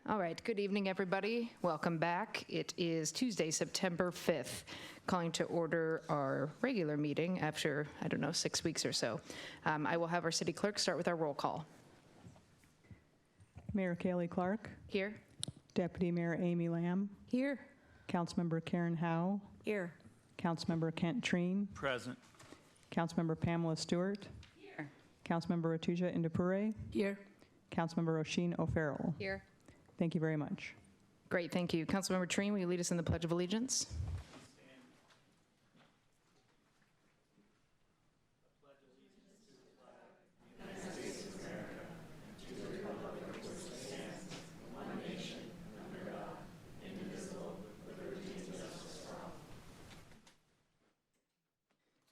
All right, good evening, everybody. Welcome back. It is Tuesday, September 5th, calling to order our regular meeting after, 6 weeks or so. I will have our city clerk start with our roll call. Mayor Kaylee Clark. Here. Deputy Mayor Amy Lamb. Here. Councilmember Karen Howe. Here. Councilmember Kent Treen. Present. Councilmember Pamela Stewart. Here. Councilmember Atuja Indapure. Here. Councilmember Roisin O'Farrell. Here. Thank you very much. Great, thank you. Councilmember Treen, will you lead us in the Pledge of Allegiance?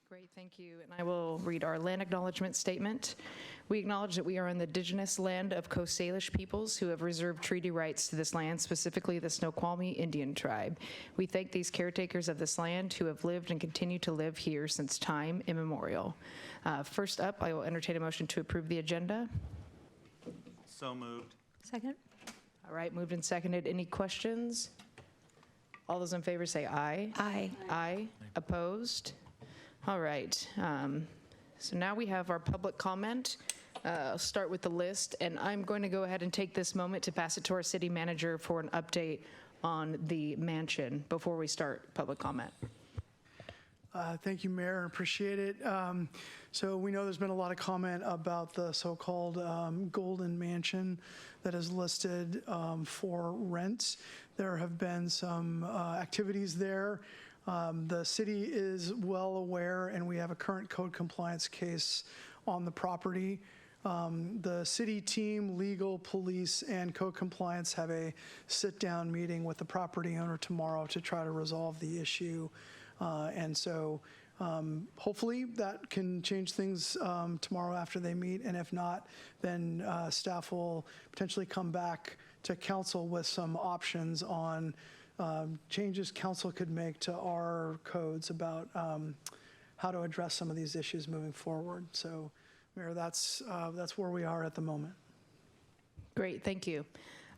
Great, thank you. And I will read our land acknowledgement statement. We acknowledge that we are on the indigenous land of Coast Salish peoples who have reserved treaty rights to this land, specifically the Snoqualmie Indian tribe. We thank these caretakers of this land who have lived and continue to live here since time immemorial. First up, I will entertain a motion to approve the agenda. So moved. Second. All right, moved and seconded. Any questions? All those in favor say aye. Aye. Aye. Opposed? All right. So now we have our public comment. I'll start with the list, and I'm going to go ahead and take this moment to pass it to our city manager for an update on the mansion before we start public comment. Thank you, Mayor. Appreciate it. So we know there's been a lot of comment about the so-called Golden Mansion that is listed for rent. There have been some activities there. The city is well aware, and we have a current code compliance case on the property. The city team, legal, police, and code compliance have a sit-down meeting with the property owner tomorrow to try to resolve the issue. And so hopefully that can change things tomorrow after they meet. And if not, then staff will potentially come back to council with some options on changes council could make to our codes about how to address some of these issues moving forward. So, Mayor, that's where we are at the moment. Great, thank you.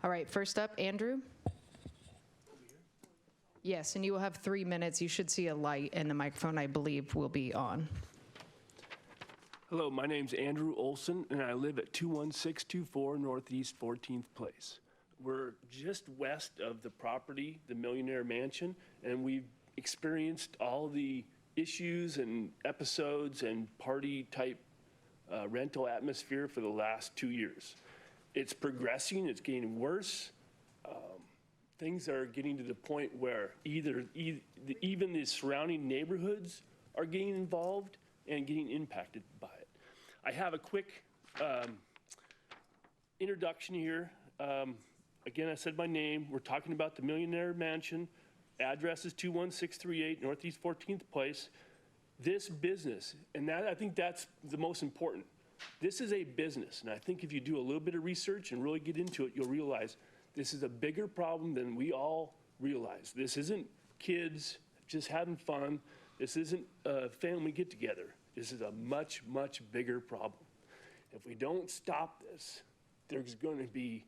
All right, first up, Andrew. Yes, and you will have 3 minutes. You should see a light, and the microphone, I believe, will be on. Hello, my name's Andrew Olson, and I live at 21624 Northeast 14th Place. We're just west of the property, the Millionaire Mansion, and we've experienced all the issues and episodes and party-type rental atmosphere for the last 2 years. It's progressing, it's getting worse. Things are getting to the point where even the surrounding neighborhoods are getting involved and getting impacted by it. I have a quick introduction here. Again, I said my name. We're talking about the Millionaire Mansion. Address is 21638 Northeast 14th Place. This business, and I think that's the most important. This is a business, and I think if you do a little bit of research and really get into it, you'll realize this is a bigger problem than we all realize. This isn't kids just having fun. This isn't a family get-together. This is a much, much bigger problem. If we don't stop this, there's going to be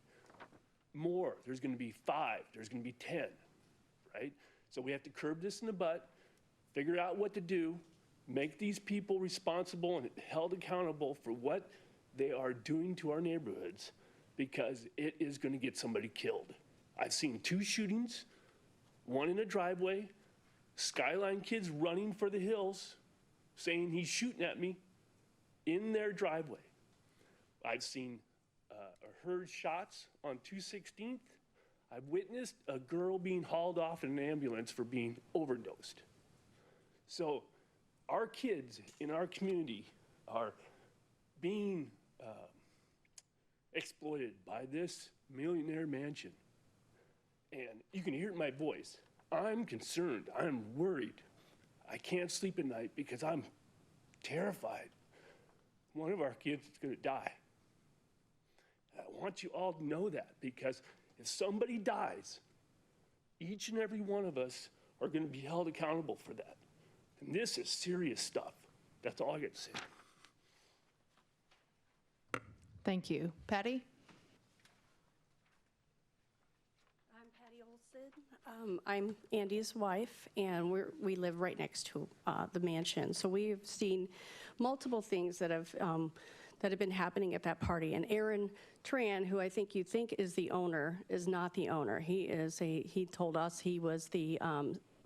more. There's going to be 5. There's going to be 10, right? So we have to curb this in the butt, figure out what to do, make these people responsible and held accountable for what they are doing to our neighborhoods, because it is going to get somebody killed. I've seen 2 shootings, one in a driveway, Skyline kids running for the hills, saying he's shooting at me in their driveway. I've seen or heard shots on 216th. I've witnessed a girl being hauled off in an ambulance for being overdosed. So our kids in our community are being exploited by this Millionaire Mansion. And you can hear it in my voice. I'm concerned, I'm worried. I can't sleep at night because I'm terrified. One of our kids is gonna die. I want you all to know that, because if somebody dies, each and every one of us are gonna be held accountable for that. And this is serious stuff. That's all I got to say. Thank you. Patty? I'm Andy's wife, and we live right next to the mansion. So we've seen multiple things that have been happening at that party. And Aaron Tran, who I think you think is the owner, is not the owner. He told us he was the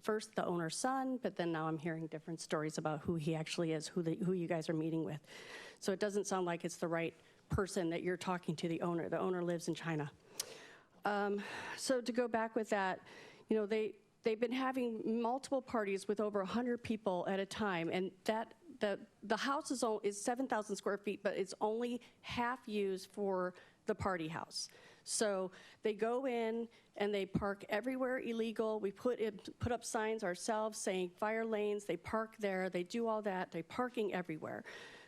first the owner's son, but then now I'm hearing different stories about who he actually is, who you guys are meeting with. So it doesn't sound like it's the right person that you're talking to, the owner. The owner lives in China. So to go back with that, you know, they've been having multiple parties with over 100 people at a time, and that the house is 7,000 square feet, but it's only half used for the party house. So they go in and they park everywhere illegal. We put up signs ourselves saying fire lanes. They park there. They do all that. They're parking everywhere.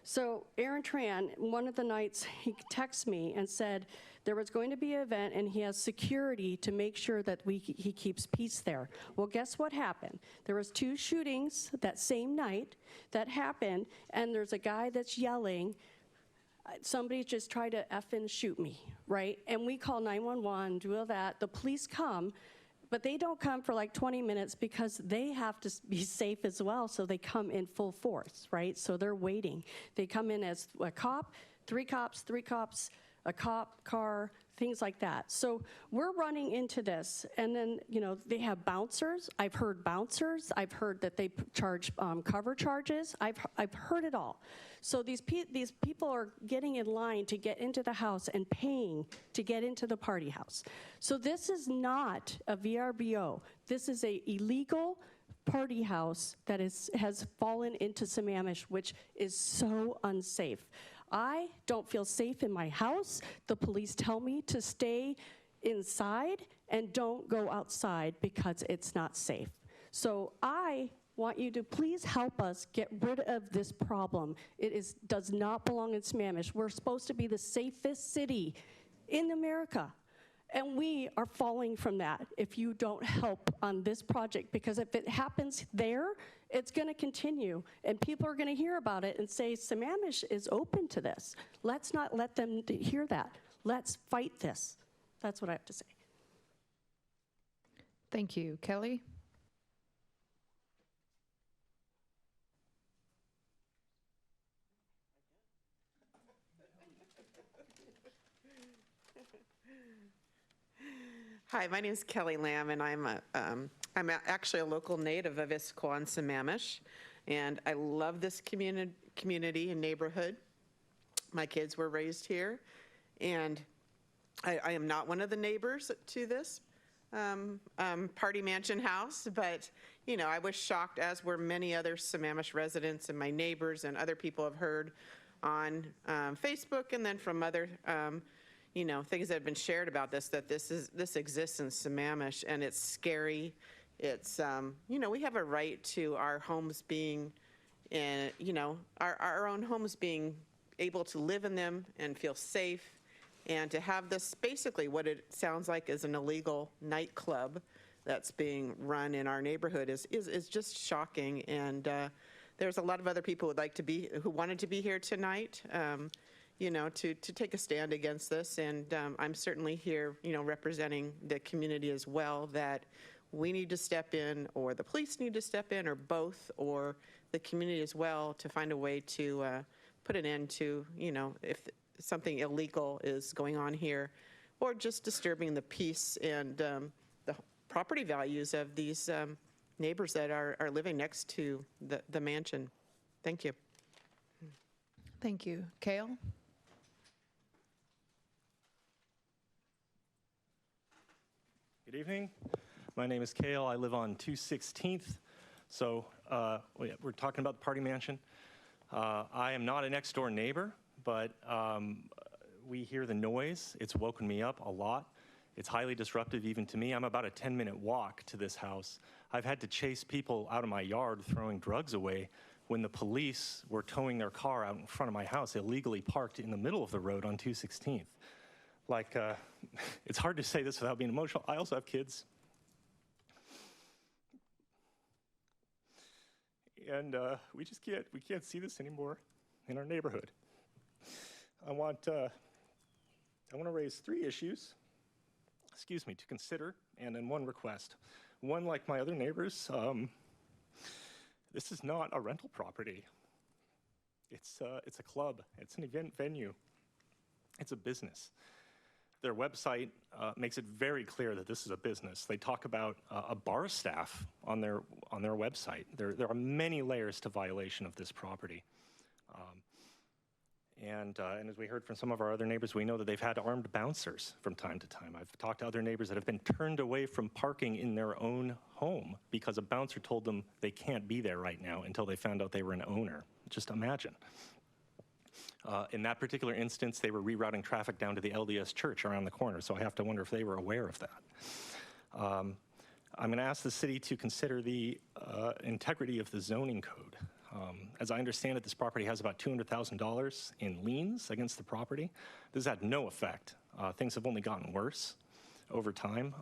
So Aaron Tran, one of the nights, he texted me and said there was going to be an event and he has security to make sure that he keeps peace there. Well, guess what happened? There was 2 shootings that same night that happened, and there's a guy that's yelling, somebody just tried to effing shoot me, right? And we call 911, do all that. The police come, but they don't come for like 20 minutes because they have to be safe as well, so they come in full force, right? So they're waiting. They come in as a cop, 3 cops, a cop car, things like that. So we're running into this, and then, you know, they have bouncers. I've heard bouncers. I've heard that they charge cover charges. I've heard it all. So these people are getting in line to get into the house and paying to get into the party house. So this is not a VRBO. This is a illegal party house that has fallen into Sammamish, which is so unsafe. I don't feel safe in my house. The police tell me to stay inside and don't go outside because it's not safe. So I want you to please help us get rid of this problem. It does not belong in Sammamish. We're supposed to be the safest city in America. And we are falling from that if you don't help on this project, because if it happens there, it's going to continue, and people are going to hear about it and say, Sammamish is open to this. Let's not let them hear that. Let's fight this. That's what I have to say. Thank you. Kelly? Hi, my name is Kelly Lamb, and I'm actually a local native of Issaquah, Sammamish, and I love this community and neighborhood. My kids were raised here, and I am not one of the neighbors to this party mansion house, but you know, I was shocked, as were many other Sammamish residents and my neighbors and other people have heard on Facebook, and then from other you know, things that have been shared about this, that this exists in Sammamish, and it's scary. It's, you know, we have a right to our homes being, you know, our own homes being able to live in them and feel safe, and to have this, basically what it sounds like is an illegal nightclub that's being run in our neighborhood is just shocking. And there's a lot of other people who wanted to be here tonight, you know, to take a stand against this. And I'm certainly here, you know, representing the community as well, that we need to step in, or the police need to step in, or both, or the community as well, to find a way to put an end to, you know, if something illegal is going on here, or just disturbing the peace and the property values of these neighbors that are living next to the mansion. Thank you. Thank you. Kale? Good evening. My name is Kale. I live on 216th. So we're talking about the party mansion. I am not a next door neighbor, but we hear the noise. It's woken me up a lot. It's highly disruptive even to me. I'm about a 10-minute walk to this house. I've had to chase people out of my yard throwing drugs away when the police were towing their car out in front of my house, illegally parked in the middle of the road on 216th. Like, it's hard to say this without being emotional. I also have kids. And we can't see this anymore in our neighborhood. I want to raise 3 issues, to consider, and then 1 request. one like my other neighbors, this is not a rental property. It's a club. It's an event venue. It's a business. Their website makes it very clear that this is a business. They talk about a bar staff on their website. There are many layers to violation of this property. And as we heard from some of our other neighbors, we know that they've had armed bouncers from time to time. I've talked to other neighbors that have been turned away from parking in their own home because a bouncer told them they can't be there right now until they found out they were an owner. Just imagine. In that particular instance, they were rerouting traffic down to the LDS church around the corner, so I have to wonder if they were aware of that. I'm going to ask the city to consider the integrity of the zoning code. As I understand it, this property has about $200,000 in liens against the property. This has had no effect. Things have only gotten worse over time.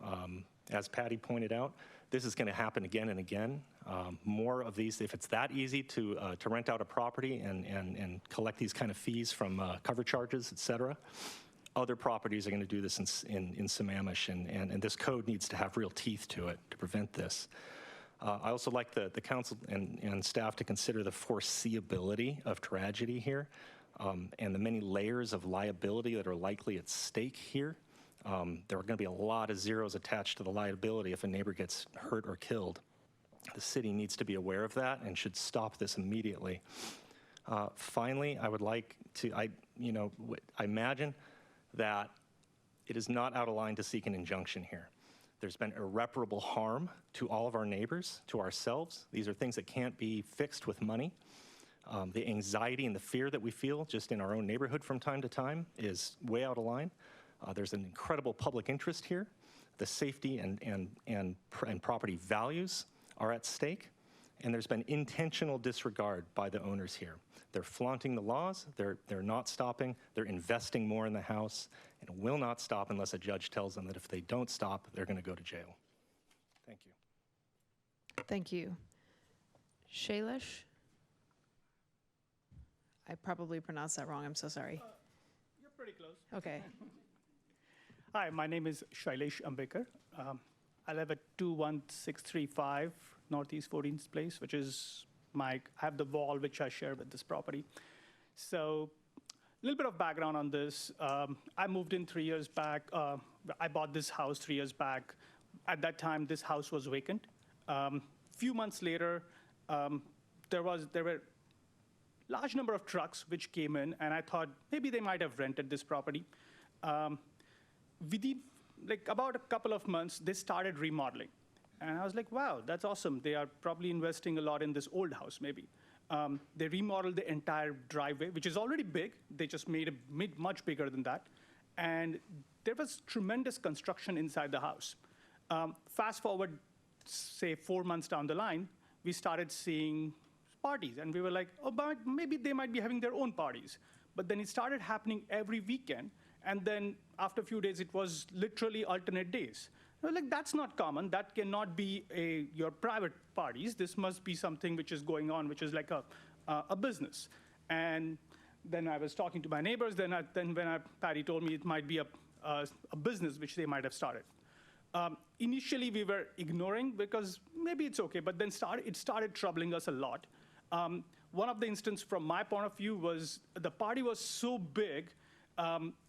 As Patty pointed out, this is going to happen again and again. More of these, if it's that easy to rent out a property and collect these kind of fees from cover charges, et cetera, other properties are going to do this in Sammamish, and this code needs to have real teeth to it to prevent this. I also like the council and staff to consider the foreseeability of tragedy here and the many layers of liability that are likely at stake here. There are going to be a lot of zeros attached to the liability if a neighbor gets hurt or killed. The city needs to be aware of that and should stop this immediately. Finally, I would like to, I imagine that it is not out of line to seek an injunction here. There's been irreparable harm to all of our neighbors, to ourselves. These are things that can't be fixed with money. The anxiety and the fear that we feel just in our own neighborhood from time to time is way out of line. There's an incredible public interest here. The safety and property values are at stake, and there's been intentional disregard by the owners here. They're flaunting the laws, they're not stopping, they're investing more in the house, and will not stop unless a judge tells them that if they don't stop, they're going to go to jail. Thank you. Thank you. Shailesh? I probably pronounced that wrong. I'm so sorry. You're pretty close. Okay. Hi, my name is Shailesh Ambekar. I live at 21635 Northeast 14th Place, which is I have the wall which I share with this property. So a little bit of background on this. I moved in 3 years back. I bought this house 3 years back. At that time, this house was vacant. Few months later, there were large number of trucks which came in, and I thought maybe they might have rented this property. Within about a couple of months, they started remodeling. And I was like, wow, that's awesome. They are probably investing a lot in this old house, maybe. They remodeled the entire driveway, which is already big. They just made it much bigger than that. And there was tremendous construction inside the house. Fast forward, say 4 months down the line, we started seeing parties. And we were like, oh, but maybe they might be having their own parties. But then it started happening every weekend. And then after a few days, it was literally alternate days. We're like, that's not common. That cannot be your private parties. This must be something which is going on, which is like a business. And then I was talking to my neighbors. Then when Patty told me it might be a business which they might have started. Initially, we were ignoring because maybe it's okay. But then it started troubling us a lot. One of the instances from my point of view was the party was so big,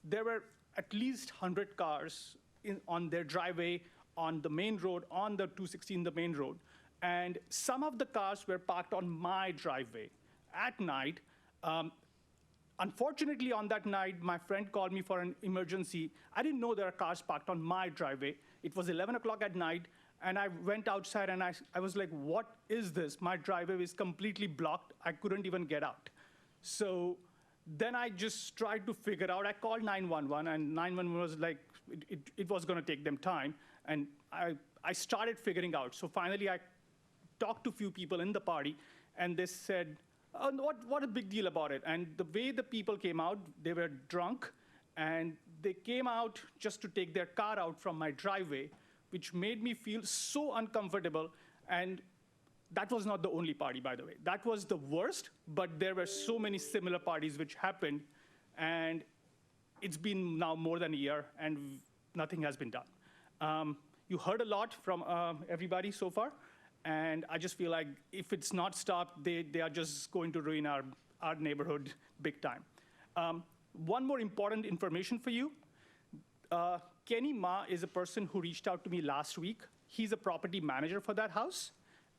there were at least 100 cars on their driveway, on the main road, on the 216, the main road. And some of the cars were parked on my driveway at night. Unfortunately, on that night, my friend called me for an emergency. I didn't know there are cars parked on my driveway. It was 11 o'clock at night, and I went outside, and I was like, what is this? My driveway is completely blocked. I couldn't even get out. So then I just tried to figure out. I called 911, and 911 was like, it was going to take them time. And I started figuring out. So finally, I talked to a few people in the party, and they said, oh, what a big deal about it? And the way the people came out, they were drunk, and they came out just to take their car out from my driveway, which made me feel so uncomfortable. And that was not the only party, by the way. That was the worst, but there were so many similar parties which happened, and it's been now more than a year, and nothing has been done. You heard a lot from everybody so far, and I just feel like if it's not stopped, they are just going to ruin our neighborhood big time. One more important information for you. Kenny Ma is a person who reached out to me last week. He's a property manager for that house.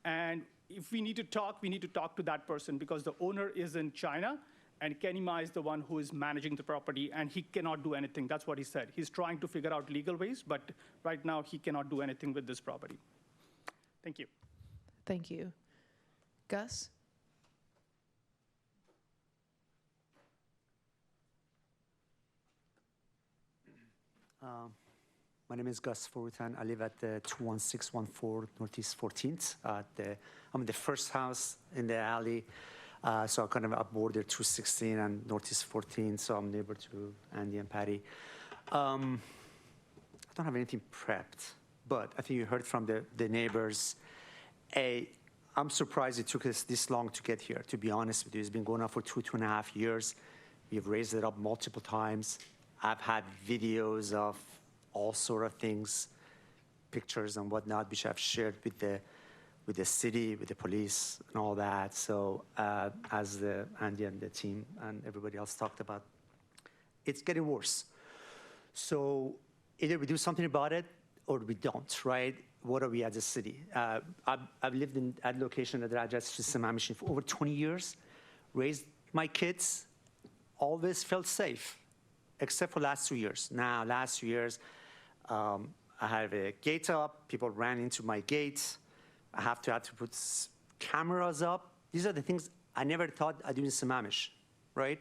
And if we need to talk to that person because the owner is in China and Kenny Ma is the one who is managing the property and he cannot do anything. That's what he said. He's trying to figure out legal ways, but right now he cannot do anything with this property. Thank you. Thank you. Gus? My name is Gus Forutan. I live at 21614 Northeast 14th. I'm in the first house in the alley, so I'm kind of up border 216 and Northeast 14th, so I'm neighbor to Andy and Patty. I don't have anything prepped, but I think you heard from the neighbors. I'm surprised it took us this long to get here, to be honest with you. It's been going on for 2.5 years. We've raised it up multiple times. I've had videos of all sort of things, pictures and whatnot, which I've shared with the city, with the police, and all that. So as Andy and the team and everybody else talked about, it's getting worse. So either we do something about it or we don't, right? What are we as a city? I've lived in that location, at the address to Sammamish for over 20 years, raised my kids, always felt safe, except for last 2 years. Now, last 2 years, I have a gate up. People ran into my gate. I have to put cameras up. These are the things I never thought I'd do in Sammamish, right?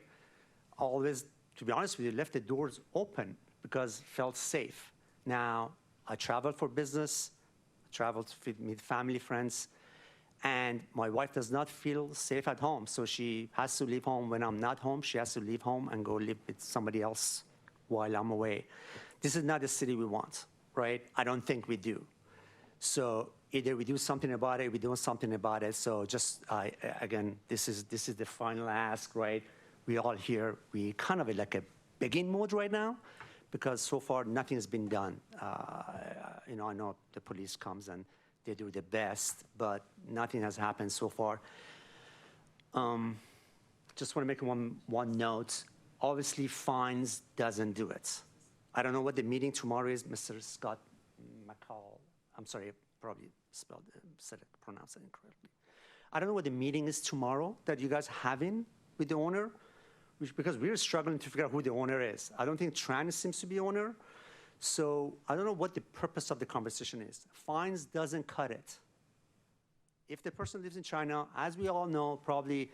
Always, to be honest with you, left the doors open because it felt safe. Now, I travel for business, I travel to meet family, friends, and my wife does not feel safe at home, so she has to leave home when I'm not home. She has to leave home and go live with somebody else while I'm away. This is not the city we want, right? I don't think we do. So either we do something about it, we do something about it. So just, again, this is the final ask, right? We all here, we kind of like a begin mode right now, because so far nothing has been done. I know the police comes and they do their best, but nothing has happened so far. Just want to make one note. Obviously, fines doesn't do it. I don't know what the meeting tomorrow is, Mr. Scott McCall. I'm sorry, probably pronounced it incorrectly. I don't know what the meeting is tomorrow that you guys having with the owner, because we're struggling to figure out who the owner is. I don't think Tran seems to be owner. So I don't know what the purpose of the conversation is. Fines doesn't cut it. If the person lives in China, as we all know, probably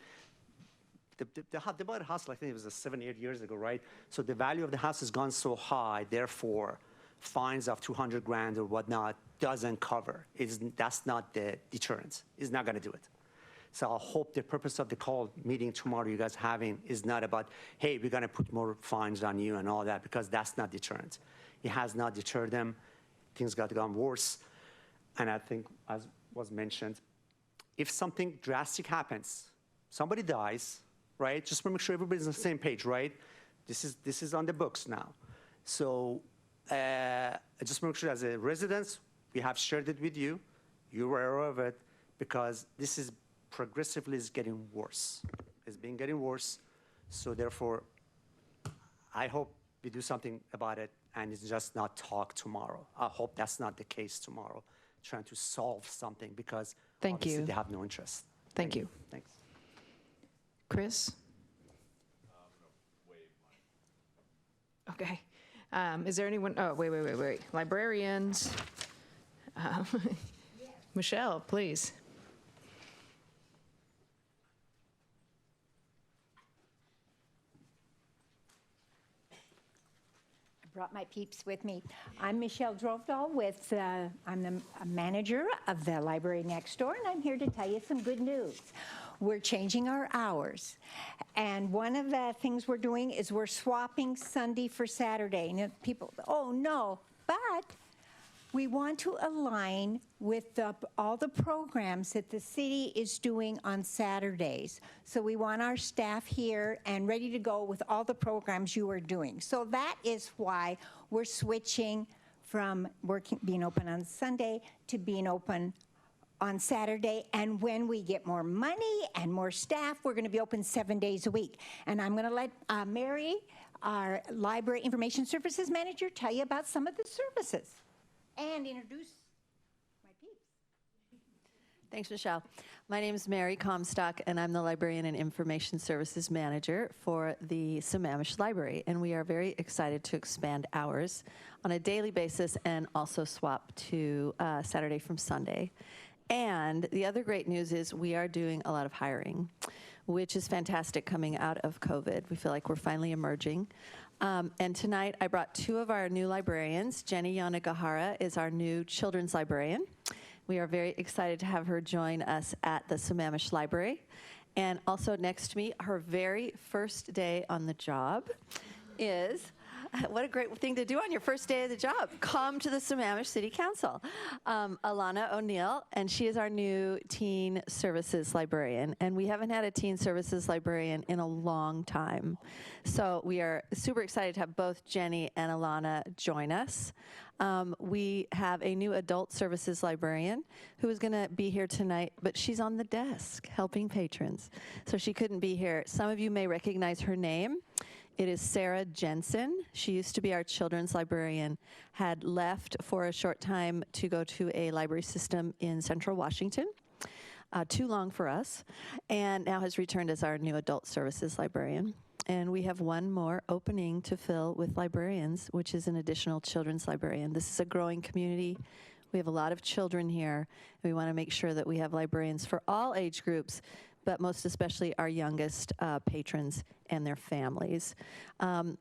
they bought a house, like I think it was 7, 8 years ago, right? So the value of the house has gone so high, therefore, fines of 200 grand or whatnot doesn't cover. That's not the deterrent. It's not gonna do it. So I hope the purpose of the call meeting tomorrow you guys having is not about, hey, we're gonna put more fines on you and all that, because that's not deterrent. It has not deterred them. Things got gone worse. And I think, as was mentioned, if something drastic happens, somebody dies, right? Just to make sure everybody's on the same page, right? This is on the books now. So just make sure as a resident, we have shared it with you. You're aware of it, because this is progressively is getting worse. It's been getting worse. So therefore, I hope we do something about it, and it's just not talk tomorrow. I hope that's not the case tomorrow, trying to solve something, because Thank obviously you. they have no interest. Thank you. Thanks. Chris? Okay. Is there anyone, oh, wait. Librarians. Michelle, please. Brought my peeps with me. I'm Michelle Drovedal with, I'm the manager of the library next door, and I'm here to tell you some good news. We're changing our hours. And one of the things we're doing is we're swapping Sunday for Saturday. And people, oh no, but we want to align with all the programs that the city is doing on Saturdays. So we want our staff here and ready to go with all the programs you are doing. So that is why we're switching from being open on Sunday to being open on Saturday, and when we get more money and more staff, we're going to be open 7 days a week. And I'm going to let Mary, our Library Information Services Manager, tell you about some of the services and introduce my peeps. Thanks, Michelle. My name is Mary Comstock, and I'm the Librarian and Information Services Manager for the Sammamish Library. And we are very excited to expand hours on a daily basis and also swap to Saturday from Sunday. And the other great news is we are doing a lot of hiring, which is fantastic coming out of COVID. We feel like we're finally emerging. And tonight I brought two of our new librarians. Jenny Yanagihara is our new children's librarian. We are very excited to have her join us at the Sammamish Library. And also next to me, her very first day on the job is, what a great thing to do on your first day of the job, come to the Sammamish City Council. Alana O'Neill, and she is our new teen services librarian. And we haven't had a teen services librarian in a long time. So we are super excited to have both Jenny and Alana join us. We have a new adult services librarian who is going to be here tonight, but she's on the desk helping patrons. So she couldn't be here. Some of you may recognize her name. It is Sarah Jensen. She used to be our children's librarian, had left for a short time to go to a library system in Central Washington, too long for us, and now has returned as our new adult services librarian. And we have one more opening to fill with librarians, which is an additional children's librarian. This is a growing community. We have a lot of children here. And we want to make sure that we have librarians for all age groups, but most especially our youngest patrons and their families.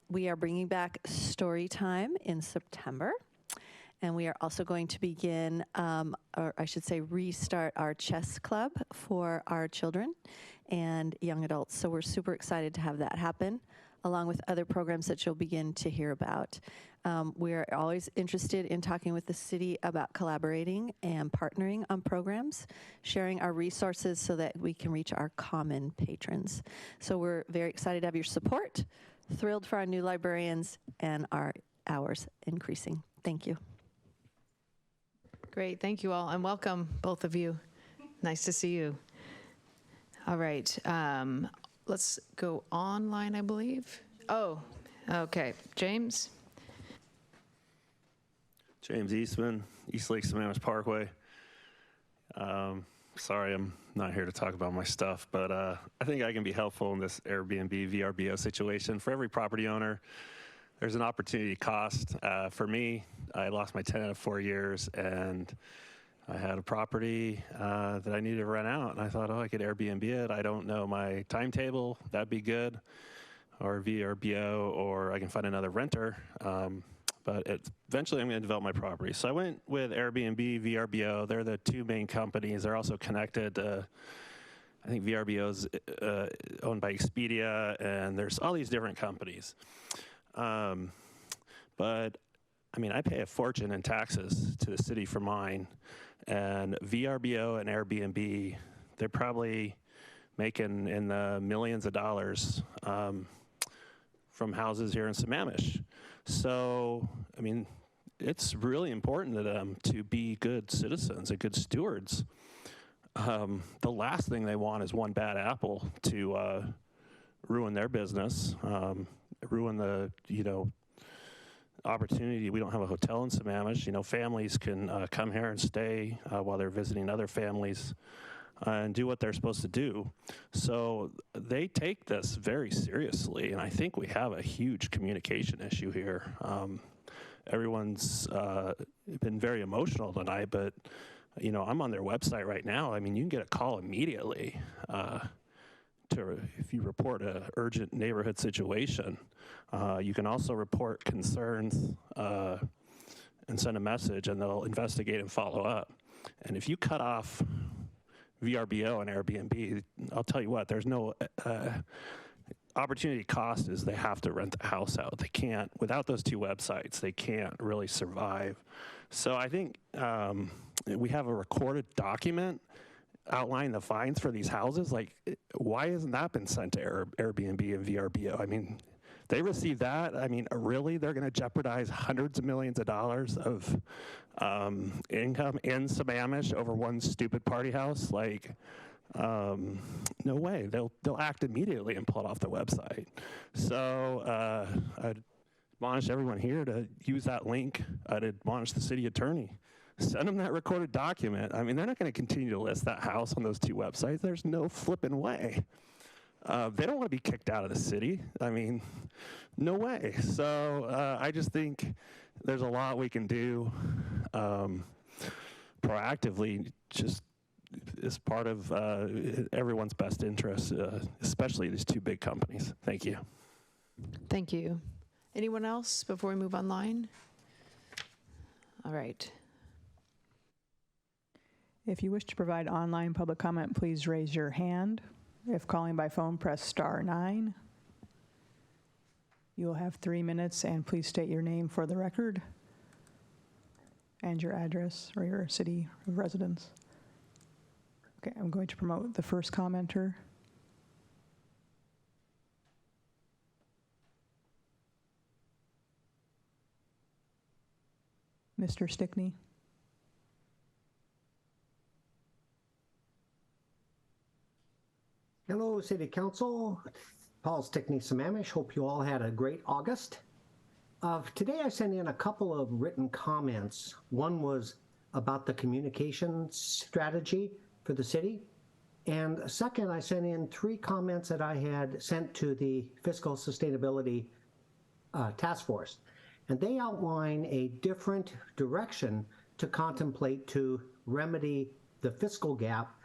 We are bringing back story time in September. And we are also going to begin, or I should say restart our chess club for our children and young adults. So we're super excited to have that happen, along with other programs that you'll begin to hear about. We're always interested in talking with the city about collaborating and partnering on programs, sharing our resources so that we can reach our common patrons. So we're very excited to have your support, thrilled for our new librarians, and our hours increasing. Thank you. Great, thank you all, and welcome, both of you. Nice to see you. All right, let's go online, I believe. Oh, okay, James? James Eastman, East Lake Sammamish Parkway. Sorry, I'm not here to talk about my stuff, but I think I can be helpful in this Airbnb VRBO situation. For every property owner, there's an opportunity cost. For me, I lost my tenant of 4 years, and I had a property that I needed to rent out, and I thought, oh, I could Airbnb it. I don't know my timetable. That'd be good. Or VRBO, or I can find another renter. But eventually I'm going to develop my property. So I went with Airbnb, VRBO. They're the two main companies. They're also connected. I think VRBO is owned by Expedia, and there's all these different companies. But I mean, I pay a fortune in taxes to the city for mine, and VRBO and Airbnb, they're probably making in the millions of dollars from houses here in Sammamish. So, I mean, it's really important to them to be good citizens and good stewards. The last thing they want is one bad apple to ruin their business, ruin the, opportunity. We don't have a hotel in Sammamish. Families can come here and stay while they're visiting other families and do what they're supposed to do. So they take this very seriously, and I think we have a huge communication issue here. Everyone's been very emotional tonight, but I'm on their website right now. I mean, you can get a call immediately if you report an urgent neighborhood situation. You can also report concerns and send a message, and they'll investigate and follow up. And if you cut off VRBO and Airbnb, I'll tell you what, there's no opportunity cost is they have to rent the house out. They can't, without those two websites, they can't really survive. So I think we have a recorded document outlining the fines for these houses. Like, why hasn't that been sent to Airbnb and VRBO? I mean, they receive that, I mean, really, they're going to jeopardize hundreds of millions of dollars of income in Sammamish over one stupid party house? Like, no way. They'll act immediately and pull it off the website. So I'd admonish everyone here to use that link. I'd admonish the city attorney. Send them that recorded document. I mean, they're not going to continue to list that house on those two websites. There's no flipping way. They don't want to be kicked out of the city. I mean, no way. So I just think there's a lot we can do proactively, just as part of everyone's best interest, especially these two big companies. Thank you. Thank you. Anyone else before we move online? All right. If you wish to provide online public comment, please raise your hand. If calling by phone, press *9. You will have 3 minutes, and please state your name for the record and your address or your city of residence. Okay, I'm going to promote the first commenter. Mr. Stickney. Hello, City Council. Paul Stickney, Sammamish. Hope you all had a great August. Today I sent in a couple of written comments. One was about the communication strategy for the city. And second, I sent in 3 comments that I had sent to the Fiscal Sustainability Task Force. And they outline a different direction to contemplate to remedy the fiscal gap,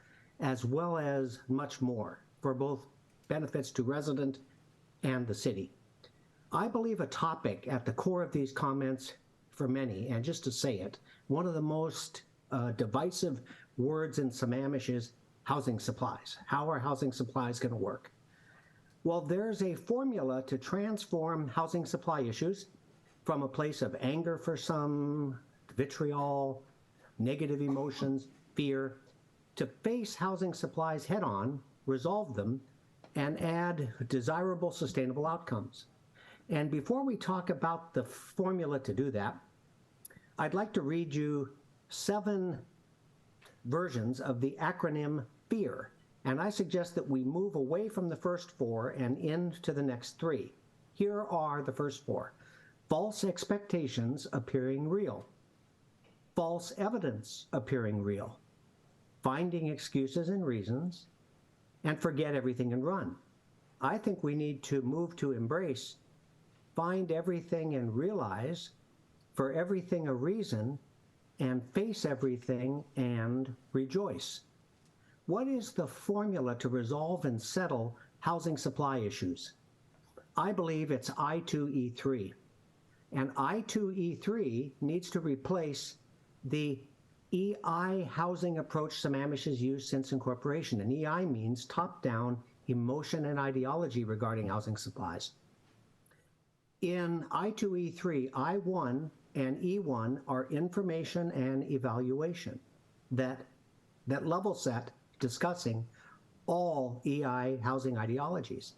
as well as much more for both benefits to resident and the city. I believe a topic at the core of these comments for many, and just to say it, one of the most divisive words in Sammamish is housing supplies. How are housing supplies going to work? Well, there's a formula to transform housing supply issues from a place of anger for some, vitriol, negative emotions, fear, to face housing supplies head on, resolve them, and add desirable, sustainable outcomes. And before we talk about the formula to do that, I'd like to read you 7 versions of the acronym FEAR. And I suggest that we move away from the first 4 and into the next 3. Here are the first 4. False expectations appearing real. False evidence appearing real. Finding excuses and reasons, and forget everything and run. I think we need to move to embrace, find everything and realize, for everything a reason, and face everything and rejoice. What is the formula to resolve and settle housing supply issues? I believe it's I2E3. And I2E3 needs to replace the EI housing approach Sammamish has used since incorporation. And EI means top-down emotion and ideology regarding housing supplies. In I2E3, I1 and E1 are information and evaluation that level set discussing all EI housing ideologies.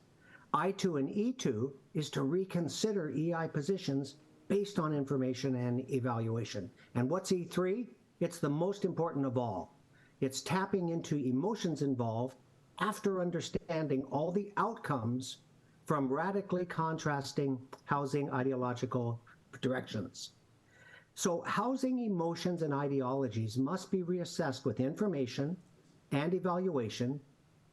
I2 and E2 is to reconsider EI positions based on information and evaluation. And what's E3? It's the most important of all. It's tapping into emotions involved after understanding all the outcomes from radically contrasting housing ideological directions. So housing emotions and ideologies must be reassessed with information and evaluation,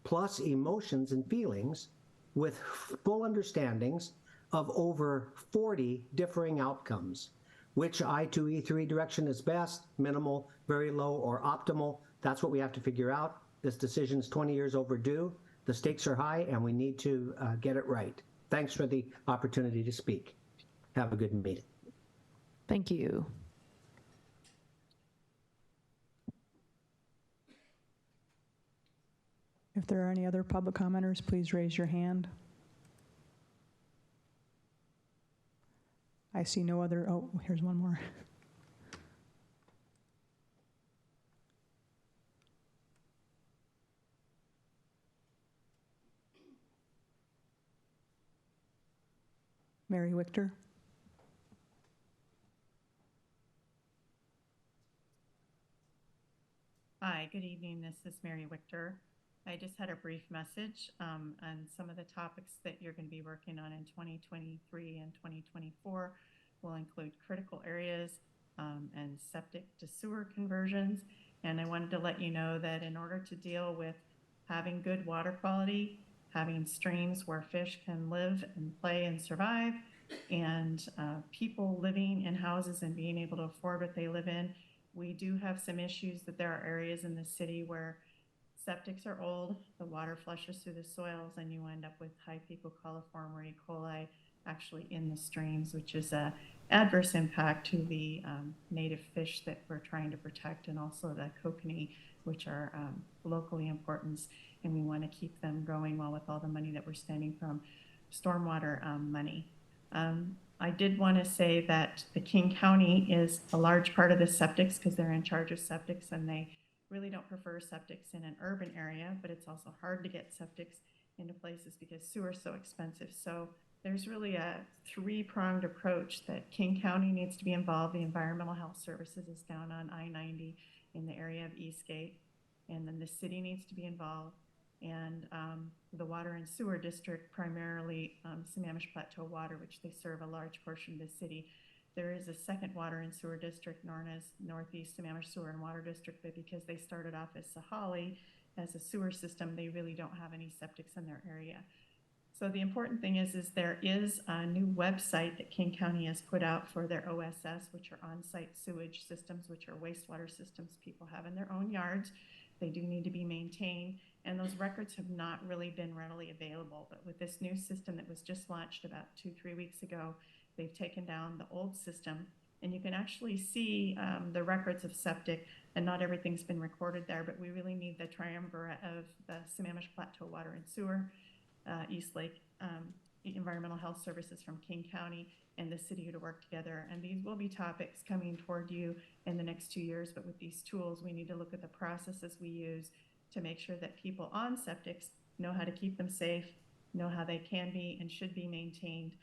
plus emotions and feelings, with full understandings of over 40 differing outcomes. Which I2E3 direction is best, minimal, very low, or optimal? That's what we have to figure out. This decision is 20 years overdue. The stakes are high, and we need to get it right. Thanks for the opportunity to speak. Have a good meeting. Thank you. If there are any other public commenters, please raise your hand. I see no other, oh, here's one more. Mary Wichter. Hi, good evening. This is Mary Wichter. I just had a brief message on some of the topics that you're going to be working on in 2023 and 2024 will include critical areas and septic to sewer conversions. And I wanted to let you know that in order to deal with having good water quality, having streams where fish can live and play and survive, and people living in houses and being able to afford what they live in, we do have some issues that there are areas in the city where septics are old, the water flushes through the soils, and you end up with high fecal coliform or E. coli actually in the streams, which is a adverse impact to the native fish that we're trying to protect, and also the kokanee, which are locally important, and we want to keep them going well with all the money that we're spending from stormwater money. I did want to say that the King County is a large part of the septics because they're in charge of septics, and they really don't prefer septics in an urban area, but it's also hard to get septics into places because sewer is so expensive. So there's really a three-pronged approach that King County needs to be involved. The Environmental Health Services is down on I-90 in the area of Eastgate, and then the city needs to be involved, and the Water and Sewer District, primarily Sammamish Plateau Water, which they serve a large portion of the city. There is a second water and sewer district known as Northeast Sammamish Sewer and Water District, but because they started off as Sahali as a sewer system, they really don't have any septics in their area. So the important thing is there is a new website that King County has put out for their OSS, which are on-site sewage systems, which are wastewater systems people have in their own yards. They do need to be maintained, and those records have not really been readily available. But with this new system that was just launched about 2-3 weeks ago, they've taken down the old system, and you can actually see the records of septic, and not everything's been recorded there, but we really need the triumvirate of the Sammamish Plateau Water and Sewer, East Lake Environmental Health Services from King County, and the city to work together. And these will be topics coming toward you in the next 2 years, but with these tools, we need to look at the processes we use to make sure that people on septics know how to keep them safe, know how they can be and should be maintained,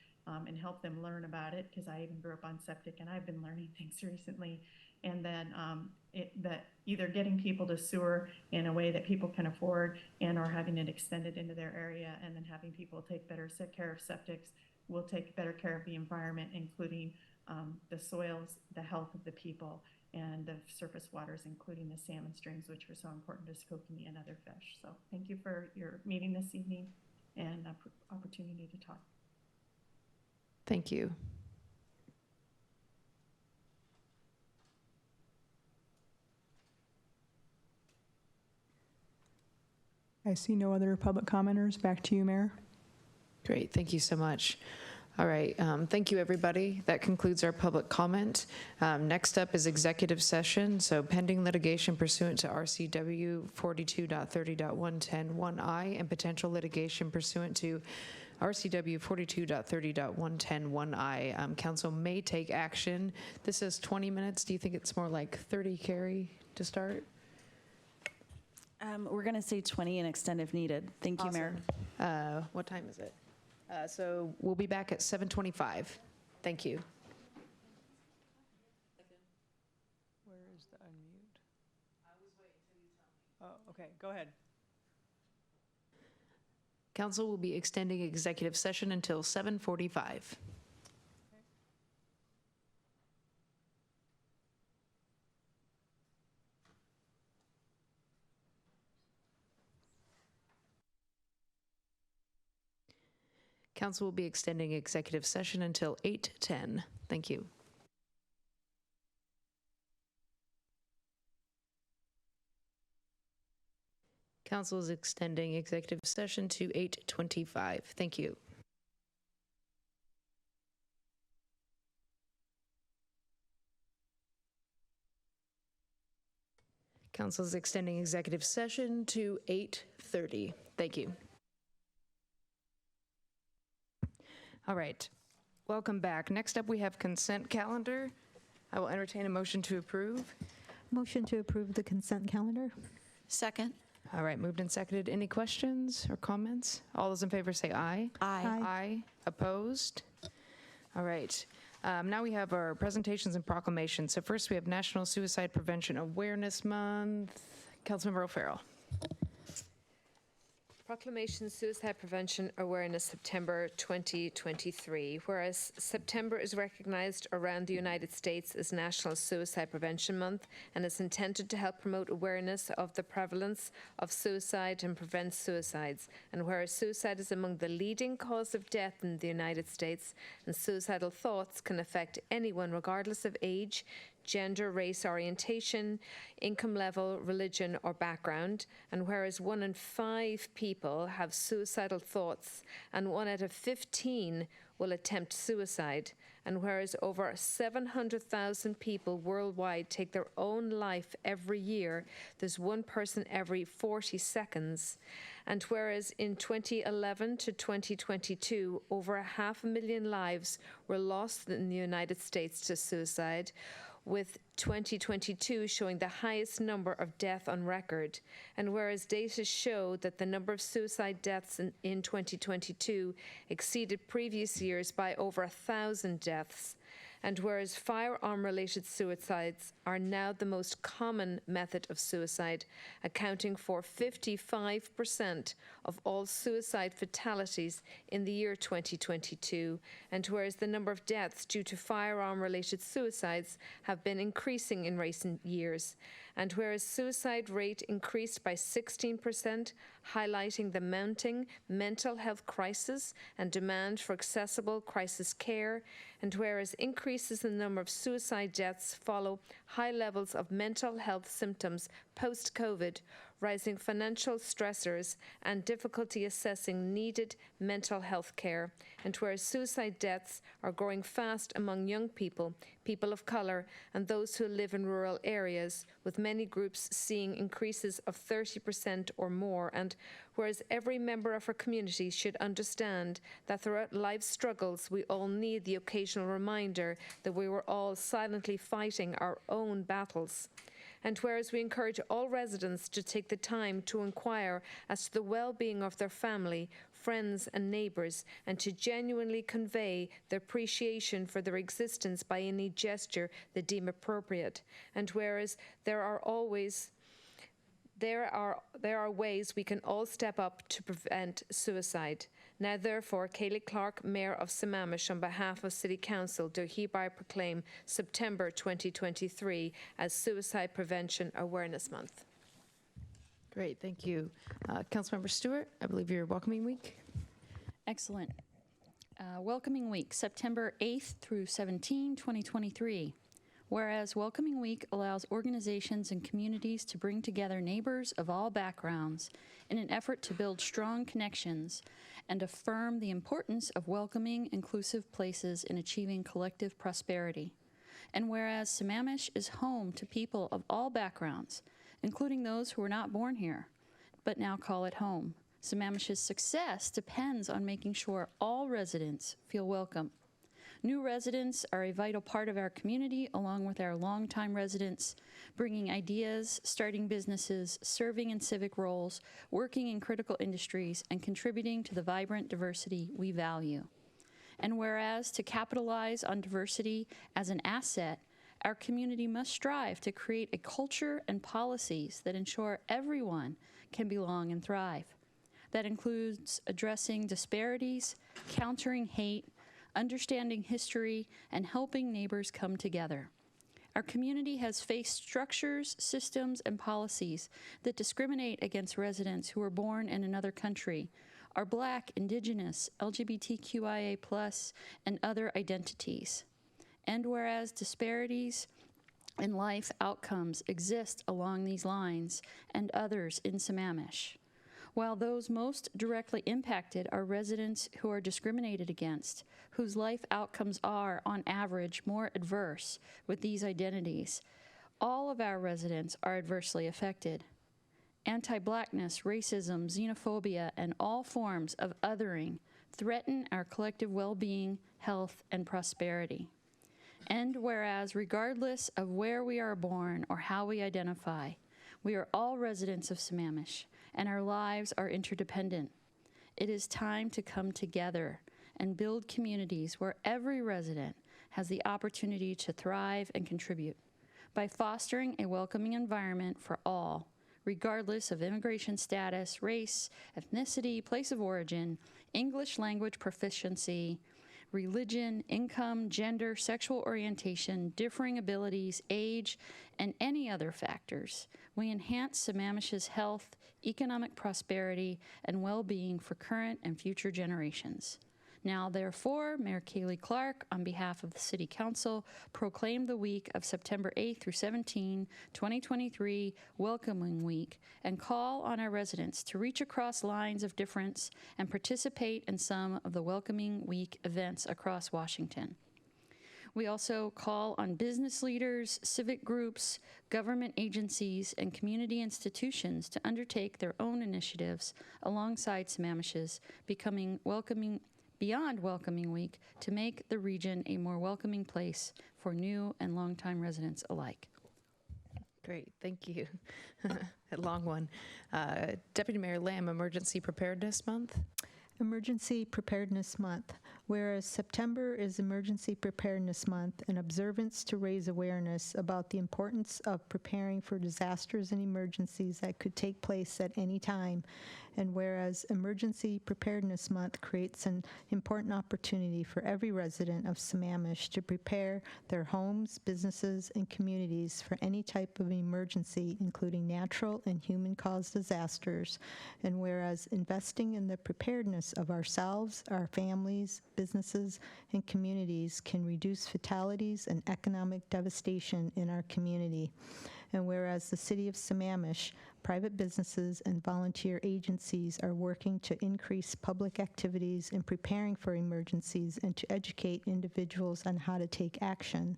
and help them learn about it, because I even grew up on septic and I've been learning things recently. And then that either getting people to sewer in a way that people can afford, and or having it extended into their area, and then having people take better care of septics will take better care of the environment, including the soils, the health of the people, and the surface waters, including the salmon streams, which are so important to kokanee and other fish. So thank you for your meeting this evening and opportunity to talk. Thank you. I see no other public commenters. Back to you, Mayor. Great, thank you so much. All right, thank you, everybody. That concludes our public comment. Next up is executive session. So pending litigation pursuant to RCW 42.30.110(1I) and potential litigation pursuant to RCW 42.30.110(1I). Council may take action. This is 20 minutes. Do you think it's more like 30, Carrie, to start? We're going to say 20 and extend if needed. Thank you, Mayor. What time is it? So we'll be back at 7:25. Thank you. Where is the unmute? I was waiting until you tell me. Oh, okay, go ahead. Council will be extending executive session until 7:45. Council will be extending executive session until 8:10. Thank you. Council is extending executive session to 8:25. Thank you. Council is extending executive session to 8:30. Thank you. All right, welcome back. Next up, we have consent calendar. I will entertain a motion to approve. Motion to approve the consent calendar. Second. All right, moved and seconded. Any questions or comments? All those in favor say aye. Aye. Aye. Opposed? All right. Now we have our presentations and proclamations. So first we have National Suicide Prevention Awareness Month. Councilmember O'Farrell. Proclamation Suicide Prevention Awareness September 2023. Whereas September is recognized around the United States as National Suicide Prevention Month and is intended to help promote awareness of the prevalence of suicide and prevent suicides. And whereas suicide is among the leading cause of death in the United States, and suicidal thoughts can affect anyone regardless of age, gender, race, orientation, income level, religion, or background. And whereas 1 in 5 people have suicidal thoughts and 1 out of 15 will attempt suicide, and whereas over 700,000 people worldwide take their own life every year, there's 1 person every 40 seconds. And whereas in 2011 to 2022, over 500,000 lives were lost in the United States to suicide, with 2022 showing the highest number of deaths on record. And whereas data show that the number of suicide deaths in 2022 exceeded previous years by over 1,000 deaths, and whereas firearm-related suicides are now the most common method of suicide, accounting for 55% of all suicide fatalities in the year 2022, and whereas the number of deaths due to firearm-related suicides have been increasing in recent years, and whereas suicide rate increased by 16%, highlighting the mounting mental health crisis and demand for accessible crisis care, and whereas increases in the number of suicide deaths follow high levels of mental health symptoms post-COVID, rising financial stressors, and difficulty assessing needed mental health care, and whereas suicide deaths are growing fast among young people, people of color, and those who live in rural areas, with many groups seeing increases of 30% or more, and whereas every member of our community should understand that throughout life's struggles, we all need the occasional reminder that we were all silently fighting our own battles. And whereas we encourage all residents to take the time to inquire as to the well-being of their family, friends, and neighbours, and to genuinely convey their appreciation for their existence by any gesture they deem appropriate. And whereas there are ways we can all step up to prevent suicide. Now, therefore, Kaylee Clark, Mayor of Sammamish, on behalf of City Council, do hereby proclaim September 2023 as Suicide Prevention Awareness Month. Great, thank you. Councilmember Stewart, I believe you're welcoming week. Excellent. Welcoming Week, September 8th through 17, 2023. Whereas Welcoming Week allows organizations and communities to bring together neighbors of all backgrounds in an effort to build strong connections and affirm the importance of welcoming, inclusive places in achieving collective prosperity. And whereas Sammamish is home to people of all backgrounds, including those who were not born here, but now call it home. Sammamish's success depends on making sure all residents feel welcome. New residents are a vital part of our community, along with our longtime residents, bringing ideas, starting businesses, serving in civic roles, working in critical industries, and contributing to the vibrant diversity we value. And whereas to capitalize on diversity as an asset, our community must strive to create a culture and policies that ensure everyone can belong and thrive. That includes addressing disparities, countering hate, understanding history, and helping neighbors come together. Our community has faced structures, systems, and policies that discriminate against residents who are born in another country, are Black, Indigenous, LGBTQIA+, and other identities. And whereas disparities in life outcomes exist along these lines and others in Sammamish, while those most directly impacted are residents who are discriminated against, whose life outcomes are, on average, more adverse with these identities, all of our residents are adversely affected. Anti-Blackness, racism, xenophobia, and all forms of othering threaten our collective well-being, health, and prosperity. And whereas, regardless of where we are born or how we identify, we are all residents of Sammamish, and our lives are interdependent. It is time to come together and build communities where every resident has the opportunity to thrive and contribute. By fostering a welcoming environment for all, regardless of immigration status, race, ethnicity, place of origin, English language proficiency, religion, income, gender, sexual orientation, differing abilities, age, and any other factors, we enhance Sammamish's health, economic prosperity, and well-being for current and future generations. Now, therefore, Mayor Kaylee Clark, on behalf of the City Council, proclaimed the week of September 8th through 17, 2023, Welcoming Week, and call on our residents to reach across lines of difference and participate in some of the Welcoming Week events across Washington. We also call on business leaders, civic groups, government agencies, and community institutions to undertake their own initiatives alongside Sammamish's, beyond Welcoming Week, to make the region a more welcoming place for new and longtime residents alike. Great, thank you. A long one. Deputy Mayor Lamb, Emergency Preparedness Month. Emergency Preparedness Month. Whereas September is Emergency Preparedness Month, an observance to raise awareness about the importance of preparing for disasters and emergencies that could take place at any time. And whereas Emergency Preparedness Month creates an important opportunity for every resident of Sammamish to prepare their homes, businesses, and communities for any type of emergency, including natural and human-caused disasters. And whereas investing in the preparedness of ourselves, our families, businesses, and communities can reduce fatalities and economic devastation in our community. And whereas the City of Sammamish, private businesses, and volunteer agencies are working to increase public activities in preparing for emergencies and to educate individuals on how to take action.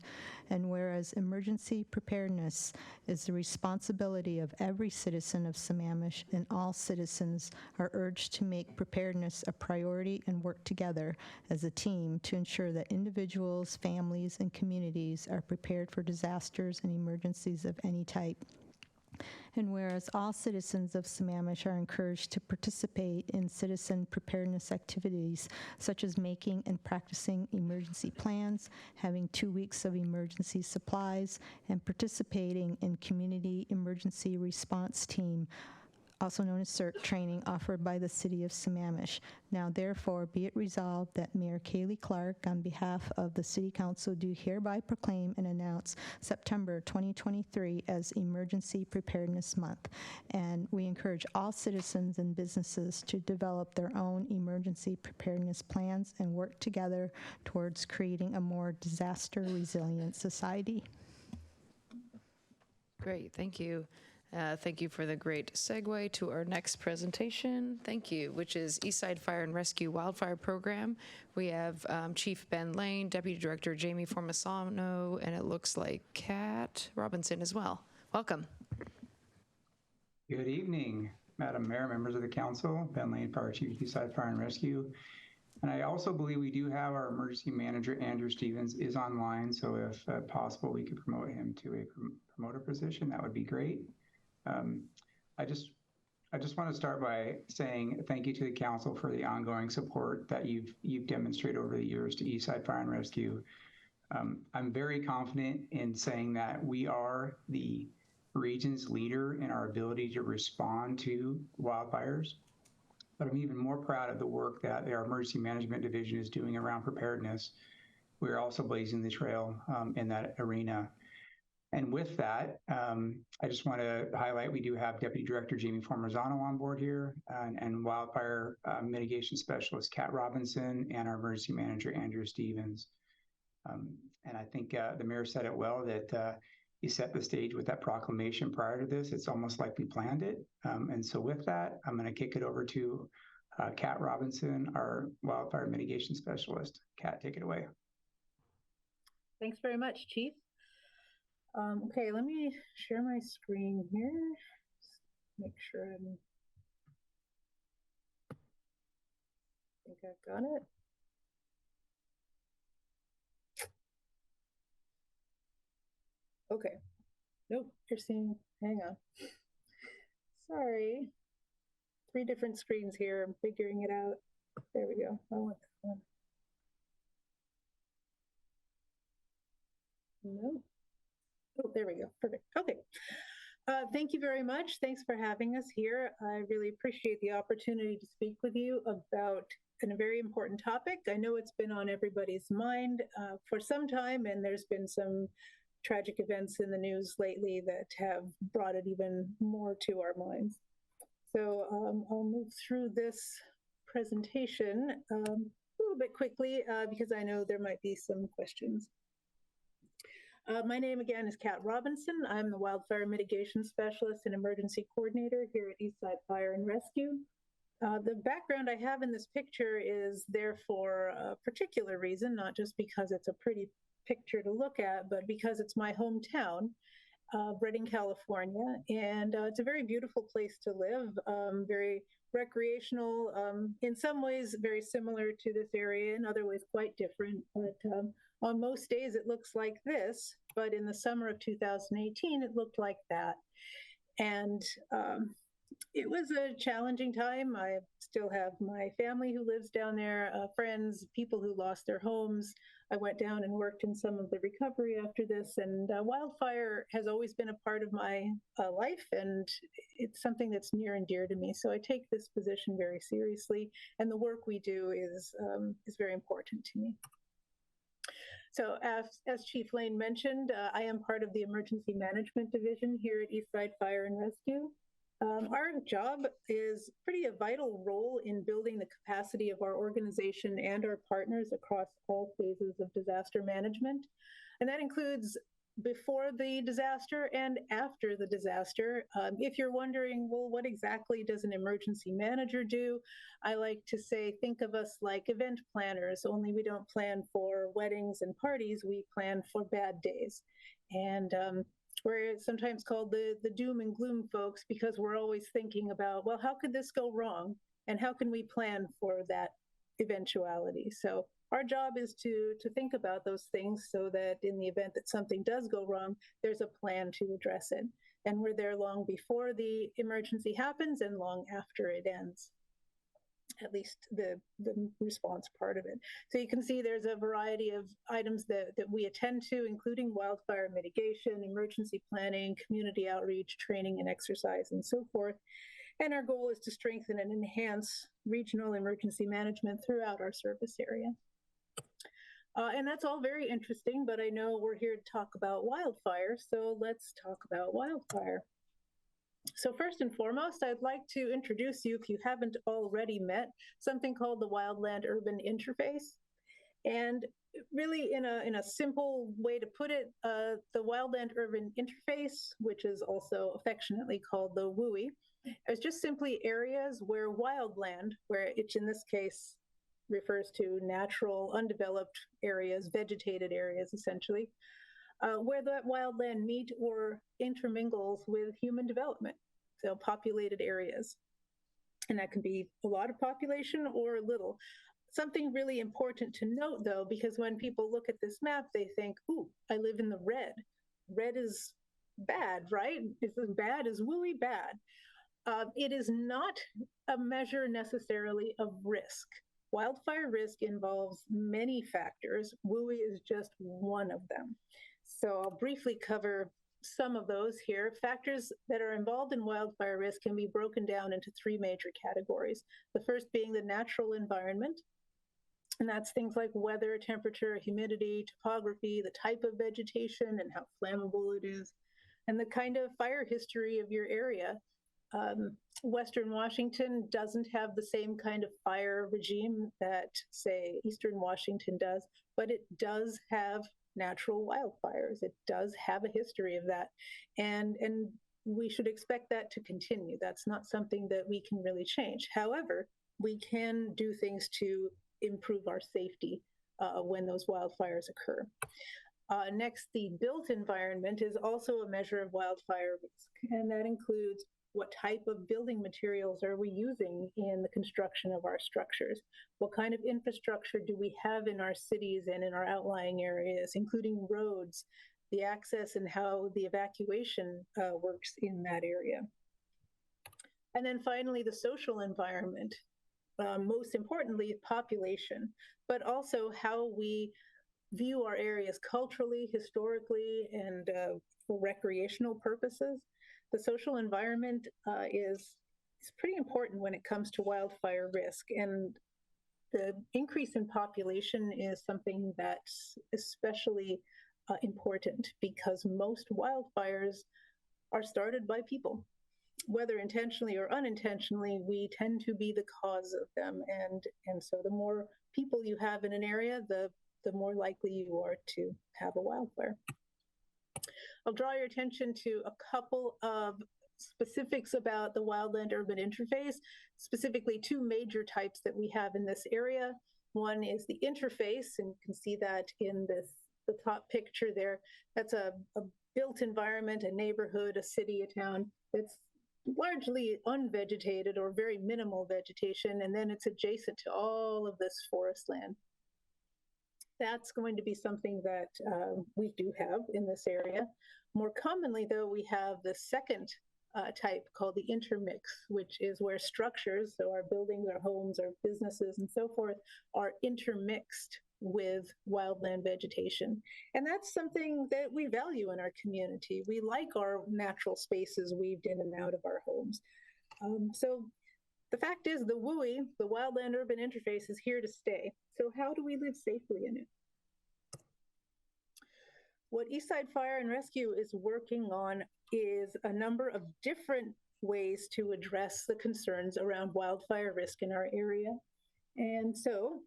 And whereas emergency preparedness is the responsibility of every citizen of Sammamish, and all citizens are urged to make preparedness a priority and work together as a team to ensure that individuals, families, and communities are prepared for disasters and emergencies of any type. And whereas all citizens of Sammamish are encouraged to participate in citizen preparedness activities, such as making and practicing emergency plans, having 2 weeks of emergency supplies, and participating in community emergency response team, also known as CERT training, offered by the City of Sammamish. Now, therefore, be it resolved that Mayor Kaylee Clark, on behalf of the City Council, do hereby proclaim and announce September 2023 as Emergency Preparedness Month. And we encourage all citizens and businesses to develop their own emergency preparedness plans and work together towards creating a more disaster-resilient society. Great, thank you. Thank you for the great segue to our next presentation. Thank you, which is Eastside Fire and Rescue Wildfire Program. We have Chief Ben Lane, Deputy Director Jamie Formasano, and it looks like Kat Robinson as well. Welcome. Good evening, Madam Mayor, members of the council. Ben Lane, Fire Chief, Eastside Fire and Rescue. And I also believe we do have our emergency manager, Andrew Stevens, is online. So if possible, we could promote him to a promoter position. That would be great. I just want to start by saying thank you to the council for the ongoing support that you've demonstrated over the years to Eastside Fire and Rescue. I'm very confident in saying that we are the region's leader in our ability to respond to wildfires. But I'm even more proud of the work that our emergency management division is doing around preparedness. We're also blazing the trail in that arena. And with that, I just want to highlight, we do have Deputy Director Jamie Formasano on board here, and Wildfire Mitigation Specialist Kat Robinson, and our Emergency Manager Andrew Stevens. And I think the Mayor said it well, that he set the stage with that proclamation prior to this. It's almost like we planned it. And so with that, I'm going to kick it over to Kat Robinson, our Wildfire Mitigation Specialist. Kat, take it away. Thanks very much, Chief. Okay, let me share my screen here. Just make sure I think I've got it. Okay. Nope, Christine, hang on. Sorry. 3 different screens here. I'm figuring it out. There we go. I want this one. No. Oh, there we go. Perfect. Okay. Thank you very much. Thanks for having us here. I really appreciate the opportunity to speak with you about a very important topic. I know it's been on everybody's mind for some time, and there's been some tragic events in the news lately that have brought it even more to our minds. So I'll move through this presentation a little bit quickly because I know there might be some questions. My name again is Kat Robinson. I'm the Wildfire Mitigation Specialist and Emergency Coordinator here at Eastside Fire and Rescue. The background I have in this picture is there for a particular reason, not just because it's a pretty picture to look at, but because it's my hometown, Redding, California. And it's a very beautiful place to live, very recreational, in some ways very similar to this area, in other ways quite different. But on most days it looks like this, but in the summer of 2018 it looked like that. And it was a challenging time. I still have my family who lives down there, friends, people who lost their homes. I went down and worked in some of the recovery after this, and wildfire has always been a part of my life, and it's something that's near and dear to me. So I take this position very seriously, and the work we do is very important to me. So as Chief Lane mentioned, I am part of the Emergency Management Division here at Eastside Fire and Rescue. Our job is pretty a vital role in building the capacity of our organization and our partners across all phases of disaster management. And that includes before the disaster and after the disaster. If you're wondering, well, what exactly does an emergency manager do? I like to say, think of us like event planners, only we don't plan for weddings and parties, we plan for bad days. And we're sometimes called the doom and gloom folks because we're always thinking about, well, how could this go wrong? And how can we plan for that eventuality? So our job is to think about those things so that in the event that something does go wrong, there's a plan to address it. And we're there long before the emergency happens and long after it ends, at least the response part of it. So you can see there's a variety of items that we attend to, including wildfire mitigation, emergency planning, community outreach, training and exercise, and so forth. And our goal is to strengthen and enhance regional emergency management throughout our service area. And that's all very interesting, but I know we're here to talk about wildfire, so let's talk about wildfire. So first and foremost, I'd like to introduce you, if you haven't already met, something called the Wildland Urban Interface. And really, in a simple way to put it, the Wildland Urban Interface, which is also affectionately called the WUI, is just simply areas where wildland, which in this case refers to natural, undeveloped areas, vegetated areas, essentially, where that wildland meet or intermingles with human development, so populated areas. And that can be a lot of population or little. Something really important to note, though, because when people look at this map, they think, ooh, I live in the red. Red is bad, right? It's as bad as WUI bad. It is not a measure necessarily of risk. Wildfire risk involves many factors. WUI is just one of them. So I'll briefly cover some of those here. Factors that are involved in wildfire risk can be broken down into three major categories. The first being the natural environment, and that's things like weather, temperature, humidity, topography, the type of vegetation and how flammable it is, and the kind of fire history of your area. Western Washington doesn't have the same kind of fire regime that, say, Eastern Washington does, but it does have natural wildfires. It does have a history of that. And we should expect that to continue. That's not something that we can really change. However, we can do things to improve our safety when those wildfires occur. Next, the built environment is also a measure of wildfire risk, and that includes what type of building materials are we using in the construction of our structures? What kind of infrastructure do we have in our cities and in our outlying areas, including roads, the access and how the evacuation works in that area? And then finally, the social environment, most importantly, population, but also how we view our areas culturally, historically, and for recreational purposes. The social environment is pretty important when it comes to wildfire risk, and the increase in population is something that's especially important because most wildfires are started by people. Whether intentionally or unintentionally, we tend to be the cause of them. And so the more people you have in an area, the more likely you are to have a wildfire. I'll draw your attention to a couple of specifics about the wildland-urban interface, specifically two major types that we have in this area. One is the interface, and you can see that in the top picture there. That's a built environment, a neighborhood, a city, a town that's largely unvegetated or very minimal vegetation, and then it's adjacent to all of this forest land. That's going to be something that we do have in this area. More commonly, though, we have the second type called the intermix, which is where structures, so our buildings, our homes, our businesses, and so forth, are intermixed with wildland vegetation. And that's something that we value in our community. We like our natural spaces weaved in and out of our homes. So the fact is, the WUI, the wildland-urban interface, is here to stay. So how do we live safely in it? What Eastside Fire and Rescue is working on is a number of different ways to address the concerns around wildfire risk in our area. And so,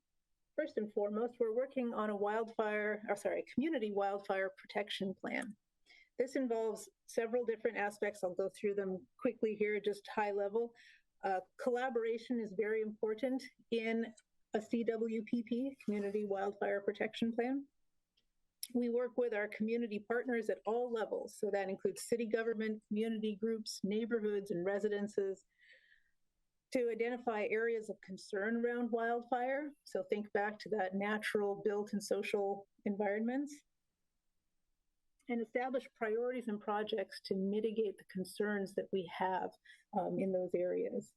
first and foremost, we're working on a community wildfire protection plan. This involves several different aspects. I'll go through them quickly here, just high level. Collaboration is very important in a CWPP, Community Wildfire Protection Plan. We work with our community partners at all levels. So that includes city government, community groups, neighborhoods, and residences to identify areas of concern around wildfire. So think back to that natural, built, and social environments, and establish priorities and projects to mitigate the concerns that we have in those areas.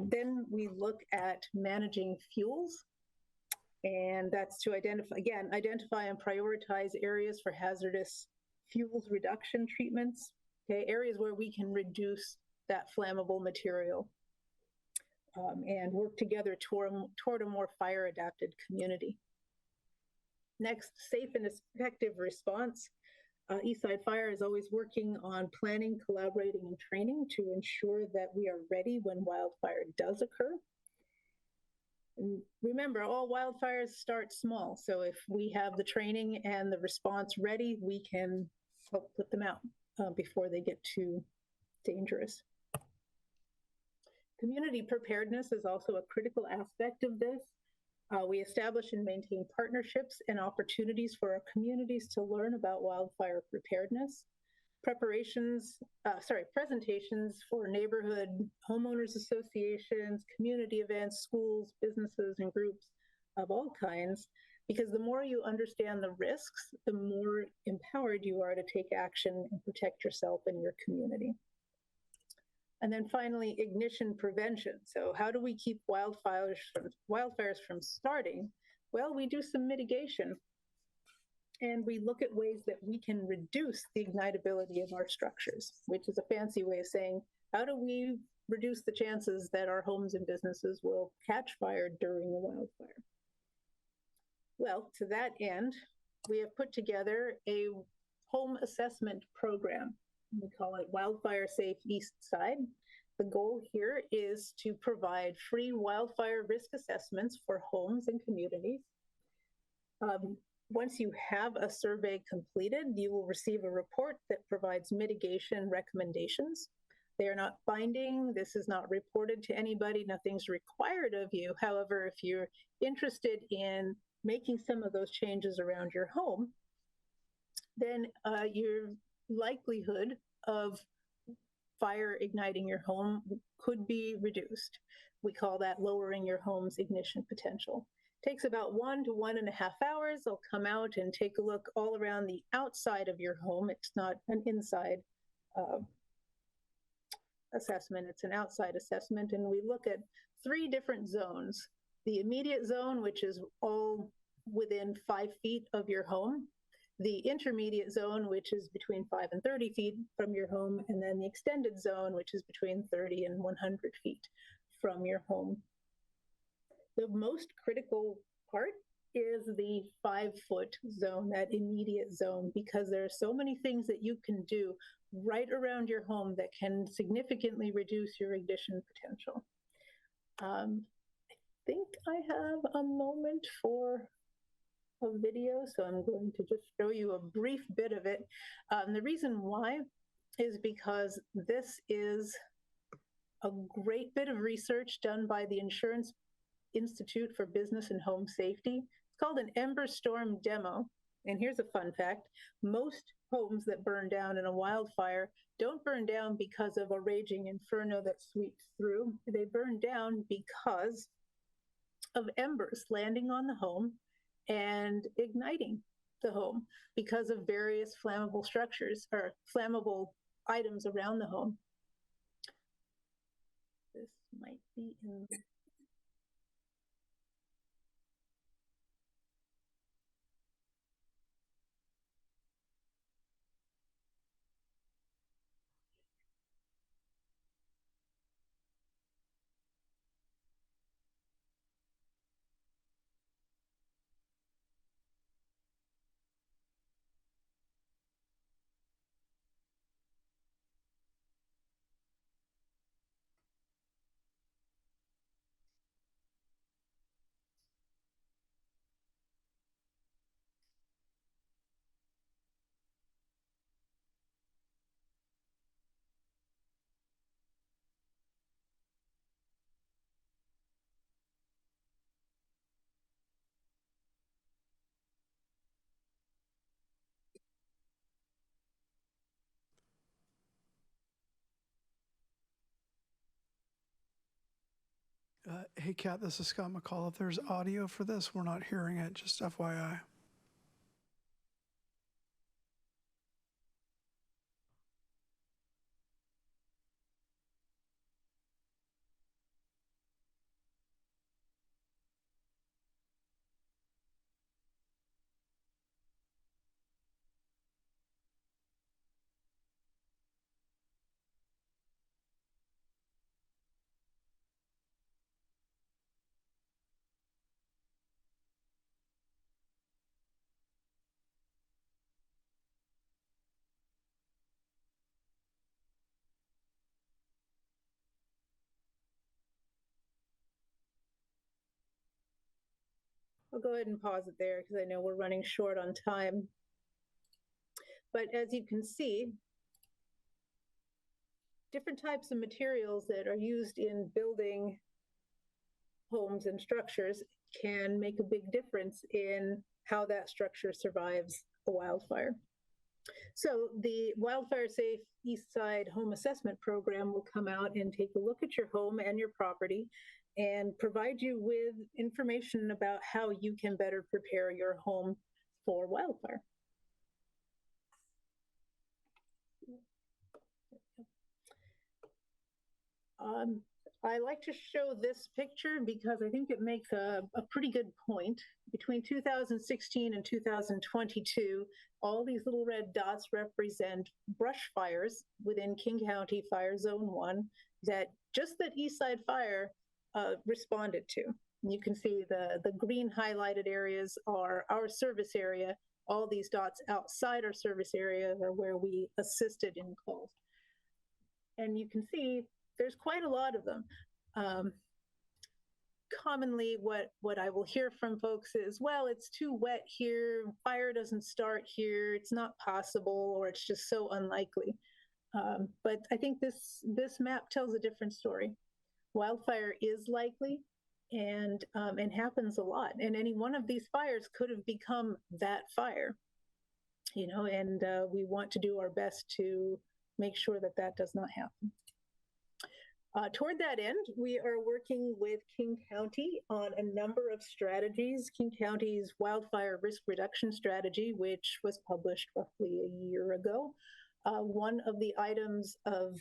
Then we look at managing fuels, and that's to identify and prioritize areas for hazardous fuels reduction treatments, okay, areas where we can reduce that flammable material, and work together toward a more fire-adapted community. Next, safe and effective response. Eastside Fire is always working on planning, collaborating, and training to ensure that we are ready when wildfire does occur. And remember, all wildfires start small. So if we have the training and the response ready, we can help put them out before they get too dangerous. Community preparedness is also a critical aspect of this. We establish and maintain partnerships and opportunities for our communities to learn about wildfire preparedness. Presentations for neighborhood homeowners associations, community events, schools, businesses, and groups of all kinds, because the more you understand the risks, the more empowered you are to take action and protect yourself and your community. And then finally, ignition prevention. So how do we keep wildfires from starting? Well, we do some mitigation, and we look at ways that we can reduce the ignitability of our structures, which is a fancy way of saying, how do we reduce the chances that our homes and businesses will catch fire during a wildfire? Well, to that end, we have put together a home assessment program. We call it Wildfire Safe East Side. The goal here is to provide free wildfire risk assessments for homes and communities. Once you have a survey completed, you will receive a report that provides mitigation recommendations. They are not binding. This is not reported to anybody. Nothing's required of you. However, if you're interested in making some of those changes around your home, then your likelihood of fire igniting your home could be reduced. We call that lowering your home's ignition potential. Takes about 1 to 1.5 hours. I'll come out and take a look all around the outside of your home. It's not an inside assessment, it's an outside assessment. And we look at 3 different zones. The immediate zone, which is all within 5 feet of your home, the intermediate zone, which is between 5 and 30 feet from your home, and then the extended zone, which is between 30 and 100 feet from your home. The most critical part is the 5-foot zone, that immediate zone, because there are so many things that you can do right around your home that can significantly reduce your ignition potential. I think I have a moment for a video, so I'm going to just show you a brief bit of it. The reason why is because this is a great bit of research done by the Insurance Institute for Business and Home Safety. It's called an Ember Storm demo. And here's a fun fact. Most homes that burn down in a wildfire don't burn down because of a raging inferno that sweeps through. They burn down because of embers landing on the home and igniting the home because of various flammable structures or flammable items around the home. This might be in the Hey, Kat, this is Scott McCall. If there's audio for this, we're not hearing it, just FYI. I'll go ahead and pause it there because I know we're running short on time. But as you can see, different types of materials that are used in building homes and structures can make a big difference in how that structure survives a wildfire. So the Wildfire Safe East Side Home Assessment Program will come out and take a look at your home and your property and provide you with information about how you can better prepare your home for wildfire. I like to show this picture because I think it makes a pretty good point. Between 2016 and 2022, all these little red dots represent brush fires within King County Fire Zone 1 that just that East Side Fire responded to. And you can see the green highlighted areas are our service area. All these dots outside our service area are where we assisted in calls. And you can see there's quite a lot of them. Commonly, what I will hear from folks is, well, it's too wet here, fire doesn't start here, it's not possible, or it's just so unlikely. But I think this map tells a different story. Wildfire is likely and happens a lot. And any one of these fires could have become that fire, you know, and we want to do our best to make sure that that does not happen. Toward that end, we are working with King County on a number of strategies. King County's wildfire risk reduction strategy, which was published roughly a year ago. One of the items of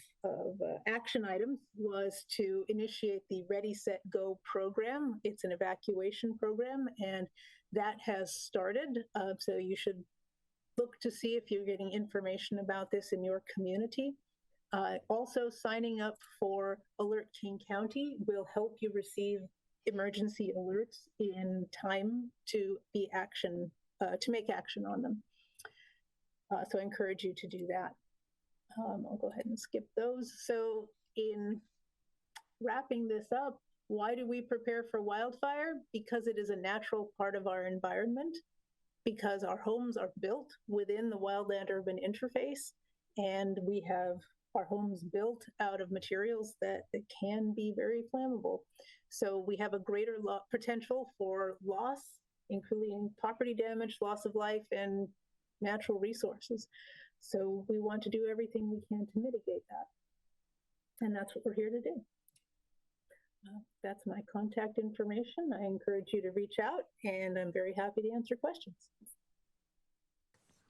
action items was to initiate the Ready, Set, Go program. It's an evacuation program, and that has started. So you should look to see if you're getting information about this in your community. Also, signing up for Alert King County will help you receive emergency alerts in time to be to make action on them. So I encourage you to do that. I'll go ahead and skip those. So in wrapping this up, why do we prepare for wildfire? Because it is a natural part of our environment, because our homes are built within the wildland-urban interface, and we have our homes built out of materials that can be very flammable. So we have a greater potential for loss, including property damage, loss of life, and natural resources. So we want to do everything we can to mitigate that. And that's what we're here to do. That's my contact information. I encourage you to reach out, and I'm very happy to answer questions.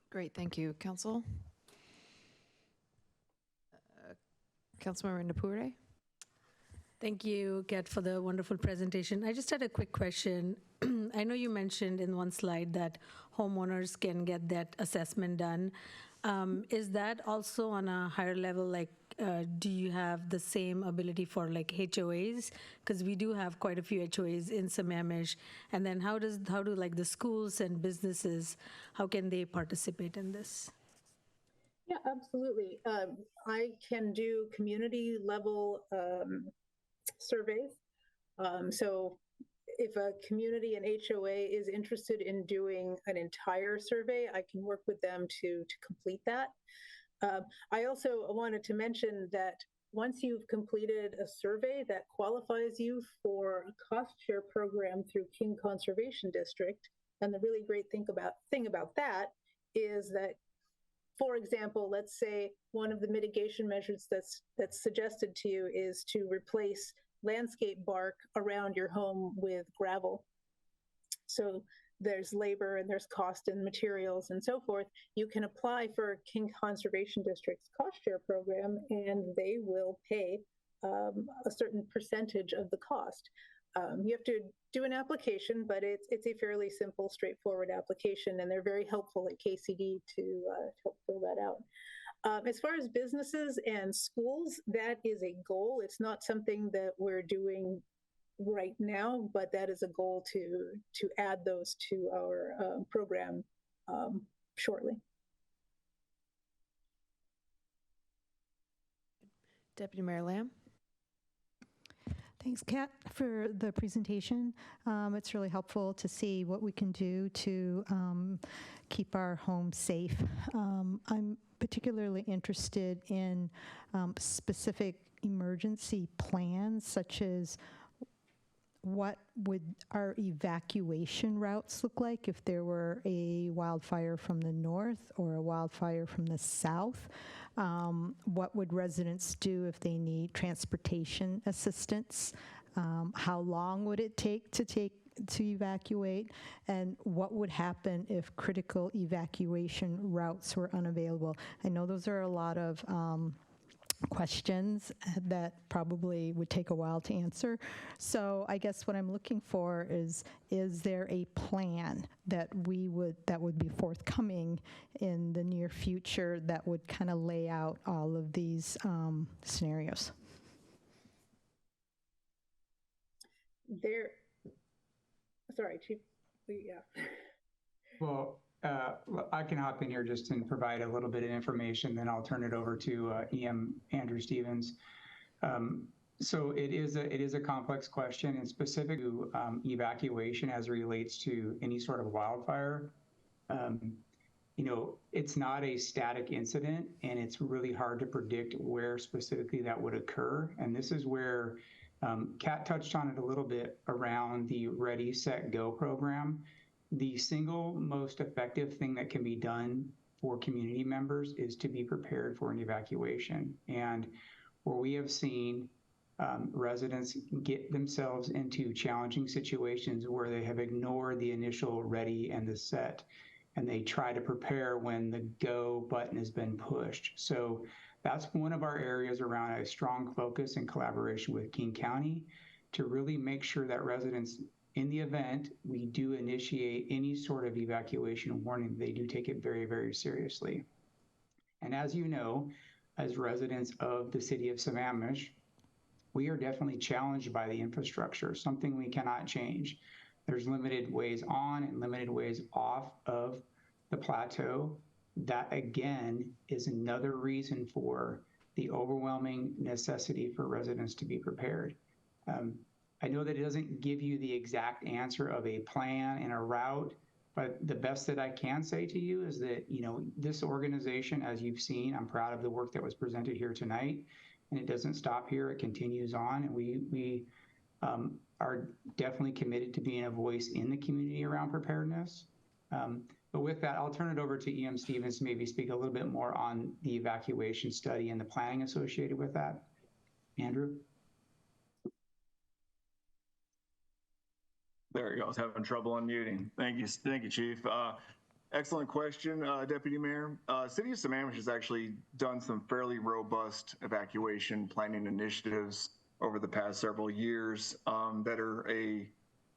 Great, thank you. Council? Councilmember Napure? Thank you, Kat, for the wonderful presentation. I just had a quick question. I know you mentioned in one slide that homeowners can get that assessment done. Is that also on a higher level? Like, do you have the same ability for like HOAs? Because we do have quite a few HOAs in Sammamish. And then how do like the schools and businesses, how can they participate in this? Yeah, absolutely. I can do community level surveys. So if a community and HOA is interested in doing an entire survey, I can work with them to complete that. I also wanted to mention that once you've completed a survey, that qualifies you for a cost share program through King Conservation District. And the really great thing about that is that, for example, let's say one of the mitigation measures that's suggested to you is to replace landscape bark around your home with gravel. So there's labor and there's cost and materials and so forth. You can apply for King Conservation District's cost share program, and they will pay a certain percentage of the cost. You have to do an application, but it's a fairly simple, straightforward application, and they're very helpful at KCD to help fill that out. As far as businesses and schools, that is a goal. It's not something that we're doing right now, but that is a goal to add those to our program shortly. Deputy Mayor Lamb? Thanks, Kat, for the presentation. It's really helpful to see what we can do to keep our homes safe. I'm particularly interested in specific emergency plans, such as what would our evacuation routes look like if there were a wildfire from the north or a wildfire from the south? What would residents do if they need transportation assistance? How long would it take to evacuate? And what would happen if critical evacuation routes were unavailable? I know those are a lot of questions that probably would take a while to answer. So I guess what I'm looking for is there a plan that would be forthcoming in the near future that would kind of lay out all of these scenarios? Sorry, Chief. Yeah. Well, I can hop in here just and provide a little bit of information, then I'll turn it over to EM Andrew Stevens. So it is a complex question, and specific to evacuation as it relates to any sort of wildfire. It's not a static incident, and it's really hard to predict where specifically that would occur. And this is where Kat touched on it a little bit around the Ready, Set, Go program. The single most effective thing that can be done for community members is to be prepared for an evacuation. And where we have seen residents get themselves into challenging situations where they have ignored the initial ready and the set, and they try to prepare when the go button has been pushed. So that's one of our areas around a strong focus and collaboration with King County to really make sure that residents in the event we do initiate any sort of evacuation warning, they do take it very, very seriously. And as you know, as residents of the city of Sammamish, we are definitely challenged by the infrastructure, something we cannot change. There's limited ways on and limited ways off of the plateau. That again is another reason for the overwhelming necessity for residents to be prepared. I know that it doesn't give you the exact answer of a plan and a route, but the best that I can say to you is that, you know, this organization, as you've seen, I'm proud of the work that was presented here tonight, and it doesn't stop here, it continues on, and we are definitely committed to being a voice in the community around preparedness. But with that, I'll turn it over to EM Stevens to maybe speak a little bit more on the evacuation study and the planning associated with that. Andrew? There you go. I was having trouble unmuting. Thank you, Chief. Excellent question, Deputy Mayor. City of Sammamish has actually done some fairly robust evacuation planning initiatives over the past several years that are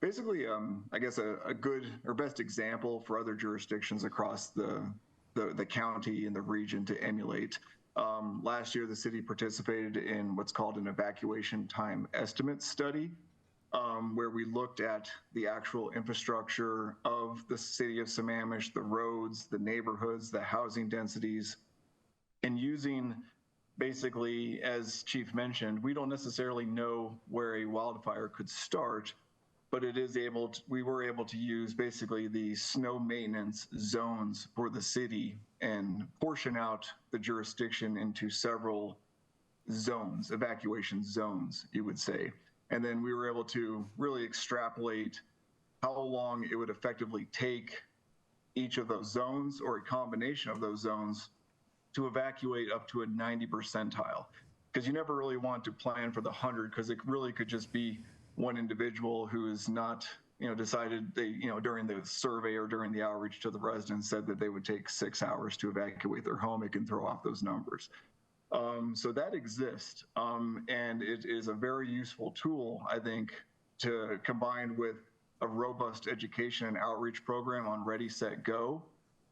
basically, I guess, a good or best example for other jurisdictions across the county and the region to emulate. Last year, the city participated in what's called an evacuation time estimate study, where we looked at the actual infrastructure of the city of Sammamish, the roads, the neighborhoods, the housing densities, and using basically, as Chief mentioned, we don't necessarily know where a wildfire could start, but we were able to use basically the snow maintenance zones for the city and portion out the jurisdiction into several zones, evacuation zones, you would say. And then we were able to really extrapolate how long it would effectively take each of those zones or a combination of those zones to evacuate up to a 90 percentile. Because you never really want to plan for the 100, because it really could just be one individual who is not, decided they, during the survey or during the outreach to the residents said that they would take 6 hours to evacuate their home. It can throw off those numbers. So that exists, and it is a very useful tool, I think, to combine with a robust education and outreach program on Ready, Set, Go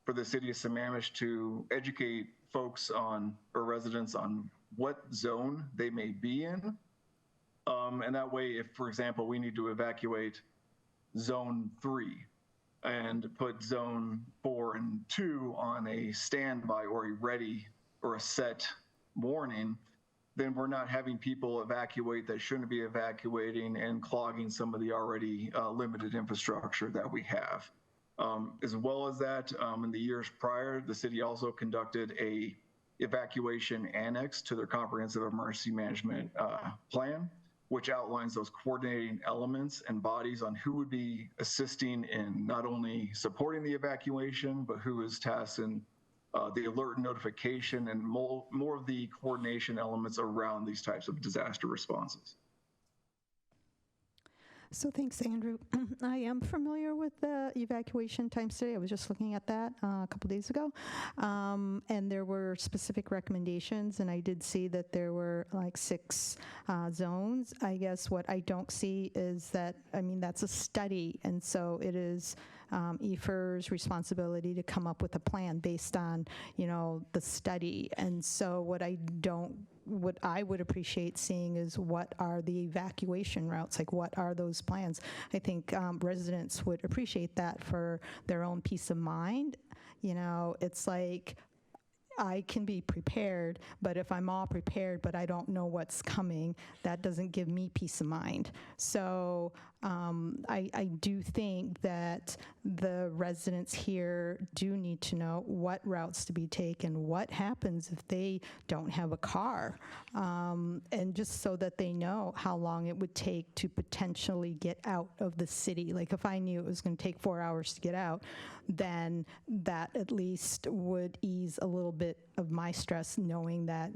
for the city of Sammamish to educate folks or residents on what zone they may be in. And that way, if, for example, we need to evacuate zone 3 and put zone 4 and 2 on a standby or a ready or a set warning, then we're not having people evacuate that shouldn't be evacuating and clogging some of the already limited infrastructure that we have. As well as that, in the years prior, the city also conducted a evacuation annex to their comprehensive emergency management plan, which outlines those coordinating elements and bodies on who would be assisting in not only supporting the evacuation, but who is tasked in the alert notification and more of the coordination elements around these types of disaster responses. So thanks, Andrew. I am familiar with the evacuation time study. I was just looking at that a couple days ago. And there were specific recommendations, and I did see that there were like 6 zones. I guess what I don't see is that, that's a study, and so it is EFER's responsibility to come up with a plan based on, the study. And so what I would appreciate seeing is what are the evacuation routes, like what are those plans? I think residents would appreciate that for their own peace of mind. It's like, I can be prepared, but if I'm all prepared, but I don't know what's coming, that doesn't give me peace of mind. So I do think that the residents here do need to know what routes to be taken, what happens if they don't have a car, and just so that they know how long it would take to potentially get out of the city. Like if I knew it was going to take 4 hours to get out, then that at least would ease a little bit of my stress, knowing that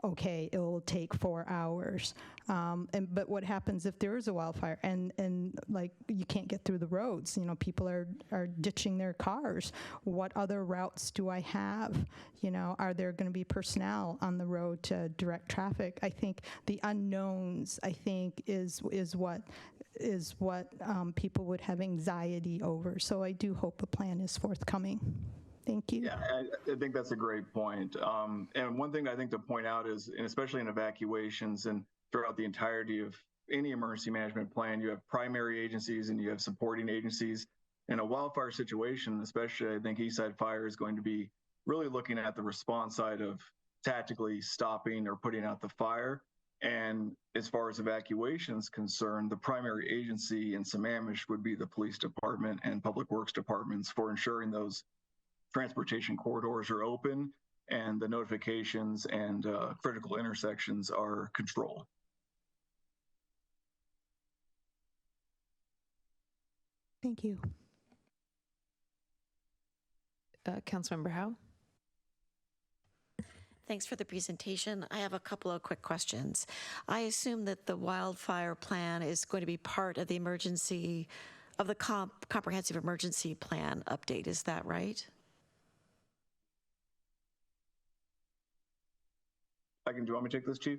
okay, it will take 4 hours. But what happens if there is a wildfire and like you can't get through the roads? You know, people are ditching their cars. What other routes do I have? You know, are there going to be personnel on the road to direct traffic? I think the unknowns, I think, is what people would have anxiety over. So I do hope a plan is forthcoming. Thank you. Yeah, I think that's a great point. And one thing I think to point out is, and especially in evacuations and throughout the entirety of any emergency management plan, you have primary agencies and you have supporting agencies. In a wildfire situation, especially, I think Eastside Fire is going to be really looking at the response side of tactically stopping or putting out the fire. And as far as evacuation is concerned, the primary agency in Sammamish would be the police department and public works departments for ensuring those transportation corridors are open and the notifications and critical intersections are controlled. Thank you. Councilmember Howe? Thanks for the presentation. I have a couple of quick questions. I assume that the wildfire plan is going to be part of the comprehensive emergency plan update. Is that right? Do you want me to take this, Chief?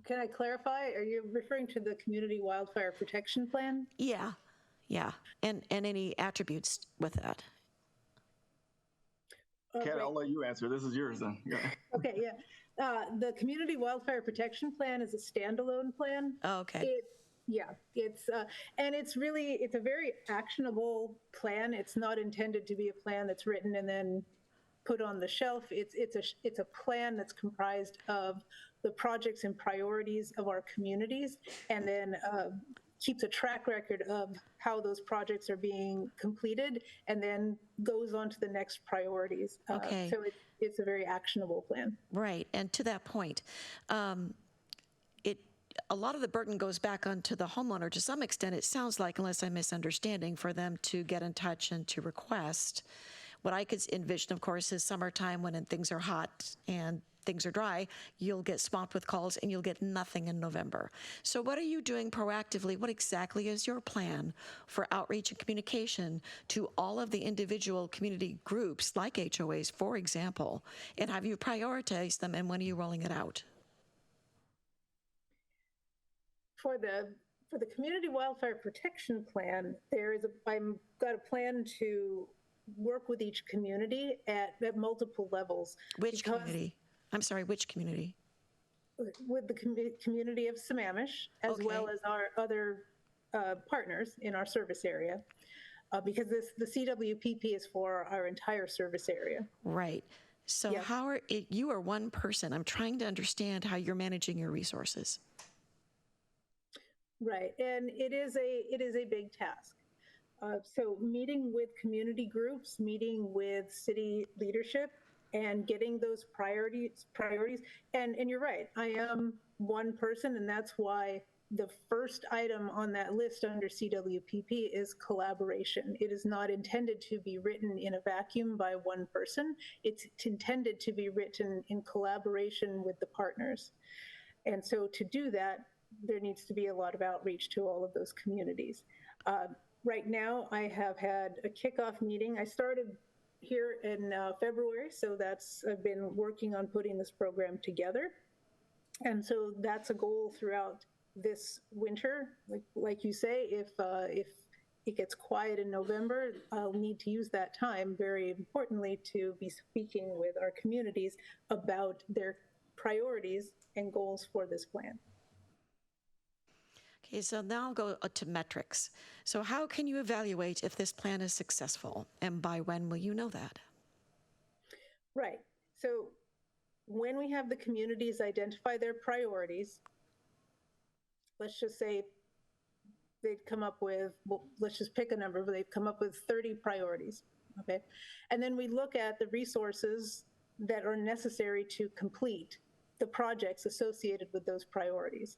Can I clarify? Are you referring to the Community Wildfire Protection Plan? Yeah. And any attributes with that? Kat, I'll let you answer. This is yours then. Yeah. Okay, yeah. The Community Wildfire Protection Plan is a standalone plan. Oh, okay. It's a very actionable plan. It's not intended to be a plan that's written and then put on the shelf. It's a plan that's comprised of the projects and priorities of our communities, and then keeps a track record of how those projects are being completed, and then goes on to the next priorities. Okay. So it's a very actionable plan. Right, and to that point, a lot of the burden goes back onto the homeowner to some extent, it sounds like, unless I'm misunderstanding, for them to get in touch and to request. What I could envision, of course, is summertime when things are hot and things are dry, you'll get swamped with calls and you'll get nothing in November. So what are you doing proactively? What exactly is your plan for outreach and communication to all of the individual community groups, like HOAs, for example? And have you prioritized them, and when are you rolling it out? For the Community Wildfire Protection Plan, I've got a plan to work with each community at multiple levels. Which community? I'm sorry, which community? With the community of Sammamish, as well as our other partners in our service area, because the CWPP is for our entire service area. Right. So you are one person. I'm trying to understand how you're managing your resources. Right, and it is a big task. So meeting with community groups, meeting with city leadership, and getting those priorities. And you're right, I am one person, and that's why the first item on that list under CWPP is collaboration. It is not intended to be written in a vacuum by one person. It's intended to be written in collaboration with the partners. And so to do that, there needs to be a lot of outreach to all of those communities. Right now, I have had a kickoff meeting. I started here in February, so I've been working on putting this program together. And so that's a goal throughout this winter. Like you say, if it gets quiet in November, I'll need to use that time, very importantly, to be speaking with our communities about their priorities and goals for this plan. Okay, so now I'll go to metrics. So how can you evaluate if this plan is successful, and by when will you know that? Right. So when we have the communities identify their priorities, let's just say they'd come up with, well, let's just pick a number, but they've come up with 30 priorities, okay? And then we look at the resources that are necessary to complete the projects associated with those priorities.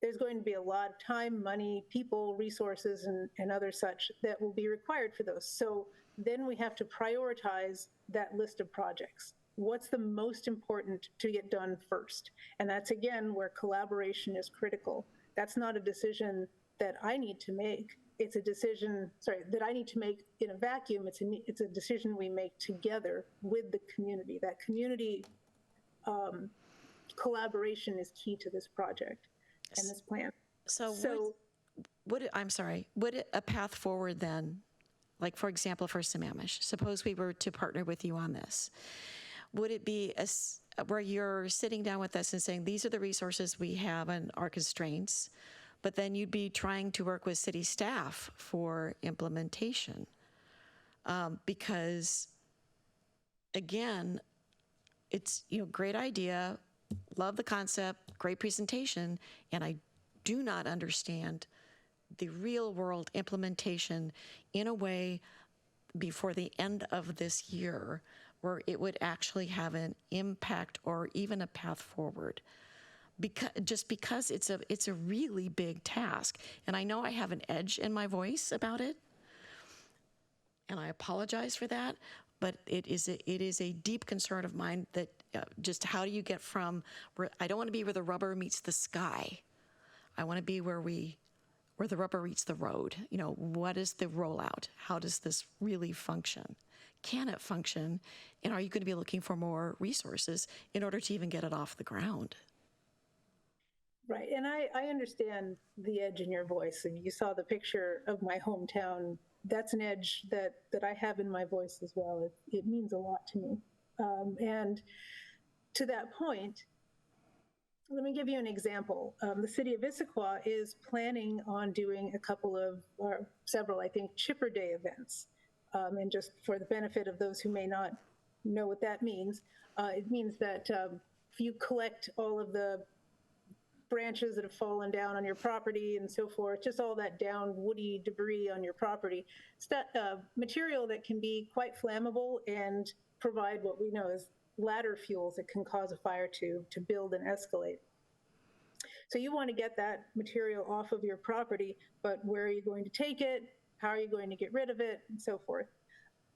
There's going to be a lot of time, money, people, resources, and other such that will be required for those. So then we have to prioritize that list of projects. what's the most important to get done first. And that's, again, where collaboration is critical. That's not a decision that I need to make. It's a decision, that I need to make in a vacuum. It's a decision we make together with the community. That community collaboration is key to this project and this plan. So I'm sorry, would a path forward then, like for example, for Sammamish, suppose we were to partner with you on this, would it be where you're sitting down with us and saying, these are the resources we have and our constraints, but then you'd be trying to work with city staff for implementation? Because again, it's, great idea, love the concept, great presentation, and I do not understand the real world implementation in a way before the end of this year where it would actually have an impact or even a path forward. Because it's a really big task. And I know I have an edge in my voice about it, and I apologize for that, but it is a deep concern of mine that just how do you get from where, I don't want to be where the rubber meets the sky. I want to be where the rubber meets the road. What is the rollout? How does this really function? Can it function? And are you going to be looking for more resources in order to even get it off the ground? Right, and I understand the edge in your voice, and you saw the picture of my hometown. That's an edge that I have in my voice as well. It means a lot to me. And to that point, let me give you an example. The city of Issaquah is planning on doing a couple of, or several, I think, Chipper Day events. And just for the benefit of those who may not know what that means, it means that if you collect all of the branches that have fallen down on your property and so forth, just all that down woody debris on your property, it's that material that can be quite flammable and provide what we know as ladder fuels that can cause a fire to build and escalate. So you want to get that material off of your property, but where are you going to take it? How are you going to get rid of it? And so forth.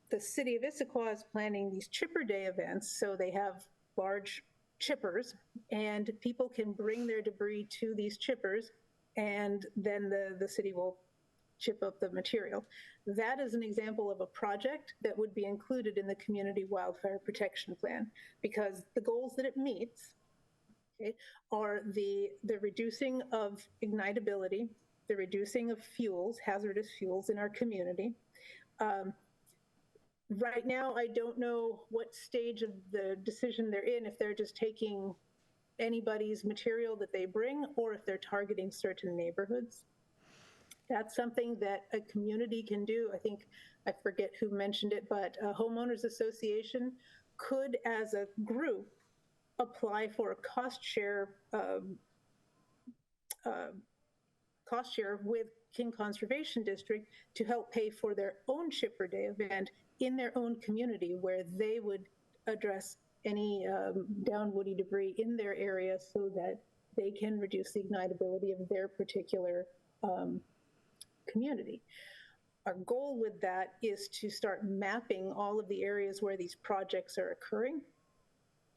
The city of Issaquah is planning these Chipper Day events, so they have large chippers, and people can bring their debris to these chippers, and then the city will chip up the material. That is an example of a project that would be included in the Community Wildfire Protection Plan, because the goals that it meets, okay, are the reducing of ignitability, the reducing of fuels, hazardous fuels in our community. Right now, I don't know what stage of the decision they're in, if they're just taking anybody's material that they bring or if they're targeting certain neighborhoods. That's something that a community can do. I think, I forget who mentioned it, but a homeowners association could, as a group, apply for a cost share with King Conservation District to help pay for their own Chipper Day event in their own community, where they would address any down woody debris in their area so that they can reduce the ignitability of their particular community. Our goal with that is to start mapping all of the areas where these projects are occurring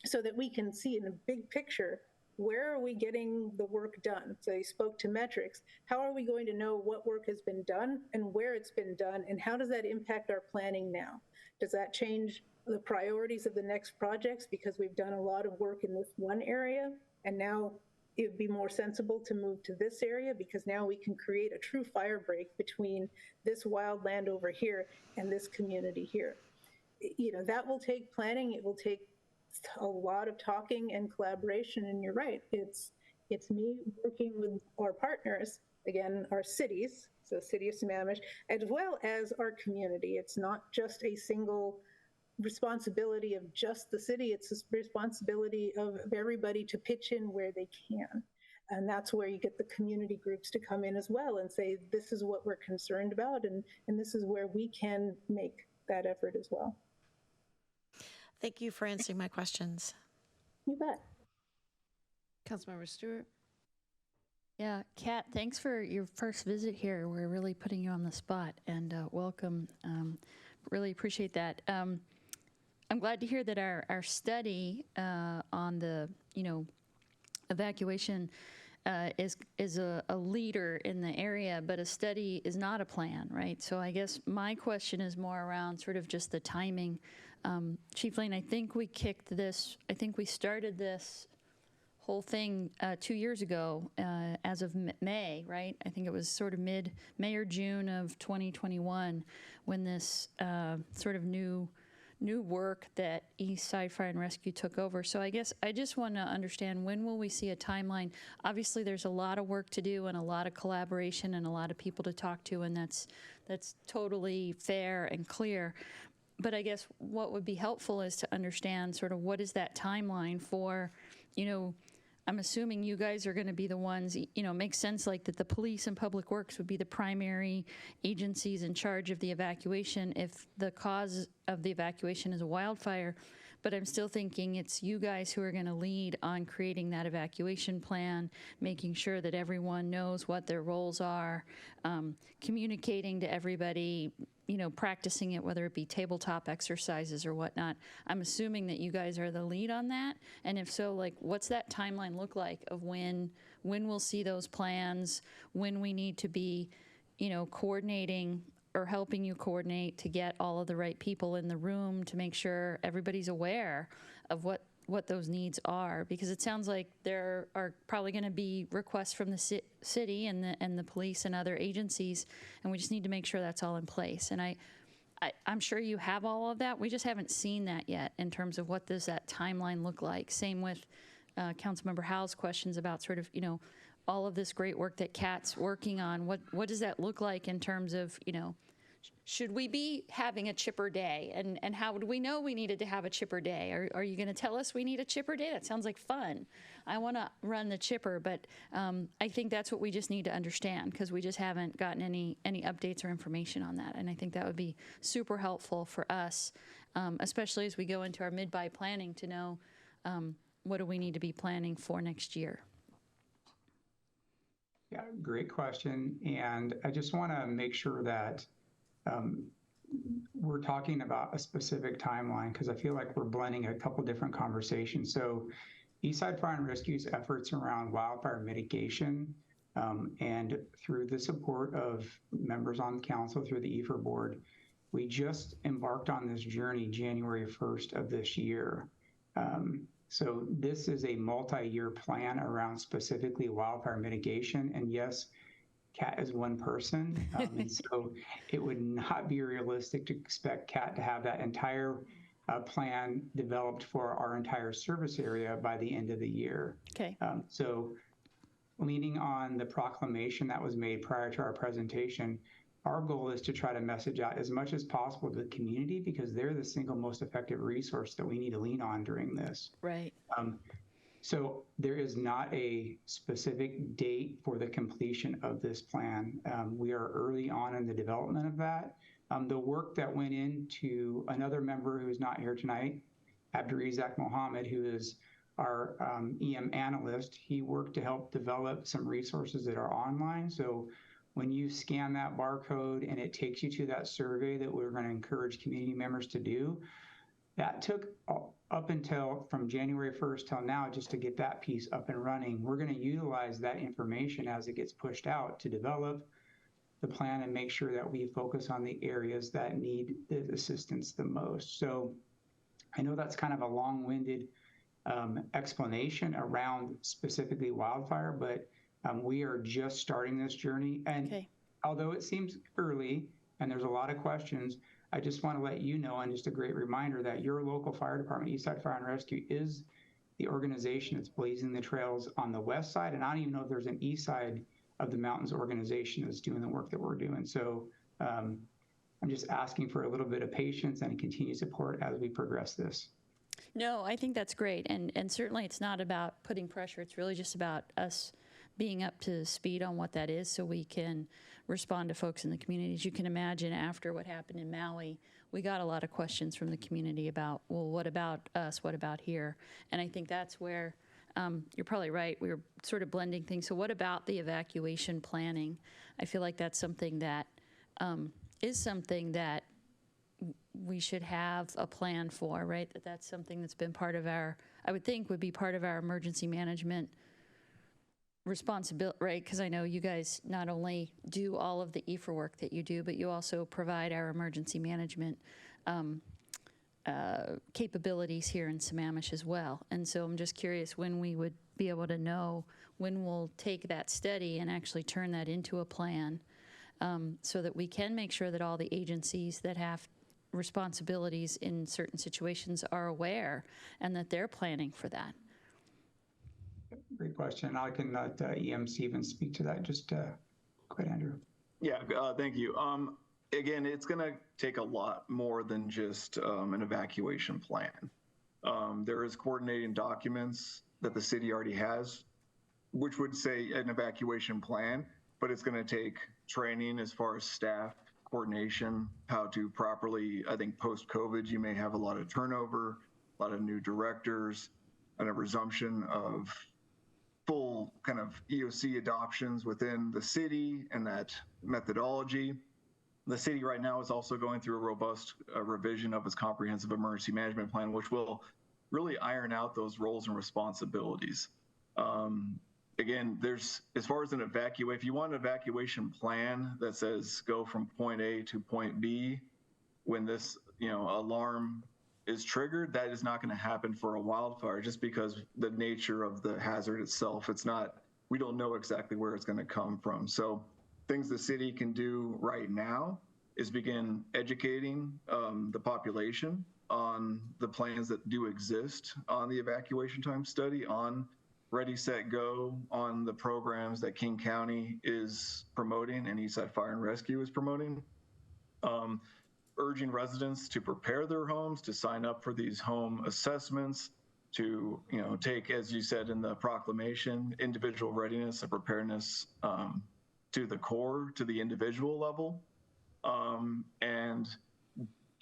so that we can see in a big picture, where are we getting the work done? So you spoke to metrics. How are we going to know what work has been done and where it's been done, and how does that impact our planning now? Does that change the priorities of the next projects because we've done a lot of work in this one area, and now it would be more sensible to move to this area because now we can create a true fire break between this wild land over here and this community here? That will take planning. It will take a lot of talking and collaboration, and you're right, it's me working with our partners, again, our cities, so City of Sammamish, as well as our community. It's not just a single responsibility of just the city, it's a responsibility of everybody to pitch in where they can. And that's where you get the community groups to come in as well and say, this is what we're concerned about, and this is where we can make that effort as well. Thank you for answering my questions. You bet. Councilmember Stewart. Yeah, Kat, thanks for your first visit here. We're really putting you on the spot, and welcome. Really appreciate that. I'm glad to hear that our study on the, evacuation is a leader in the area, but a study is not a plan, right? So I guess my question is more around sort of just the timing. Chief Lane, I think we started this whole thing 2 years ago as of May, right? I think it was sort of May or June of 2021 when this sort of new work that East Side Fire and Rescue took over. So I guess I just want to understand, when will we see a timeline? Obviously, there's a lot of work to do and a lot of collaboration and a lot of people to talk to, and that's totally fair and clear. But I guess what would be helpful is to understand sort of what is that timeline for, I'm assuming you guys are going to be the ones, it makes sense like that the police and public works would be the primary agencies in charge of the evacuation if the cause of the evacuation is a wildfire. But I'm still thinking it's you guys who are going to lead on creating that evacuation plan, making sure that everyone knows what their roles are, communicating to everybody, practicing it, whether it be tabletop exercises or whatnot. I'm assuming that you guys are the lead on that. And if so, like, what's that timeline look like of when we'll see those plans, when we need to be, coordinating or helping you coordinate to get all of the right people in the room to make sure everybody's aware of what those needs are? Because it sounds like there are probably going to be requests from the city and the police and other agencies, and we just need to make sure that's all in place. And I'm sure you have all of that. We just haven't seen that yet in terms of what does that timeline look like. Same with Councilmember Howell's questions about sort of, all of this great work that Kat's working on. What does that look like in terms of, should we be having a chipper day? And how would we know we needed to have a chipper day? Are you going to tell us we need a chipper day? That sounds like fun. I want to run the chipper, but I think that's what we just need to understand, because we just haven't gotten any updates or information on that. And I think that would be super helpful for us, especially as we go into our mid-buy planning, to know what do we need to be planning for next year. Yeah, great question. And I just want to make sure that we're talking about a specific timeline, because I feel like we're blending a couple different conversations. So Eastside Fire and Rescue's efforts around wildfire mitigation, and through the support of members on council through the EFR board, we just embarked on this journey January 1st of this year. So this is a multi-year plan around specifically wildfire mitigation. And yes, Kat is one person, and so it would not be realistic to expect Kat to have that entire plan developed for our entire service area by the end of the year. Okay. So leaning on the proclamation that was made prior to our presentation, our goal is to try to message out as much as possible to the community, because they're the single most effective resource that we need to lean on during this. Right. So there is not a specific date for the completion of this plan. We are early on in the development of that. The work that went into another member who is not here tonight, Abdurizak Mohammed, who is our EM analyst, he worked to help develop some resources that are online. So when you scan that barcode and it takes you to that survey that we're going to encourage community members to do, that took up until from January 1st till now just to get that piece up and running. We're going to utilize that information as it gets pushed out to develop the plan and make sure that we focus on the areas that need the assistance the most. So I know that's kind of a long-winded explanation around specifically wildfire, but we are just starting this journey. And although it seems early and there's a lot of questions, I just want to let you know, and just a great reminder, that your local fire department, Eastside Fire and Rescue, is the organization that's blazing the trails on the west side. And I don't even know if there's an east side of the mountains organization that's doing the work that we're doing. So I'm just asking for a little bit of patience and continued support as we progress this. No, I think that's great. And certainly it's not about putting pressure. It's really just about us being up to speed on what that is so we can respond to folks in the community. As you can imagine, after what happened in Maui, we got a lot of questions from the community about, well, what about us? What about here? And I think that's where you're probably right. We were sort of blending things. So what about the evacuation planning? I feel like that's something that is something that we should have a plan for, right? That's something that's been part of our, I would think would be part of our emergency management responsibility, right? Because I know you guys not only do all of the EFR work that you do, but you also provide our emergency management capabilities here in Sammamish as well. And so I'm just curious when we would be able to know when we'll take that study and actually turn that into a plan, so that we can make sure that all the agencies that have responsibilities in certain situations are aware and that they're planning for that. Great question. I can let EM Stevens speak to that. Just go ahead, Andrew. Yeah, thank you. Again, it's going to take a lot more than just an evacuation plan. There is coordinating documents that the city already has, which would say an evacuation plan, but it's going to take training as far as staff coordination, how to properly, I think post-COVID, you may have a lot of turnover, a lot of new directors, and a resumption of full kind of EOC adoptions within the city and that methodology. The city right now is also going through a robust revision of its comprehensive emergency management plan, which will really iron out those roles and responsibilities. Again, there's, as far as an if you want an evacuation plan that says go from point A to point B, when this, alarm is triggered, that is not going to happen for a wildfire just because the nature of the hazard itself, we don't know exactly where it's going to come from. So things the city can do right now is begin educating the population on the plans that do exist on the evacuation time study, on Ready, Set, Go, on the programs that King County is promoting and Eastside Fire and Rescue is promoting. Urging residents to prepare their homes, to sign up for these home assessments, to take, as you said in the proclamation, individual readiness and preparedness to the core, to the individual level. And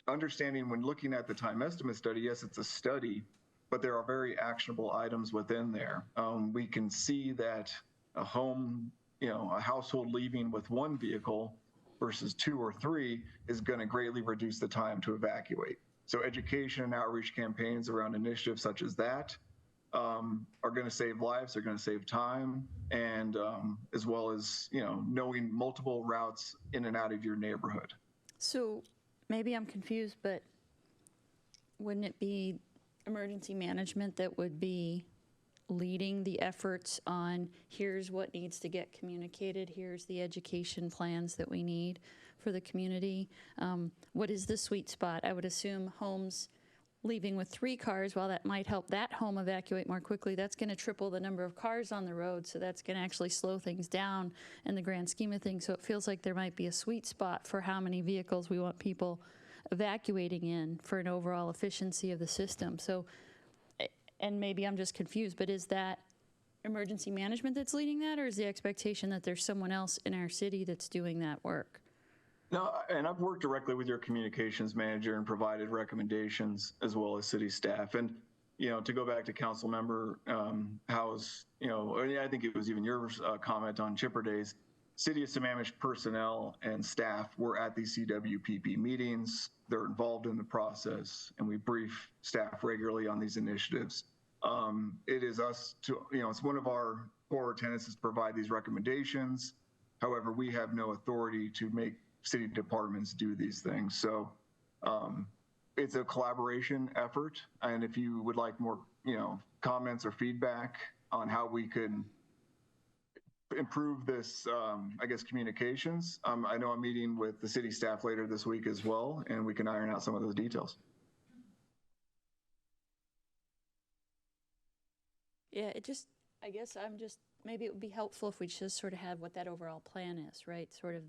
understanding when looking at the time estimate study, yes, it's a study, but there are very actionable items within there. We can see that a home, a household leaving with one vehicle versus 2 or 3 is going to greatly reduce the time to evacuate. So education and outreach campaigns around initiatives such as that are going to save lives, they're going to save time, and as well as, knowing multiple routes in and out of your neighborhood. So maybe I'm confused, but wouldn't it be emergency management that would be leading the efforts on here's what needs to get communicated, here's the education plans that we need for the community? What is the sweet spot? I would assume homes leaving with 3 cars, while that might help that home evacuate more quickly, that's going to triple the number of cars on the road, so that's going to actually slow things down in the grand scheme of things. So it feels like there might be a sweet spot for how many vehicles we want people evacuating in for an overall efficiency of the system. So, and maybe I'm just confused, but is that emergency management that's leading that, or is the expectation that there's someone else in our city that's doing that work? No, and I've worked directly with your communications manager and provided recommendations as well as city staff. And, to go back to Council Member Howe's, I think it was even your comment on Chipper Days, City of Sammamish personnel and staff were at these CWPP meetings. They're involved in the process, and we brief staff regularly on these initiatives. It is us to, it's one of our core tenets is to provide these recommendations. However, we have no authority to make city departments do these things. So it's a collaboration effort. And if you would like more, comments or feedback on how we can improve this, communications, I know I'm meeting with the city staff later this week as well, and we can iron out some of those details. Yeah, maybe it would be helpful if we just sort of had what that overall plan is, right? Sort of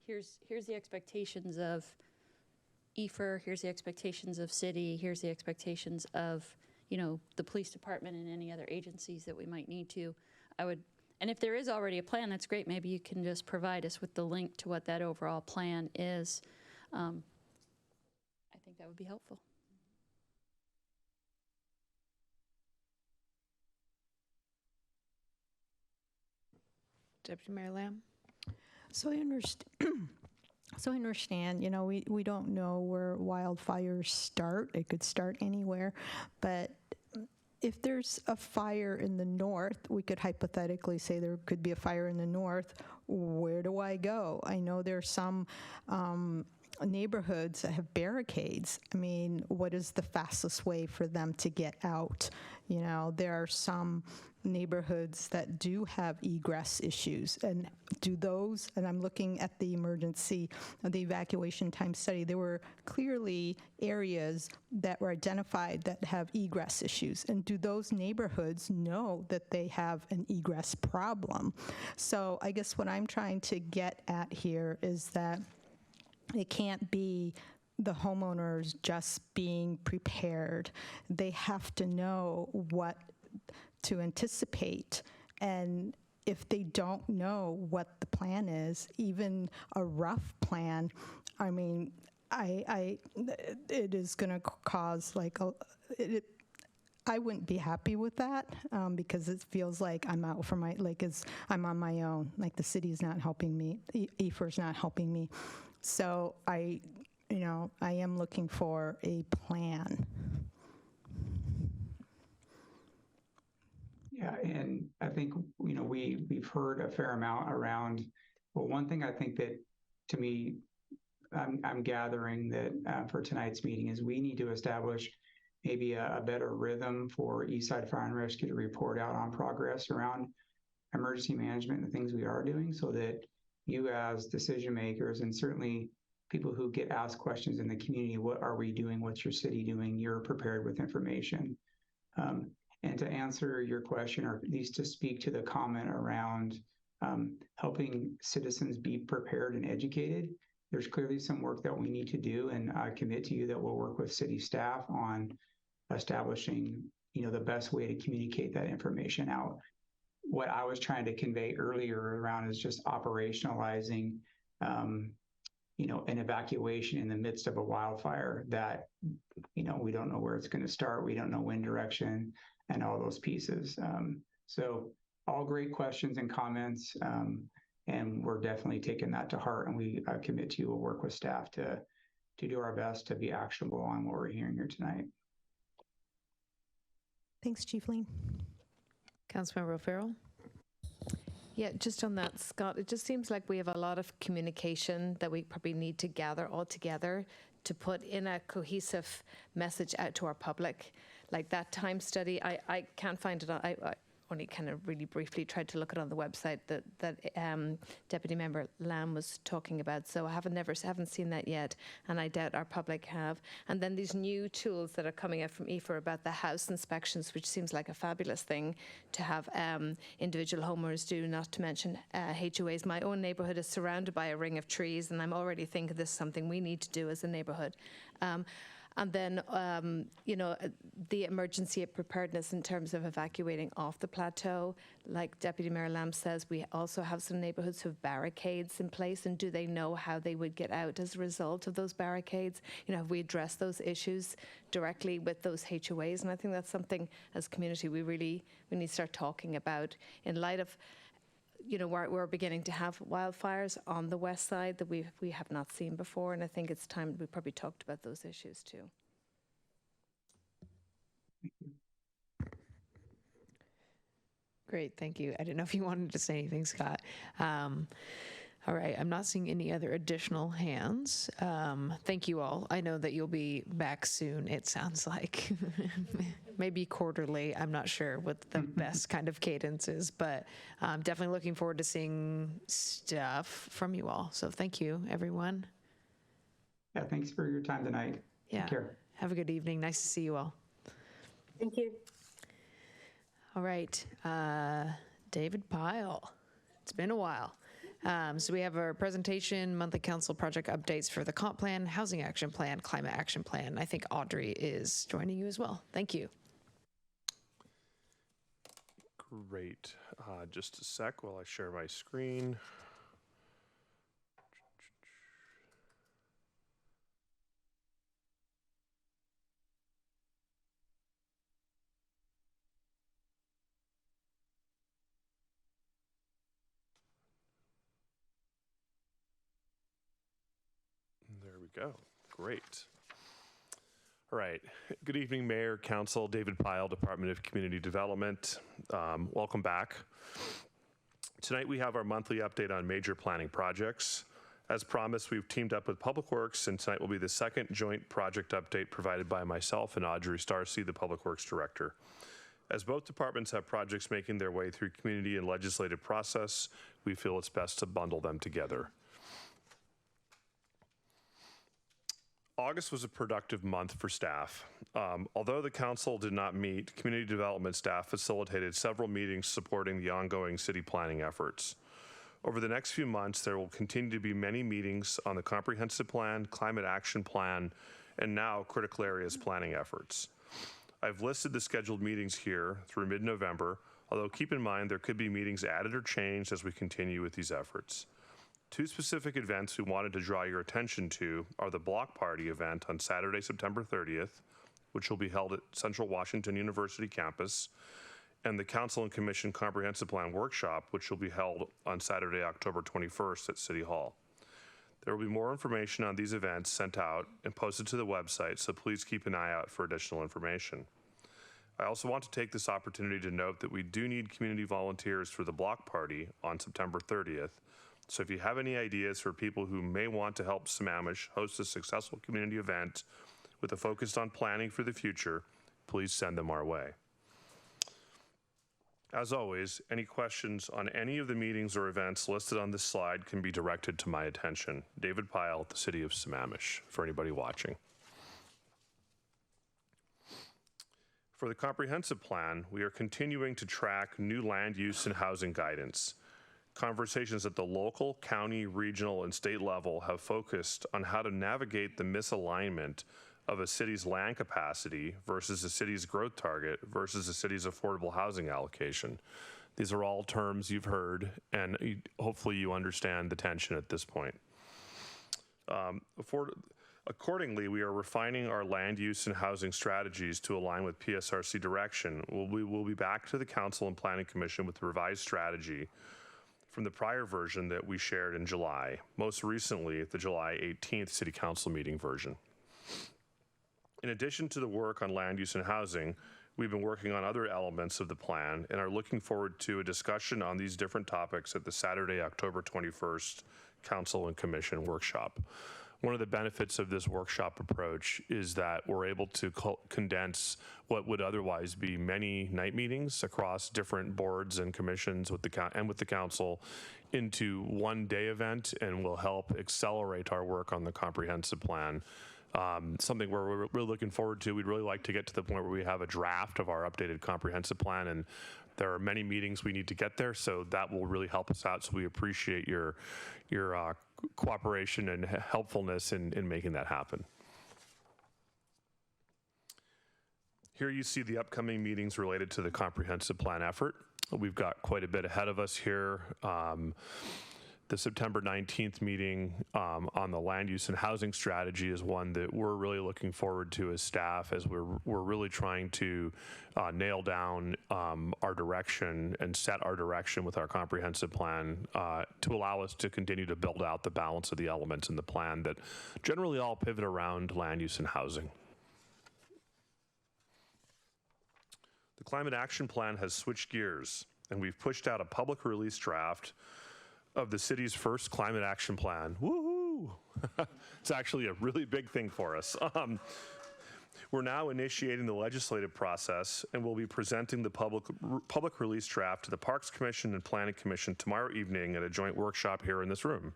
here's the expectations of EFR, here's the expectations of city, here's the expectations of, the police department and any other agencies that we might need to. And if there is already a plan, that's great. Maybe you can just provide us with the link to what that overall plan is. I think that would be helpful. Deputy Mayor Lamb? So I So I understand, you know, we don't know where wildfires start. It could start anywhere. But if there's a fire in the north, we could hypothetically say there could be a fire in the north. Where do I go? I know there's some neighborhoods that have barricades. I mean, what is the fastest way for them to get out? You know, there are some neighborhoods that do have egress issues, and do those, and I'm looking at the the evacuation time study, there were clearly areas that were identified that have egress issues, and do those neighborhoods know that they have an egress problem? So I guess what I'm trying to get at here is that it can't be the homeowners just being prepared. They have to know what to anticipate. And if they don't know what the plan is, even a rough plan, I mean, it is going to cause like I wouldn't be happy with that because it feels like I'm out for I'm on my own. Like the city's not helping me, EFR's not helping me. So I am looking for a plan. Yeah, and I think, you know, we've heard a fair amount around, well, one thing I think that, to me, I'm gathering that for tonight's meeting is we need to establish maybe a better rhythm for Eastside Fire and Rescue to report out on progress around emergency management and the things we are doing, so that you as decision makers, and certainly people who get asked questions in the community, what are we doing? What's your city doing? You're prepared with information. And to answer your question, or at least to speak to the comment around helping citizens be prepared and educated, there's clearly some work that we need to do, and I commit to you that we'll work with city staff on establishing, you know, the best way to communicate that information out. What I was trying to convey earlier around is just operationalizing, you know, an evacuation in the midst of a wildfire that, you know, we don't know where it's going to start. We don't know wind direction and all those pieces. So all great questions and comments. And we're definitely taking that to heart. And we commit to, we'll work with staff to do our best to be actionable on what we're hearing here tonight. Thanks, Chief Lean. Councilmember O'Farrell. Yeah, just on that, Scott, it just seems like we have a lot of communication that we probably need to gather all together to put in a cohesive message out to our public. Like that time study, I can't find it. I only kind of really briefly tried to look it on the website that Deputy Member Lamb was talking about. So I haven't seen that yet, and I doubt our public have. And then these new tools that are coming out from EFR about the house inspections, which seems like a fabulous thing to have individual homeowners do, not to mention HOAs. My own neighbourhood is surrounded by a ring of trees, and I'm already thinking this is something we need to do as a neighbourhood. And then, you know, the emergency preparedness in terms of evacuating off the plateau. Like Deputy Mayor Lamb says, we also have some neighbourhoods who have barricades in place, and do they know how they would get out as a result of those barricades? You know, have we addressed those issues directly with those HOAs? And I think that's something as a community we need to start talking about in light of, you know, we're beginning to have wildfires on the west side that we have not seen before, and I think it's time we probably talked about those issues too. Great, thank you. I didn't know if you wanted to say anything, Scott. All right, I'm not seeing any other additional hands. Thank you all. I know that you'll be back soon, it sounds like. Maybe quarterly, I'm not sure what the best kind of cadence is, but I'm definitely looking forward to seeing stuff from you all. So thank you, everyone. Yeah, thanks for your time tonight. Yeah. Take care. Have a good evening. Nice to see you all. Thank you. All right, David Pyle. It's been a while. So we have our presentation, monthly council project updates for the comp plan, housing action plan, climate action plan. I think Audrey is joining you as well. Thank you. Great. Just a sec while I share my screen. go. Great. All right. Good evening, Mayor, Council. David Pyle, Department of Community Development. Welcome back. Tonight we have our monthly update on major planning projects. As promised, we've teamed up with Public Works, and tonight will be the second joint project update provided by myself and Audrey Starcy, the Public Works Director. As both departments have projects making their way through community and legislative process, we feel it's best to bundle them together. August was a productive month for staff. Although the council did not meet, community development staff facilitated several meetings supporting the ongoing city planning efforts. Over the next few months, there will continue to be many meetings on the comprehensive plan, climate action plan, and now critical areas planning efforts. I've listed the scheduled meetings here through mid-November, although keep in mind there could be meetings added or changed as we continue with these efforts. Two specific events we wanted to draw your attention to are the Block Party event on Saturday, September 30th, which will be held at Central Washington University campus, and the Council and Commission Comprehensive Plan Workshop, which will be held on Saturday, October 21st at City Hall. There will be more information on these events sent out and posted to the website, so please keep an eye out for additional information. I also want to take this opportunity to note that we do need community volunteers for the Block Party on September 30th. So if you have any ideas for people who may want to help Sammamish host a successful community event with a focus on planning for the future, please send them our way. As always, any questions on any of the meetings or events listed on this slide can be directed to my attention. David Pyle at the City of Sammamish, for anybody watching. For the comprehensive plan, we are continuing to track new land use and housing guidance. Conversations at the local, county, regional, and state level have focused on how to navigate the misalignment of a city's land capacity versus a city's growth target versus a city's affordable housing allocation. These are all terms you've heard, and hopefully you understand the tension at this point. Accordingly, we are refining our land use and housing strategies to align with PSRC direction. We will be back to the Council and Planning Commission with a revised strategy from the prior version that we shared in July, most recently the July 18th City Council meeting version. In addition to the work on land use and housing, we've been working on other elements of the plan and are looking forward to a discussion on these different topics at the Saturday, October 21st Council and Commission workshop. One of the benefits of this workshop approach is that we're able to condense what would otherwise be many night meetings across different boards and commissions with the council into one day event, and will help accelerate our work on the comprehensive plan. Something we're really looking forward to. We'd really like to get to the point where we have a draft of our updated comprehensive plan, and there are many meetings we need to get there, so that will really help us out. So we appreciate your cooperation and helpfulness in making that happen. Here you see the upcoming meetings related to the comprehensive plan effort. We've got quite a bit ahead of us here. The September 19th meeting on the land use and housing strategy is one that we're really looking forward to as staff, as we're really trying to nail down our direction and set our direction with our comprehensive plan to allow us to continue to build out the balance of the elements in the plan that generally all pivot around land use and housing. The Climate Action Plan has switched gears, and we've pushed out a public release draft of the city's first climate action plan. Woohoo! It's actually a really big thing for us. We're now initiating the legislative process, and we'll be presenting the public release draft to the Parks Commission and Planning Commission tomorrow evening at a joint workshop here in this room.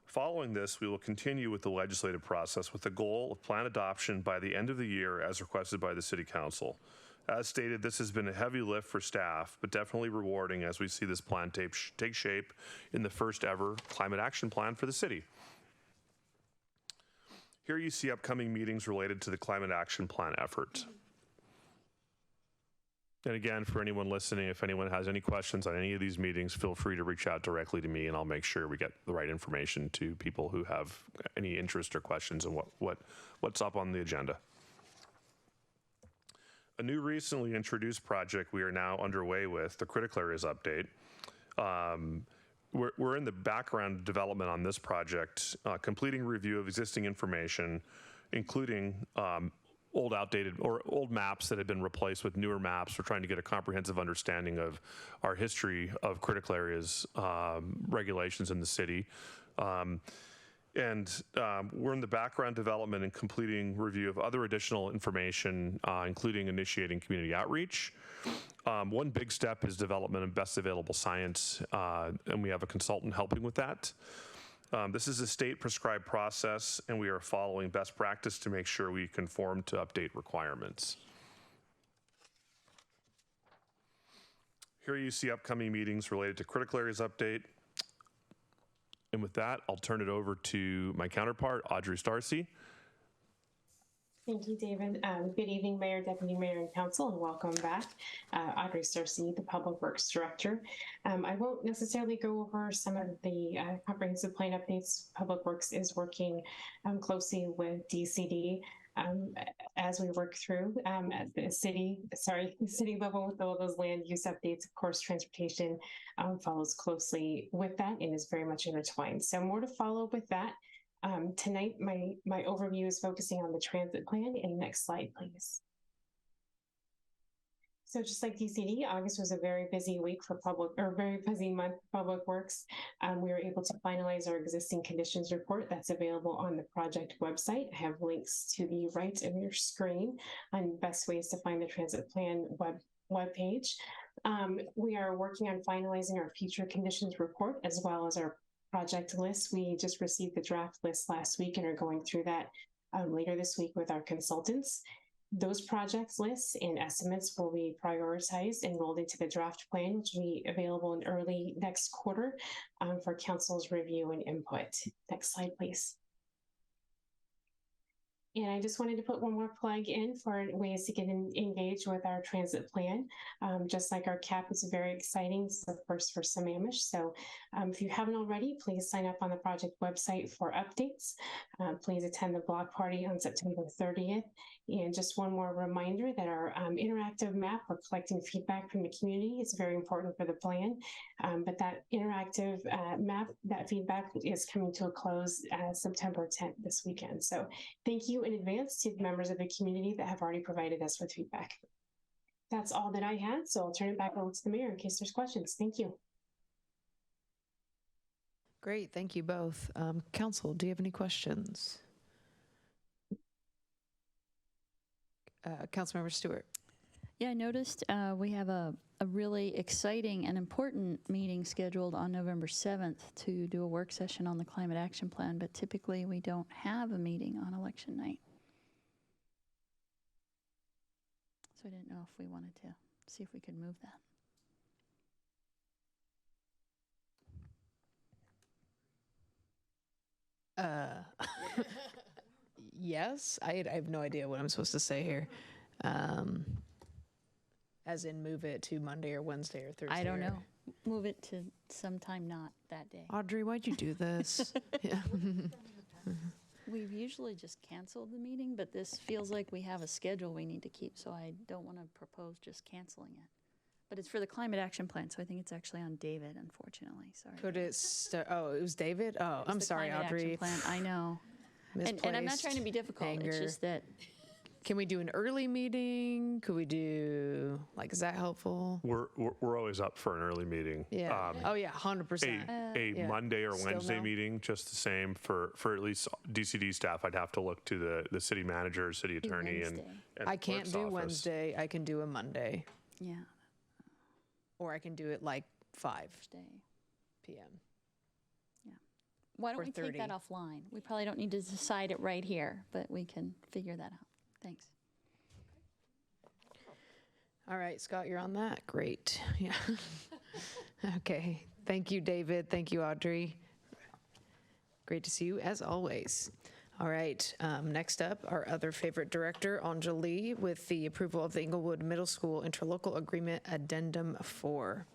Following this, we will continue with the legislative process with the goal of plan adoption by the end of the year as requested by the City Council. As stated, this has been a heavy lift for staff, but definitely rewarding as we see this plan take shape in the first ever climate action plan for the city. Here you see upcoming meetings related to the climate action plan effort. And again, for anyone listening, if anyone has any questions on any of these meetings, feel free to reach out directly to me, and I'll make sure we get the right information to people who have any interest or questions in what's up on the agenda. A new recently introduced project we are now underway with, the Critical Areas Update, we're in the background development on this project, completing review of existing information, including old outdated or old maps that have been replaced with newer maps. We're trying to get a comprehensive understanding of our history of critical areas regulations in the city. And we're in the background development and completing review of other additional information, including initiating community outreach. One big step is development of best available science, and we have a consultant helping with that. This is a state prescribed process, and we are following best practice to make sure we conform to update requirements. Here you see upcoming meetings related to critical areas update. And with that, I'll turn it over to my counterpart, Audrey Starcy. Thank you, David. Good evening, Mayor, Deputy Mayor, and Council, and welcome back. Audrey Starcy, the Public Works Director. I won't necessarily go over some of the comprehensive plan updates. Public Works is working closely with DCD as we work through at the city level with all those land use updates. Of course, transportation follows closely with that and is very much intertwined. So more to follow with that. Tonight, my overview is focusing on the transit plan. And next slide, please. So just like DCD, August was a very busy week for very busy month for Public Works. We were able to finalize our existing conditions report that's available on the project website. I have links to the right of your screen on best ways to find the transit plan webpage. We are working on finalizing our future conditions report as well as our project list. We just received the draft list last week and are going through that later this week with our consultants. Those projects lists and estimates will be prioritized and rolled into the draft plan, which will be available in early next quarter for council's review and input. Next slide, please. And I just wanted to put one more plug in for ways to get engaged with our transit plan. Just like our CAP is very exciting. It's the first for Sammamish. So if you haven't already, please sign up on the project website for updates. Please attend the block party on September 30th. And just one more reminder that our interactive map, we're collecting feedback from the community. It's very important for the plan. But that interactive map, that feedback is coming to a close September 10th this weekend. So thank you in advance to the members of the community that have already provided us with feedback. That's all that I had, so I'll turn it back over to the mayor in case there's questions. Thank you. Great, thank you both. Council, do you have any questions? Councilmember Stewart. Yeah, I noticed we have a really exciting and important meeting scheduled on November 7th to do a work session on the Climate Action Plan, but typically we don't have a meeting on election night. So I didn't know if we wanted to see if we could move that. Yes, I have no idea what I'm supposed to say here. As in move it to Monday or Wednesday or Thursday? I don't know. Move it to sometime not that day. Audrey, why'd you do this? Yeah. We've usually just canceled the meeting, but this feels like we have a schedule we need to keep, so I don't want to propose just canceling it. But it's for the Climate Action Plan, so I think it's actually on David, unfortunately. Sorry. Could it oh, it was David? Oh, I'm sorry, Audrey. Plan. I know. And I'm not trying to be difficult. Anger. It's just that. Can we do an early meeting? Could we do, like, is that helpful? We're always up for an early meeting. Yeah. Oh, yeah, 100%. A Monday or Still Wednesday no? meeting, just the same for at least DCD staff. I'd have to look to the city manager, city attorney, and I can't clerk's do office. Wednesday. I can do a Monday. Yeah. Or I can do it like 5 Stay. p.m. Why don't Or we 30. take that offline? We probably don't need to decide it right here, but we can figure that out. Thanks. All right, Scott, you're on that. Great. Yeah. Okay. Thank you, David. Thank you, Audrey. Great to see you as always. All right. Next up, our other favorite director, Anjali, with the approval of the Inglewood Middle School Interlocal Agreement Addendum 4.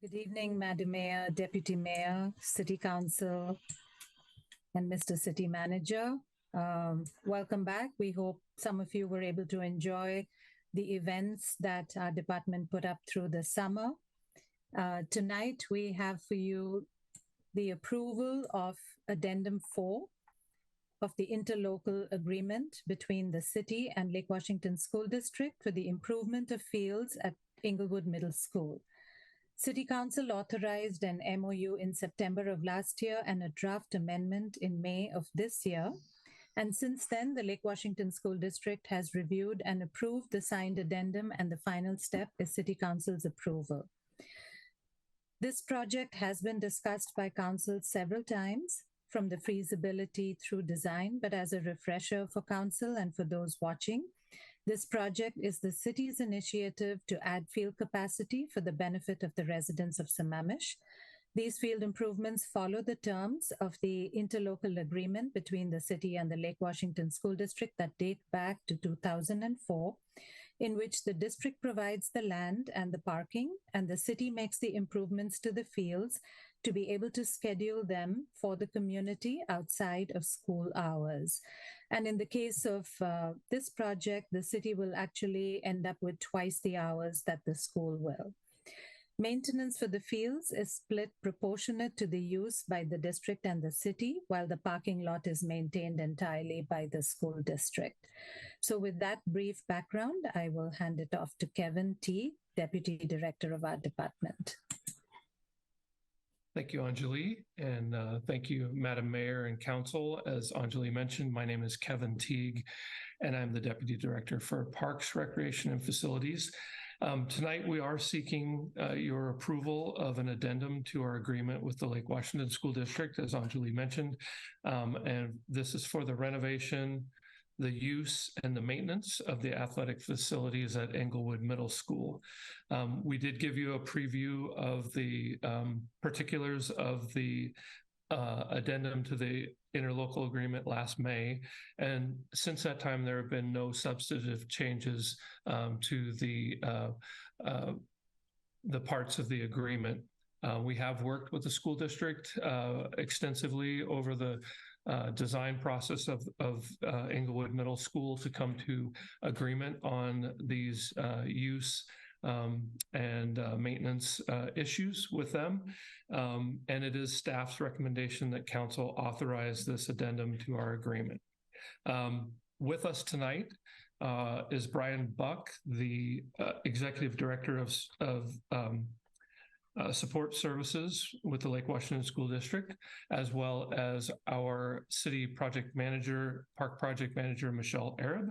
Good evening, Madam Mayor, Deputy Mayor, City Council, and Mr. City Manager. Welcome back. We hope some of you were able to enjoy the events that our department put up through the summer. Tonight, we have for you the approval of Addendum 4 of the interlocal agreement between the city and Lake Washington School District for the improvement of fields at Englewood Middle School. City Council authorized an MOU in September of last year and a draft amendment in May of this year. And since then, the Lake Washington School District has reviewed and approved the signed addendum, and the final step is City Council's approval. This project has been discussed by Council several times, from the feasibility through design, but as a refresher for Council and for those watching, this project is the city's initiative to add field capacity for the benefit of the residents of Sammamish. These field improvements follow the terms of the interlocal agreement between the city and the Lake Washington School District that date back to 2004, in which the district provides the land and the parking, and the city makes the improvements to the fields to be able to schedule them for the community outside of school hours. And in the case of this project, the city will actually end up with twice the hours that the school will. Maintenance for the fields is split proportionate to the use by the district and the city, while the parking lot is maintained entirely by the school district. So with that brief background, I will hand it off to Kevin T., Deputy Director of our department. Thank you, Anjali, and thank you, Madam Mayor and Council. As Anjali mentioned, my name is Kevin Teague, and I'm the Deputy Director for Parks, Recreation, and Facilities. Tonight, we are seeking your approval of an addendum to our agreement with the Lake Washington School District, as Anjali mentioned, and this is for the renovation, the use, and the maintenance of the athletic facilities at Englewood Middle School. We did give you a preview of the particulars of the addendum to the interlocal agreement last May, and since that time there have been no substantive changes to the parts of the agreement. We have worked with the school district extensively over the design process of Englewood Middle School to come to agreement on these use and maintenance issues with them. And it is staff's recommendation that council authorize this addendum to our agreement. With us tonight is Brian Buck, the Executive Director of Support Services with the Lake Washington School District, as well as our City Project Manager, Park Project Manager, Michelle Arab.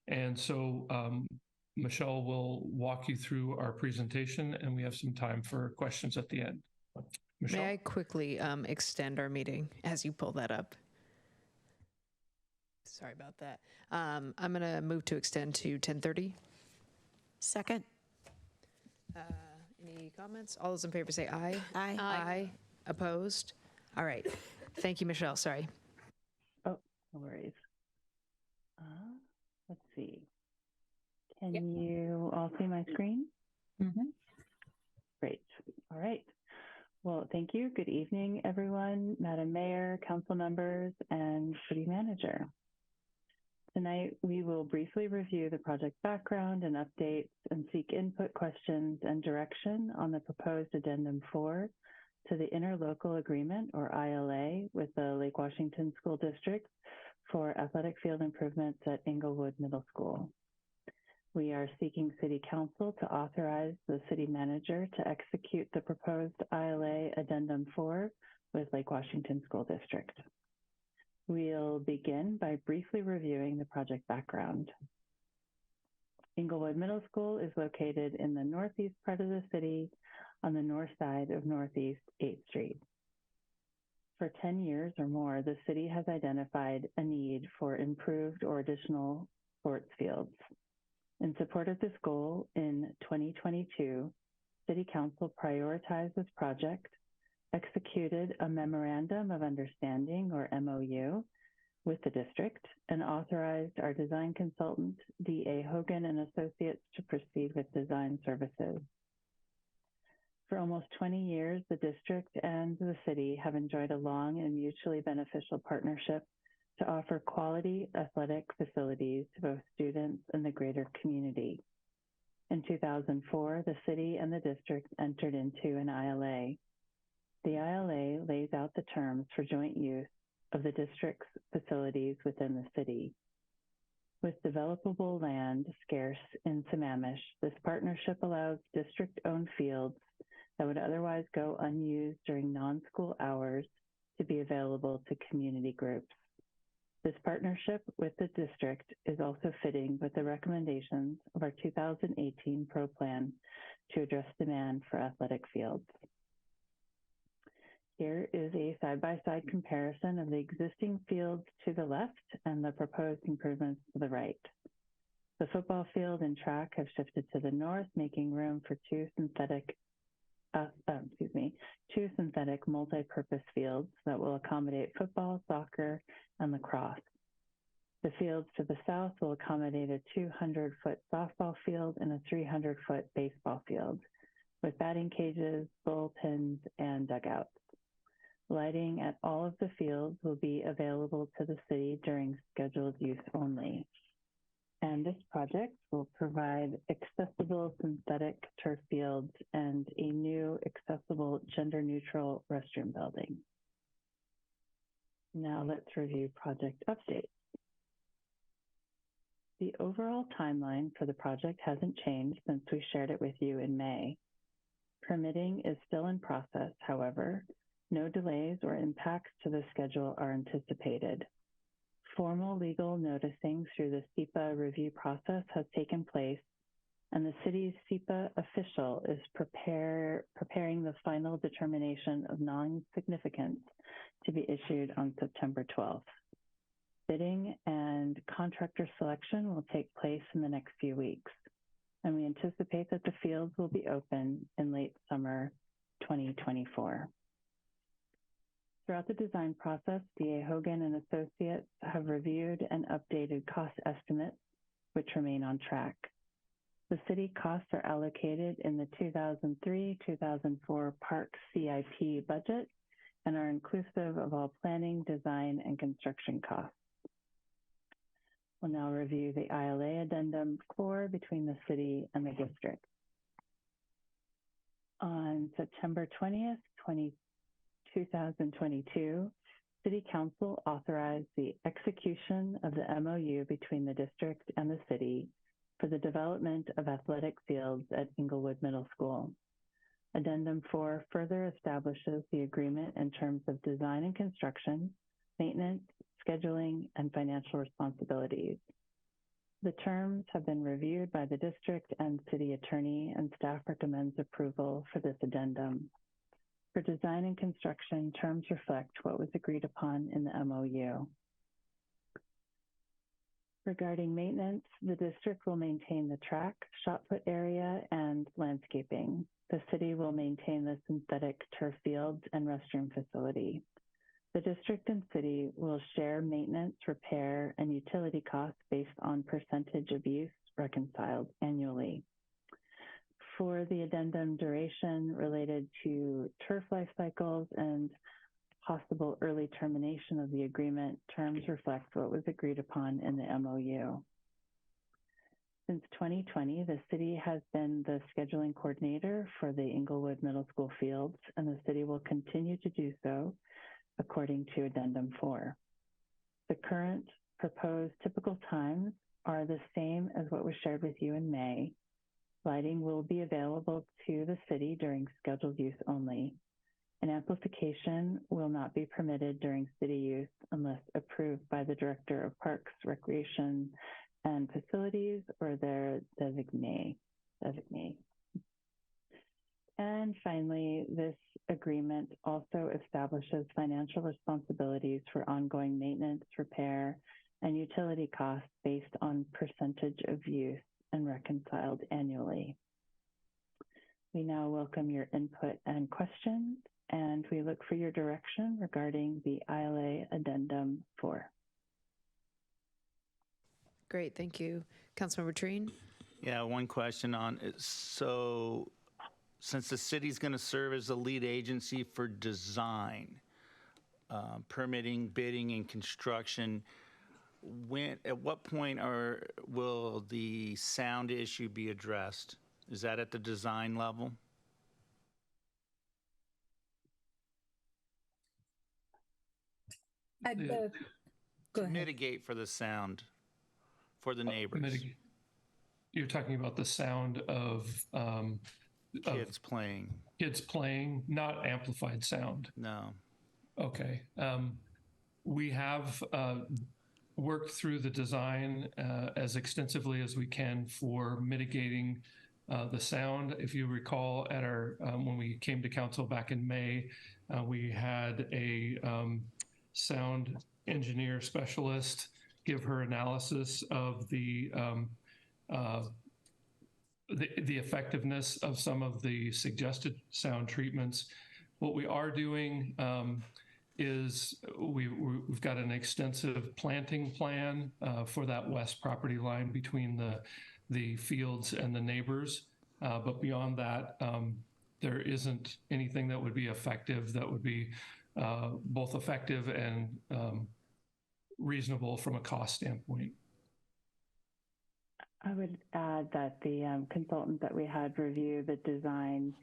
And so Michelle will walk you through our presentation, and we have some time for questions at the end. Michelle? May I quickly extend our meeting as you pull that up? Sorry about that. I'm going to move to extend to 10:30. Second. Any comments? All those in favor say aye. Aye. Aye. Opposed? All right. Thank you, Michelle. Sorry. Oh, no worries. Let's see. Can you all see my screen? Mm-hmm. Great. All right. Well, thank you. Good evening, everyone, Madam Mayor, council members, and City Manager. Tonight, we will briefly review the project background and updates and seek input, questions, and direction on the proposed Addendum 4 to the Interlocal Agreement, or ILA, with the Lake Washington School District for athletic field improvements at Englewood Middle School. We are seeking City Council to authorize the City Manager to execute the proposed ILA Addendum 4 with Lake Washington School District. We'll begin by briefly reviewing the project background. Englewood Middle School is located in the northeast part of the city on the north side of Northeast 8th Street. For 10 years or more, the city has identified a need for improved or additional sports fields. In support of this goal, in 2022, City Council prioritized this project, executed a Memorandum of Understanding, or MOU, with the district, and authorized our design consultant, D.A. Hogan and Associates, to proceed with design services. For almost 20 years, the district and the city have enjoyed a long and mutually beneficial partnership to offer quality athletic facilities to both students and the greater community. In 2004, the city and the district entered into an ILA. The ILA lays out the terms for joint use of the district's facilities within the city. With developable land scarce in Sammamish, this partnership allows district-owned fields that would otherwise go unused during non-school hours to be available to community groups. This partnership with the district is also fitting with the recommendations of our 2018 Pro Plan to address demand for athletic fields. Here is a side-by-side comparison of the existing fields to the left and the proposed improvements to the right. The football field and track have shifted to the north, making room for two synthetic multi-purpose fields that will accommodate football, soccer, and lacrosse. The fields to the south will accommodate a 200-foot softball field and a 300-foot baseball field, with batting cages, bullpens, and dugouts. Lighting at all of the fields will be available to the city during scheduled use only. And this project will provide accessible synthetic turf fields and a new accessible gender-neutral restroom building. Now let's review project updates. The overall timeline for the project hasn't changed since we shared it with you in May. Permitting is still in process, however. No delays or impacts to the schedule are anticipated. Formal legal noticing through the SEPA review process has taken place, and the city's SEPA official is preparing the final determination of non-significance to be issued on September 12th. Bidding and contractor selection will take place in the next few weeks, and we anticipate that the fields will be open in late summer 2024. Throughout the design process, DA Hogan and Associates have reviewed and updated cost estimates, which remain on track. The city costs are allocated in the 2003-2004 Park CIP budget and are inclusive of all planning, design, and construction costs. We'll now review the ILA Addendum 4 between the city and the district. On September 20th, 2022, City Council authorized the execution of the MOU between the district and the city for the development of athletic fields at Inglewood Middle School. Addendum 4 further establishes the agreement in terms of design and construction, maintenance, scheduling, and financial responsibilities. The terms have been reviewed by the district and city attorney, and staff recommends approval for this addendum. For design and construction, terms reflect what was agreed upon in the MOU. Regarding maintenance, the district will maintain the track, shot put area, and landscaping. The city will maintain the synthetic turf fields and restroom facility. The district and city will share maintenance, repair, and utility costs based on percentage of use reconciled annually. For the addendum duration related to turf life cycles and possible early termination of the agreement, terms reflect what was agreed upon in the MOU. Since 2020, the city has been the scheduling coordinator for the Inglewood Middle School fields, and the city will continue to do so according to Addendum 4. The current proposed typical times are the same as what was shared with you in May. Lighting will be available to the city during scheduled use only. An amplification will not be permitted during city use unless approved by the Director of Parks, Recreation, and Facilities or their designee. And finally, this agreement also establishes financial responsibilities for ongoing maintenance, repair, and utility costs based on percentage of use and reconciled annually. We now welcome your input and questions, and we look for your direction regarding the ILA Addendum 4. Great, thank you. Councilmember Treen? Yeah, one question on it. So since the city's going to serve as the lead agency for design, permitting, bidding, and construction, at what point will the sound issue be addressed? Is that at the design level? Go To ahead. mitigate for the sound for the neighbors. You're talking about the sound of Kids playing. Kids playing, not amplified sound. No. Okay. We have worked through the design as extensively as we can for mitigating the sound. If you recall, at our when we came to council back in May, we had a sound engineer specialist give her analysis of the effectiveness of some of the suggested sound treatments. What we are doing is we've got an extensive planting plan for that west property line between the fields and the neighbors. But beyond that, there isn't anything that would be effective, that would be both effective and reasonable from a cost standpoint. I would add that the consultant that we had review the design,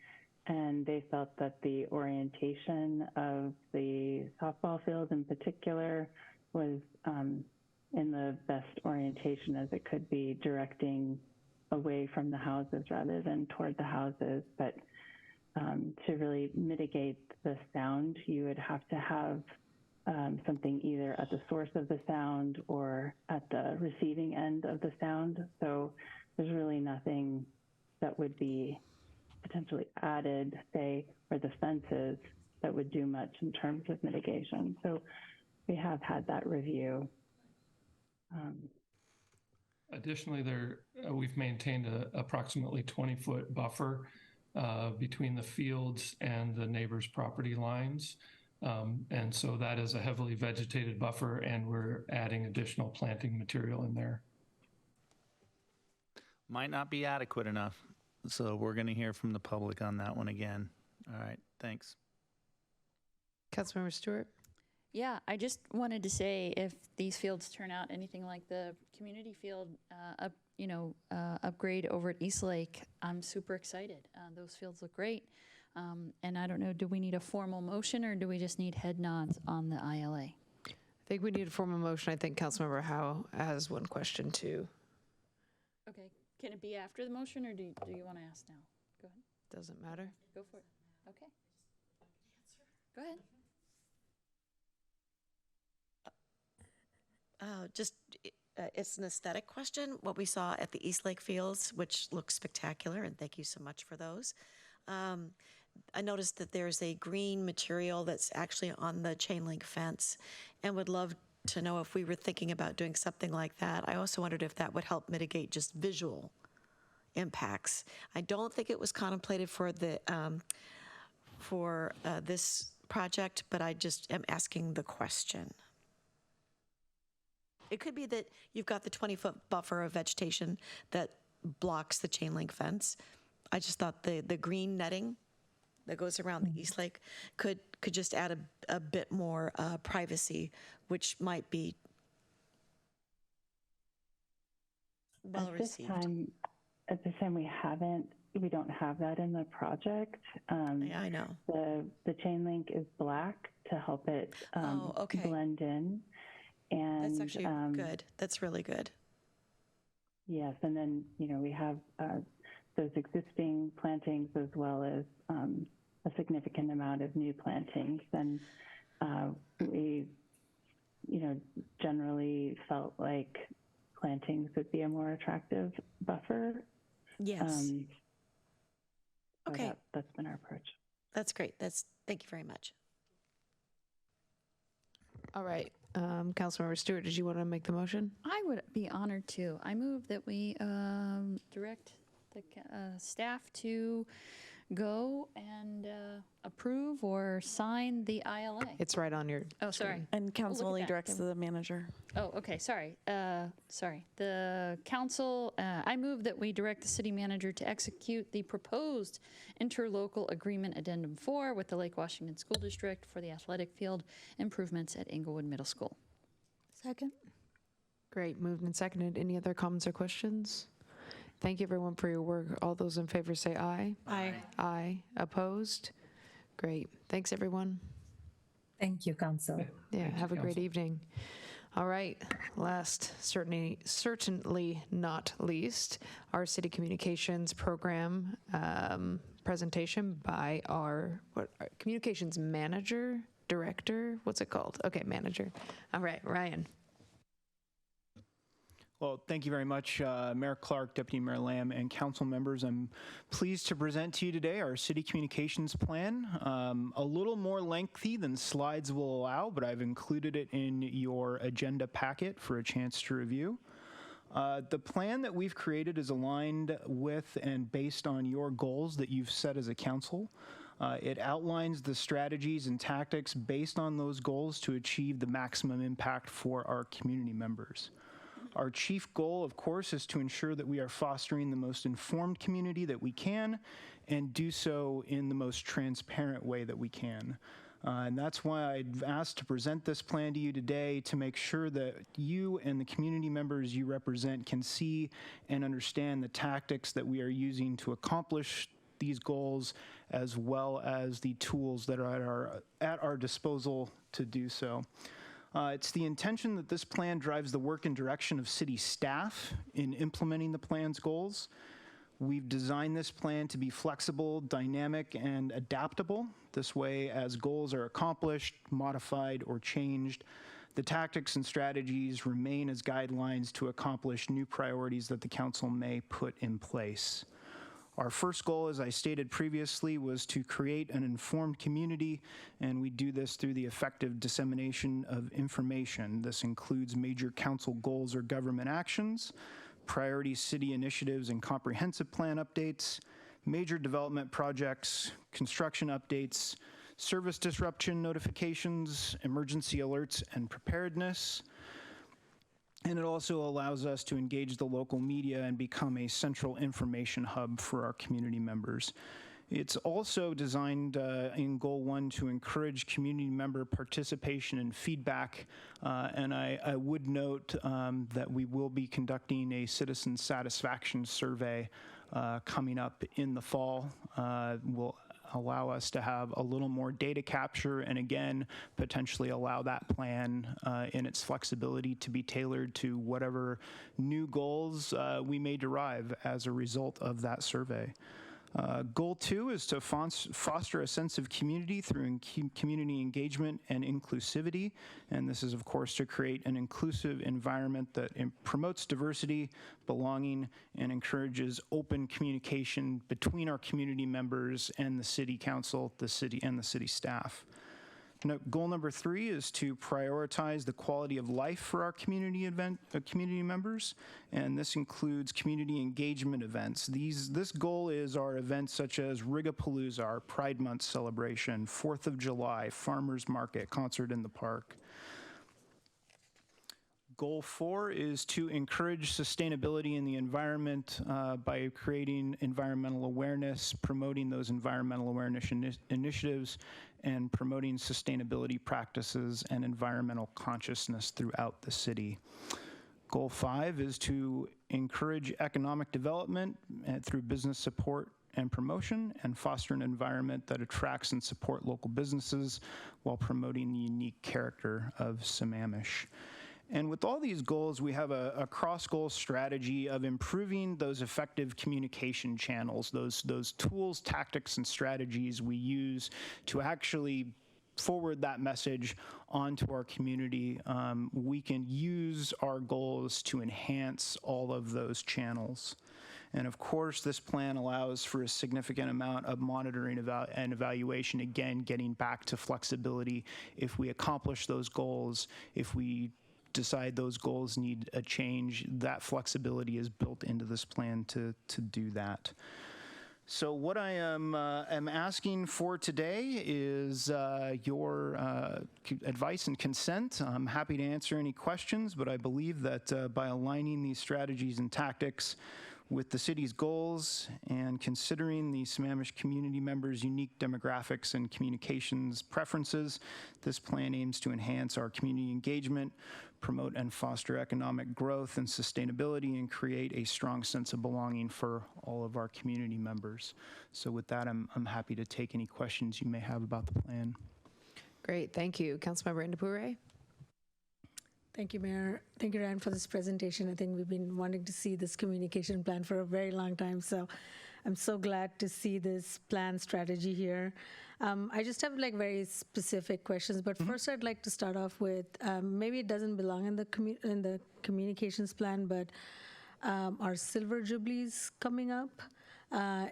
and they felt that the orientation of the softball field in particular was in the best orientation as it could be, directing away from the houses rather than toward the houses. But to really mitigate the sound, you would have to have something either at the source of the sound or at the receiving end of the sound. So there's really nothing that would be potentially added, say, where the fence is, that would do much in terms of mitigation. So we have had that review. Additionally, we've maintained a approximately 20-foot buffer between the fields and the neighbors' property lines. And so that is a heavily vegetated buffer, and we're adding additional planting material in there. Might not be adequate enough. So we're going to hear from the public on that one again. All right, thanks. Councilmember Stewart? Yeah, I just wanted to say, if these fields turn out anything like the community field upgrade over at East Lake, I'm super excited. Those fields look great. And I don't know, do we need a formal motion or do we just need head nods on the ILA? I think we need a formal motion. I think Councilmember Howe has one question too. Okay, can it be after the motion or do you want to ask now? Go ahead. Doesn't matter. Go for it. Okay. Go ahead. It's an aesthetic question. What we saw at the East Lake Fields, which looks spectacular, and thank you so much for those. I noticed that there's a green material that's actually on the chain link fence, and would love to know if we were thinking about doing something like that. I also wondered if that would help mitigate just visual impacts. I don't think it was contemplated for the this project, but I just am asking the question. It could be that you've got the 20-foot buffer of vegetation that blocks the chain link fence. I just thought the green netting that goes around the East Lake could just add a bit more privacy, which might be well received. At this time, we don't have that in the project. Yeah, I know. The chain link is black to help it blend in. And that's actually good. That's really good. Yes, and then we have those existing plantings as well as a significant amount of new plantings, and we generally felt like plantings would be a more attractive buffer. Yes. So that's been our approach. That's great. Thank you very much. All right. Councilmember Stewart, did you want to make the motion? I would be honored to. I move that we direct the staff to go and approve or sign the ILA. It's right on your. Oh, sorry. And council look at only that. directs the manager. Oh, okay, sorry. Sorry. The council, I move that we direct the city manager to execute the proposed interlocal agreement addendum 4 with the Lake Washington School District for the athletic field improvements at Englewood Middle School. Second. Great, moved and seconded. Any other comments or questions? Thank you, everyone, for your work. All those in favor say aye. Aye. Aye. Opposed? Great. Thanks, everyone. Thank you, Council. Yeah, have a great evening. All right, last, certainly not least, our city communications program presentation by our communications manager, director, what's it called? Okay, manager. All right, Ryan. Well, thank you very much, Mayor Clark, Deputy Mayor Lamb, and council members. I'm pleased to present to you today our city communications plan. A little more lengthy than slides will allow, but I've included it in your agenda packet for a chance to review. The plan that we've created is aligned with and based on your goals that you've set as a council. It outlines the strategies and tactics based on those goals to achieve the maximum impact for our community members. Our chief goal, of course, is to ensure that we are fostering the most informed community that we can and do so in the most transparent way that we can. And that's why I've asked to present this plan to you today, to make sure that you and the community members you represent can see and understand the tactics that we are using to accomplish these goals, as well as the tools that are at our disposal to do so. It's the intention that this plan drives the work and direction of city staff in implementing the plan's goals. We've designed this plan to be flexible, dynamic, and adaptable. This way, as goals are accomplished, modified, or changed, the tactics and strategies remain as guidelines to accomplish new priorities that the council may put in place. Our first goal, as I stated previously, was to create an informed community, and we do this through the effective dissemination of information. This includes major council goals or government actions, priority city initiatives and comprehensive plan updates, major development projects, construction updates, service disruption notifications, emergency alerts and preparedness. And it also allows us to engage the local media and become a central information hub for our community members. It's also designed in Goal 1 to encourage community member participation and feedback. And I would note that we will be conducting a citizen satisfaction survey coming up in the fall. Will allow us to have a little more data capture, and again, potentially allow that plan in its flexibility to be tailored to whatever new goals we may derive as a result of that survey. Goal 2 is to foster a sense of community through community engagement and inclusivity. And this is, of course, to create an inclusive environment that promotes diversity, belonging, and encourages open communication between our community members and the city council, the city staff. Now, goal number 3 is to prioritize the quality of life for our community members, and this includes community engagement events. This goal is our events such as Rigapalooza, our Pride Month celebration, 4th of July, Farmers Market, Concert in the Park. Goal 4 is to encourage sustainability in the environment by creating environmental awareness, promoting those environmental awareness initiatives, and promoting sustainability practices and environmental consciousness throughout the city. Goal 5 is to encourage economic development through business support and promotion, and foster an environment that attracts and support local businesses while promoting the unique character of Sammamish. And with all these goals, we have a cross-goal strategy of improving those effective communication channels, those tools, tactics, and strategies we use to actually forward that message onto our community. We can use our goals to enhance all of those channels. And of course, this plan allows for a significant amount of monitoring and evaluation, again, getting back to flexibility. If we accomplish those goals, if we decide those goals need a change, that flexibility is built into this plan to do that. So what I am asking for today is your advice and consent. I'm happy to answer any questions, but I believe that by aligning these strategies and tactics with the city's goals and considering the Sammamish community members' unique demographics and communications preferences, this plan aims to enhance our community engagement, promote and foster economic growth and sustainability, and create a strong sense of belonging for all of our community members. So with that, I'm happy to take any questions you may have about the plan. Great, thank you. Councilmember Ndapure? Thank you, Mayor. Thank you, Ryan, for this presentation. I think we've been wanting to see this communication plan for a very long time, so I'm so glad to see this plan strategy here. I just have like very specific questions, but first I'd like to start off with, maybe it doesn't belong in the communications plan, but our Silver Jubilees coming up.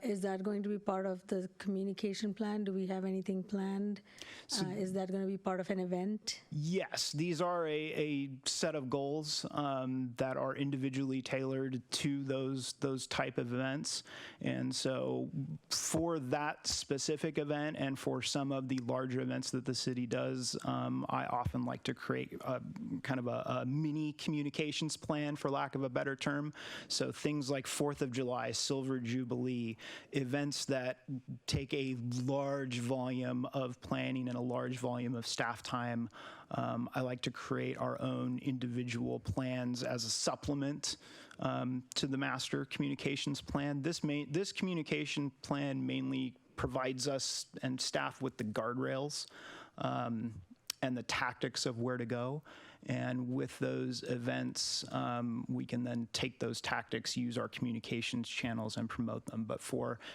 Is that going to be part of the communication plan? Do we have anything planned? Is that going to be part of an event? Yes, these are a set of goals that are individually tailored to those type of events. And so for that specific event and for some of the larger events that the city does, I often like to create kind of a mini communications plan, for lack of a better term. So things like 4th of July, Silver Jubilee, events that take a large volume of planning and a large volume of staff time. I like to create our own individual plans as a supplement to the master communications plan. This communication plan mainly provides us and staff with the guardrails and the tactics of where to go. And with those events, we can then take those tactics, use our communications channels, and promote them. But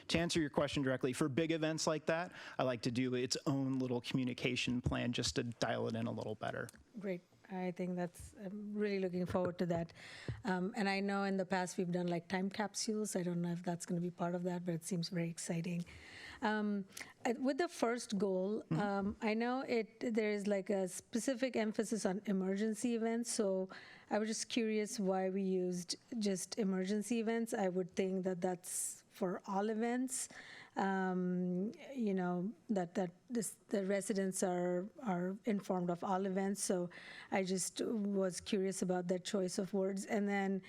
to answer your question directly, for big events like that, I like to do its own little communication plan just to dial it in a little better. Great. I think I'm really looking forward to that. And I know in the past we've done like time capsules. I don't know if that's going to be part of that, but it seems very exciting. With the first goal, I know there is like a specific emphasis on emergency events. So I was just curious why we used just emergency events. I would think that that's for all events. You know, that the residents are informed of all events. So I just was curious about that choice of words. And then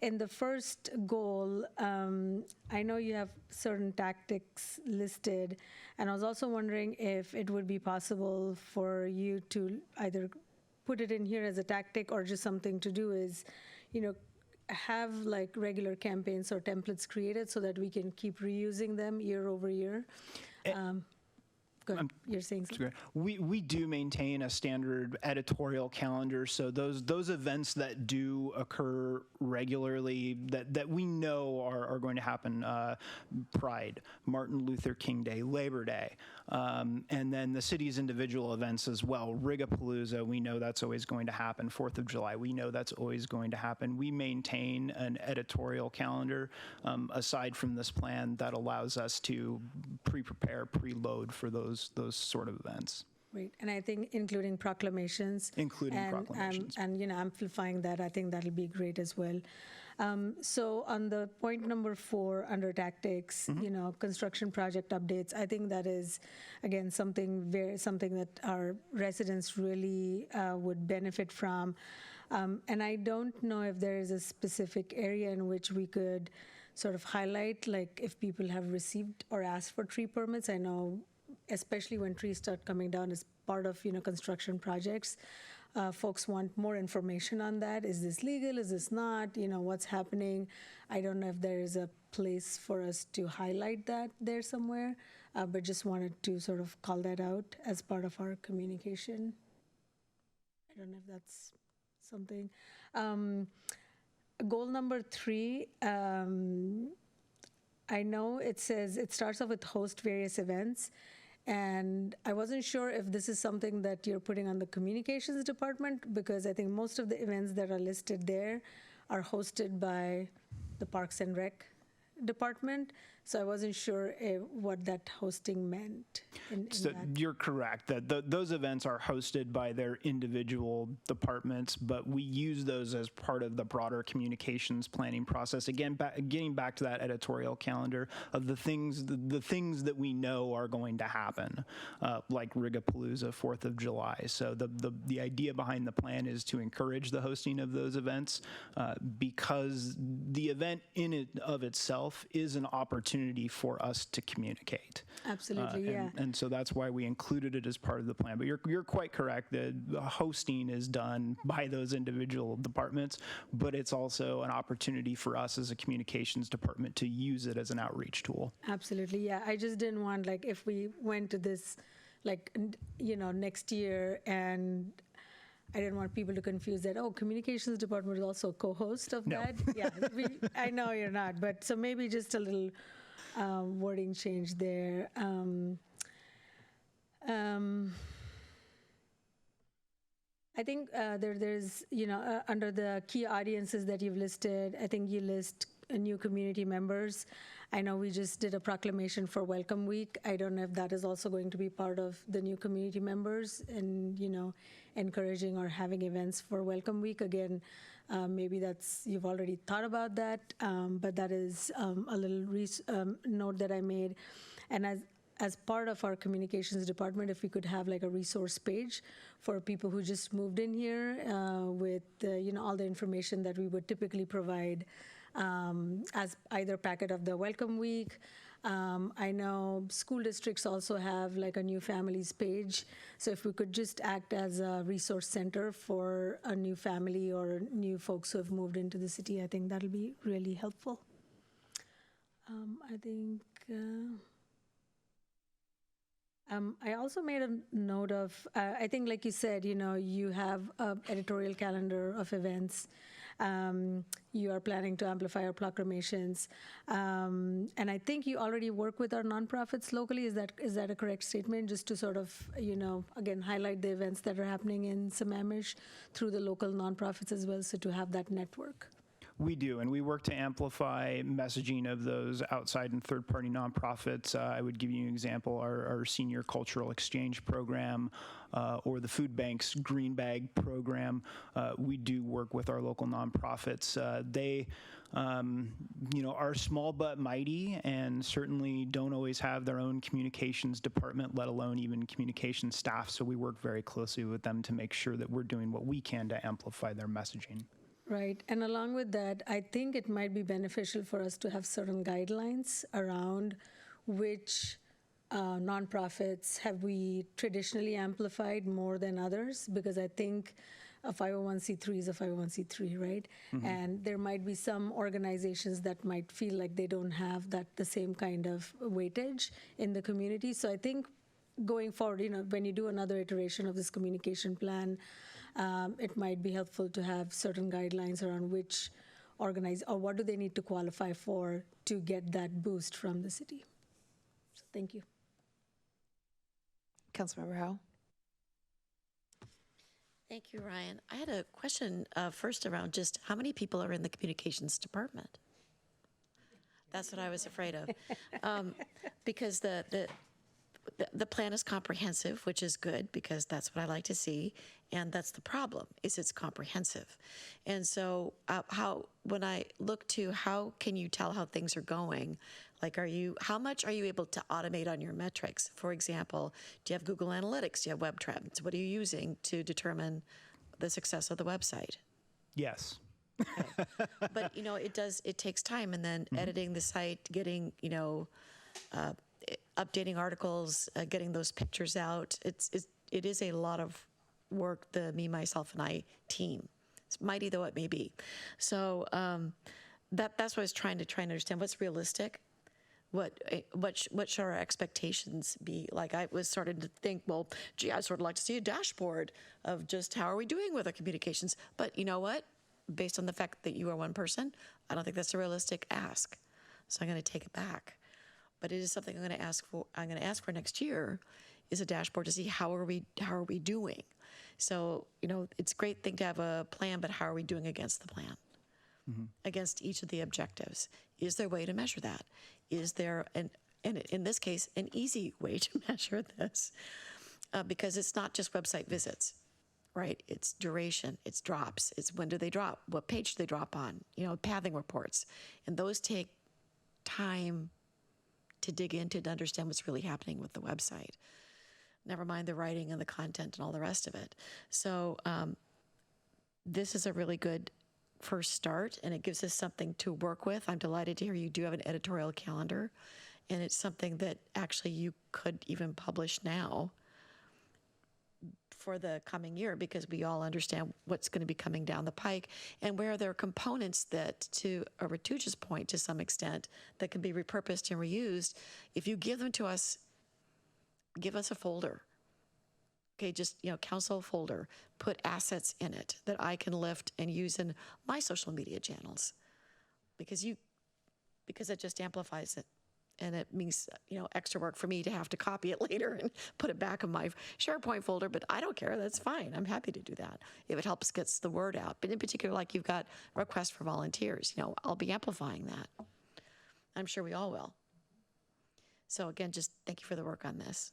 in the first goal, I know you have certain tactics listed, and I was also wondering if it would be possible for you to either put it in here as a tactic or just something to do is, you know, have like regular campaigns or templates created so that we can keep reusing them year over year. Go ahead. You're saying something. We do maintain a standard editorial calendar, so those events that do occur regularly that we know are going to happen, Pride, Martin Luther King Day, Labor Day, and then the city's individual events as well. Rigapalooza, we know that's always going to happen. 4th of July, we know that's always going to happen. We maintain an editorial calendar aside from this plan that allows us to pre-prepare, preload for those sort of events. Great, and I think including proclamations. Proclamations. And you know, amplifying that, I think that'll be great as well. So on the point number 4 under tactics, you know, construction project updates, I think that is, again, something that our residents really would benefit from. And I don't know if there is a specific area in which we could sort of highlight, like if people have received or asked for tree permits. I know, especially when trees start coming down as part of, you know, construction projects, folks want more information on that. Is this legal? Is this not? You know, what's happening? I don't know if there is a place for us to highlight that there somewhere, but just wanted to sort of call that out as part of our communication. I don't know if that's something. Goal number 3, I know it says it starts off with host various events, and I wasn't sure if this is something that you're putting on the communications department, because I think most of the events that are listed there are hosted by the Parks and Rec department. So I wasn't sure what that hosting meant. So you're correct that those events are hosted by their individual departments, but we use those as part of the broader communications planning process. Again, getting back to that editorial calendar of the things that we know are going to happen, like Rigapalooza, 4th of July. So the idea behind the plan is to encourage the hosting of those events because the event in and of itself is an opportunity for us to communicate. Absolutely, yeah. And so that's why we included it as part of the plan. But you're quite correct that the hosting is done by those individual departments, but it's also an opportunity for us as a communications department to use it as an outreach tool. Absolutely, yeah. I just didn't want, like, if we went to this, like, next year, and I didn't want people to confuse that, communications department is also a co-host of that. Yeah, I know you're not, but so maybe just a little wording change there. I think there's, under the key audiences that you've listed, I think you list new community members. I know we just did a proclamation for Welcome Week. I don't know if that is also going to be part of the new community members and, encouraging or having events for Welcome Week. Again, maybe you've already thought about that, but that is a little note that I made. And as part of our communications department, if we could have like a resource page for people who just moved in here with all the information that we would typically provide as either packet of the Welcome Week. I know school districts also have like a new families page. So if we could just act as a resource center for a new family or new folks who have moved into the city, I think that'll be really helpful. I think... I also made a note of, I think like you said, you have an editorial calendar of events. You are planning to amplify our proclamations. And I think you already work with our nonprofits locally. Is that a correct statement? Just to sort of, again, highlight the events that are happening in Sammamish through the local nonprofits as well, so to have that network. We do, and we work to amplify messaging of those outside and third-party nonprofits. I would give you an example, our Senior Cultural Exchange Program or the Food Bank's Green Bag Program. We do work with our local nonprofits. They are small but mighty and certainly don't always have their own communications department, let alone even communication staff. So we work very closely with them to make sure that we're doing what we can to amplify their messaging. Right. And along with that, I think it might be beneficial for us to have certain guidelines around which nonprofits have we traditionally amplified more than others, because I think a 501c3 is a 501c3, right? Mm-hmm. And there might be some organizations that might feel like they don't have the same kind of weightage in the community. So I think going forward, when you do another iteration of this communication plan, it might be helpful to have certain guidelines around which or what do they need to qualify for to get that boost from the city. So thank you. Councilmember Howe. Thank you, Ryan. I had a question first around just how many people are in the communications department? That's what I was afraid of. Because the plan is comprehensive, which is good because that's what I like to see, and that's the problem, is it's comprehensive. And so when I look to how can you tell how things are going, like how much are you able to automate on your metrics? For example, do you have Google Analytics? Do you have web trends? What are you using to determine the success of the website? Yes. Okay. But it takes time, and then editing the site, getting updating articles, getting those pictures out. It is a lot of work, the me, myself, and I team. It's mighty though it may be. So that's what I was trying to understand. What's realistic? What should our expectations be? Like I was starting to think, well, gee, I'd sort of like to see a dashboard of just how are we doing with our communications. But you know what? Based on the fact that you are one person, I don't think that's a realistic ask. So I'm going to take it back. But it is something I'm going to ask for. I'm going to ask for next year, is a dashboard to see how are we doing. So it's a great thing to have a plan, but how are we doing against the plan, against each of the objectives? Is there a way to measure that? is there and in this case, an easy way to measure this? Because it's not just website visits, right? It's duration, it's drops, it's when do they drop, what page do they drop on, pathing reports. And those take time to dig into to understand what's really happening with the website. Never mind the writing and the content and all the rest of it. So this is a really good first start, and it gives us something to work with. I'm delighted to hear you do have an editorial calendar, and it's something that actually you could even publish now for the coming year, because we all understand what's going to be coming down the pike and where there are components that, to Rituja's point, to some extent, that can be repurposed and reused. If you give them to us, give us a folder. Okay, just, council folder, put assets in it that I can lift and use in my social media channels, because it just amplifies it. And it means, extra work for me to have to copy it later and put it back in my SharePoint folder, but I don't care. That's fine. I'm happy to do that if it helps gets the word out. But in particular, like you've got requests for volunteers, I'll be amplifying that. I'm sure we all will. So again, just thank you for the work on this.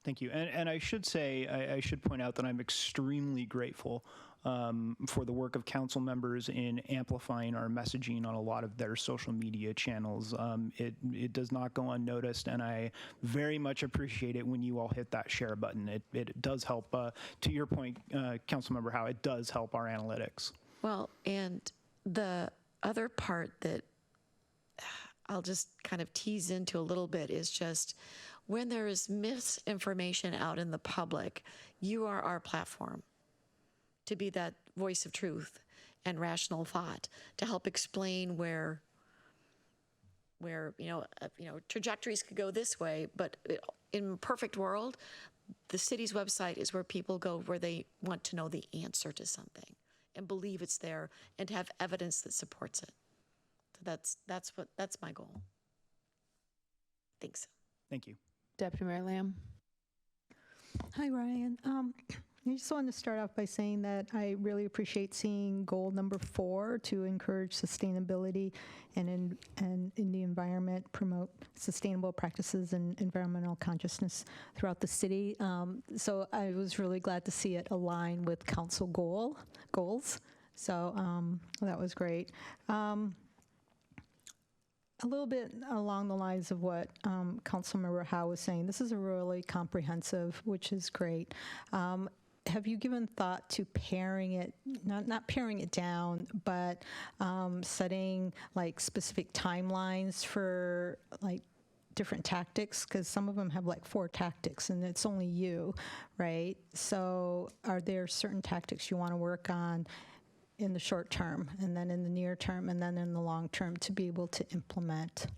Thank you. And I should say, I should point out that I'm extremely grateful for the work of council members in amplifying our messaging on a lot of their social media channels. It does not go unnoticed, and I very much appreciate it when you all hit that share button. It does help, to your point, Councilmember Howe, it does help our analytics. Well, and the other part that I'll just kind of tease into a little bit is just when there is misinformation out in the public, you are our platform to be that voice of truth and rational thought, to help explain where trajectories could go this way, but in a perfect world, the city's website is where people go where they want to know the answer to something and believe it's there and to have evidence that supports it. So that's my goal. Thanks. Thank you. Deputy Mayor Lamb. Hi, Ryan. I just wanted to start off by saying that I really appreciate seeing goal number 4 to encourage sustainability and in the environment, promote sustainable practices and environmental consciousness throughout the city. So I was really glad to see it align with council goals. So that was great. A little bit along the lines of what Councilmember Howe was saying, this is a really comprehensive, which is great. Have you given thought to paring it, not paring it down, but setting like specific timelines for like different tactics? Because some of them have like 4 tactics and it's only you, right? So are there certain tactics you want to work on in the short term, and then in the near term, and then in the long term to be able to implement?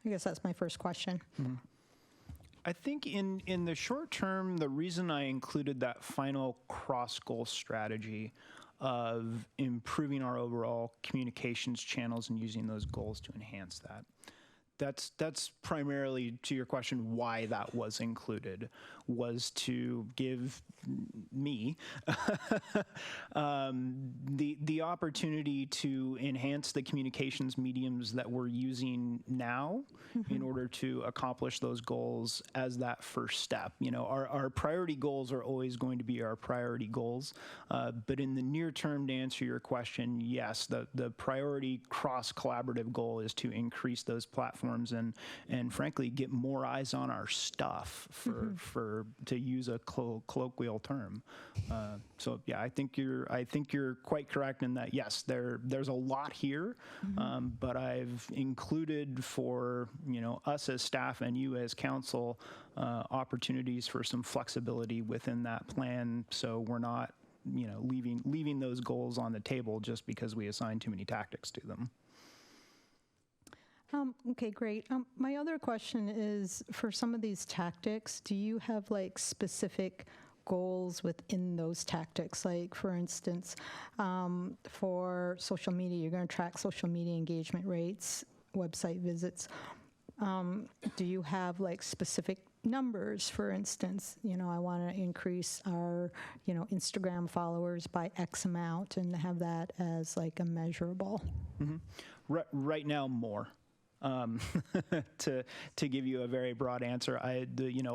I guess that's my first question. Mm-hmm. I think in the short term, the reason I included that final cross-goal strategy of improving our overall communications channels and using those goals to enhance that. That's primarily, to your question, why that was included, was to give me the opportunity to enhance the communications mediums that we're using now in order to accomplish those goals as that first step. Our priority goals are always going to be our priority goals, but in the near term, to answer your question, yes, the priority cross-collaborative goal is to increase those platforms and frankly get more eyes on our stuff for to use a colloquial term. So yeah, I think you're quite correct in that. Yes, there's a lot here, but I've included for us as staff and you as council opportunities for some flexibility within that plan, so we're not leaving those goals on the table just because we assign too many tactics to them. Okay, great. My other question is, for some of these tactics, do you have like specific goals within those tactics? Like, for instance, for social media, you're going to track social media engagement rates, website visits. Do you have like specific numbers? For instance, I want to increase our, Instagram followers by X amount and have that as like a measurable. Right now, more. to give you a very broad answer.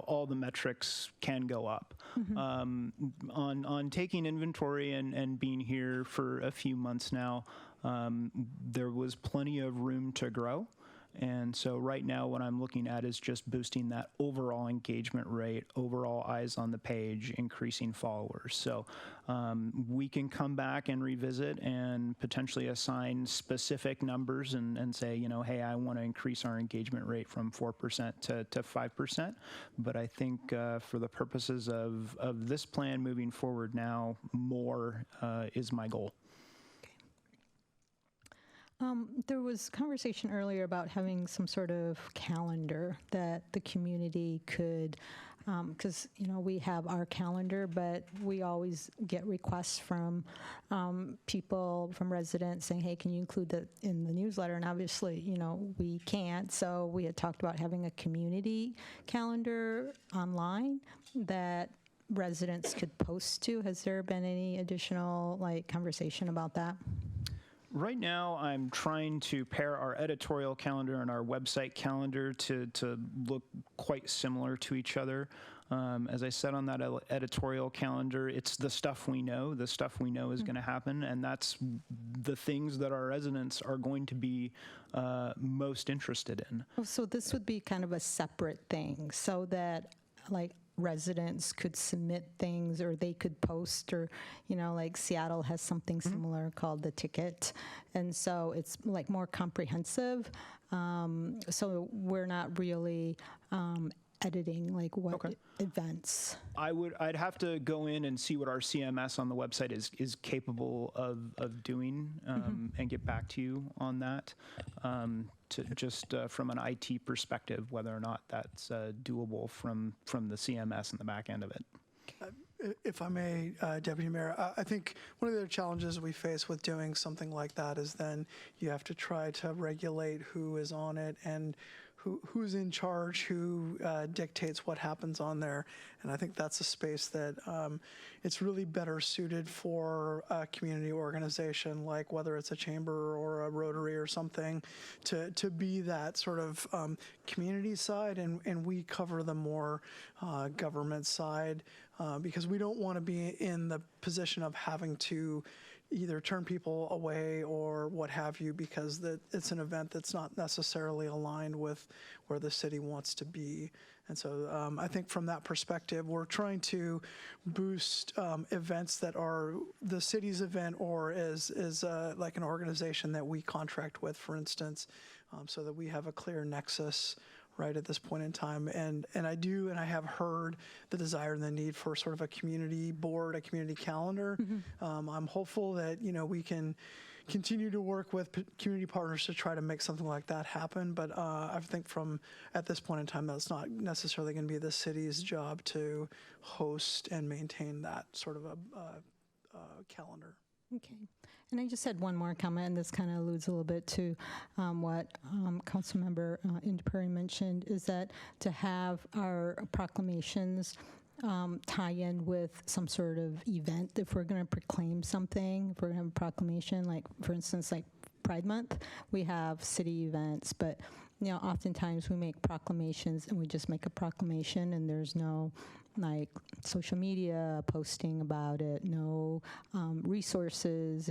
All the metrics can go up. On taking inventory and being here for a few months now, there was plenty of room to grow. And so right now what I'm looking at is just boosting that overall engagement rate, overall eyes on the page, increasing followers. So we can come back and revisit and potentially assign specific numbers and say, hey, I want to increase our engagement rate from 4% to 5%. But I think for the purposes of this plan moving forward now, more is my goal. There was conversation earlier about having some sort of calendar that the community could, because we have our calendar, but we always get requests from people, from residents saying, hey, can you include that in the newsletter? And obviously, we can't. So we had talked about having a community calendar online that residents could post to. Has there been any additional conversation about that? Right now, I'm trying to pair our editorial calendar and our website calendar to look quite similar to each other. As I said on that editorial calendar, it's the stuff we know. The stuff we know is going to happen, and that's the things that our residents are going to be most interested in. Oh, so this would be kind of a separate thing, so that residents could submit things, or they could post, or Seattle has something similar called the Ticket, and so it's more comprehensive. So we're not really editing what events. I'd have to go in and see what our CMS on the website is capable of doing, and get back to you on that. To just from an IT perspective, whether or not that's doable from the CMS and the back end of it. If I may, Deputy Mayor, I think one of the other challenges we face with doing something like that is then you have to try to regulate who is on it and who's in charge, who dictates what happens on there. And I think that's a space that it's really better suited for a community organization, like whether it's a chamber or a Rotary or something, to be that sort of community side, and we cover the more government side, because we don't want to be in the position of having to either turn people away or what have you, because it's an event that's not necessarily aligned with where the city wants to be. And so I think from that perspective, we're trying to boost events that are the city's event, or is like an organization that we contract with, for instance, so that we have a clear nexus right at this point in time. And I have heard the desire and the need for sort of a community board, a community calendar. I'm hopeful that, we can continue to work with community partners to try to make something like that happen. But I think at this point in time, that's not necessarily going to be the city's job to host and maintain that sort of a calendar. Okay. And I just had one more comment, and this kind of alludes a little bit to what Councilmember Indepuri mentioned, is that to have our proclamations tie in with some sort of event. If we're going to proclaim something, if we're going to have a proclamation, like for instance, like Pride Month, we have city events, but oftentimes we make proclamations and we just make a proclamation and there's no social media posting about it, no resources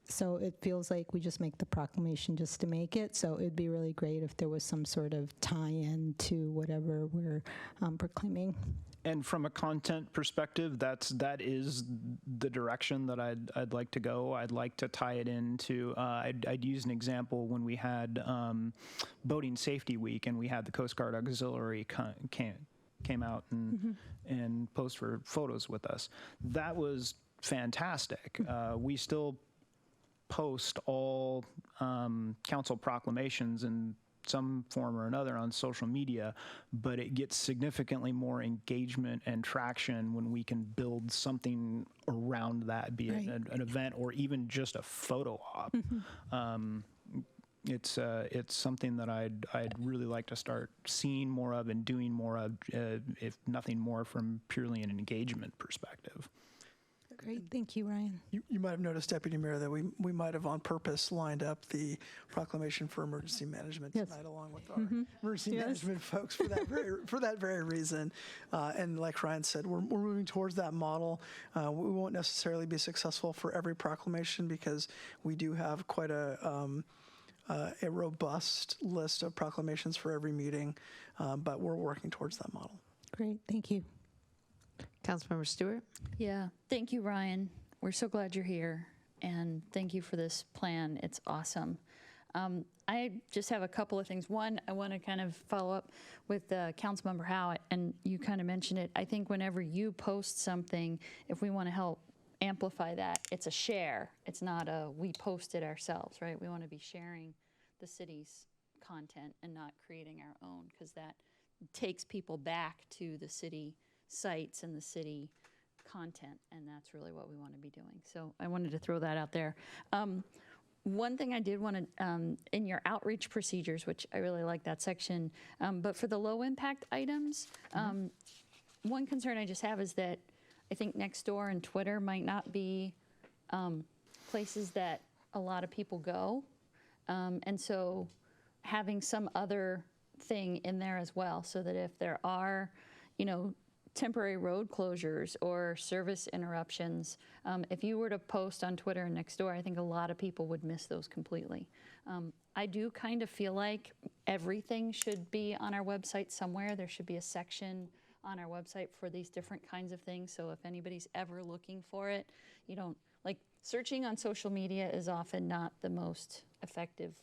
so it feels like we just make the proclamation just to make it. So it'd be really great if there was some sort of tie-in to whatever we're proclaiming. And from a content perspective, that is the direction that I'd like to go. I'd like to tie it into. I'd use an example when we had Boating Safety Week, and we had the Coast Guard Auxiliary came out and posed for photos with us. That was fantastic. We still post all council proclamations in some form or another on social media, but it gets significantly more engagement and traction when we can build something around that, be it an event or even just a photo op. It's something that I'd really like to start seeing more of and doing more of, if nothing more from purely an engagement perspective. Great, thank you, Ryan. You might have noticed, Deputy Mayor, that we might have on purpose lined up the proclamation for emergency management tonight, along with our emergency management folks for that very reason. And like Ryan said, we're moving towards that model. We won't necessarily be successful for every proclamation because we do have quite a robust list of proclamations for every meeting, but we're working towards that model. Great, thank you. Councilmember Stewart? Yeah, thank you, Ryan. We're so glad you're here, and thank you for this plan. It's awesome. I just have a couple of things. One, I want to kind of follow up with Councilmember Howitt, and you kind of mentioned it. I think whenever you post something, if we want to help amplify that, it's a share. It's not a we posted ourselves, right? We want to be sharing the city's content and not creating our own, because that takes people back to the city sites and the city content, and that's really what we want to be doing. So I wanted to throw that out there. One thing I did want to, in your outreach procedures, which I really like that section, but for the low impact items, one concern I just have is that I think Nextdoor and Twitter might not be places that a lot of people go. And so having some other thing in there as well, so that if there are, temporary road closures or service interruptions, if you were to post on Twitter and Nextdoor, I think a lot of people would miss those completely. I do kind of feel like everything should be on our website somewhere. There should be a section on our website for these different kinds of things. So if anybody's ever looking for it, searching on social media is often not the most effective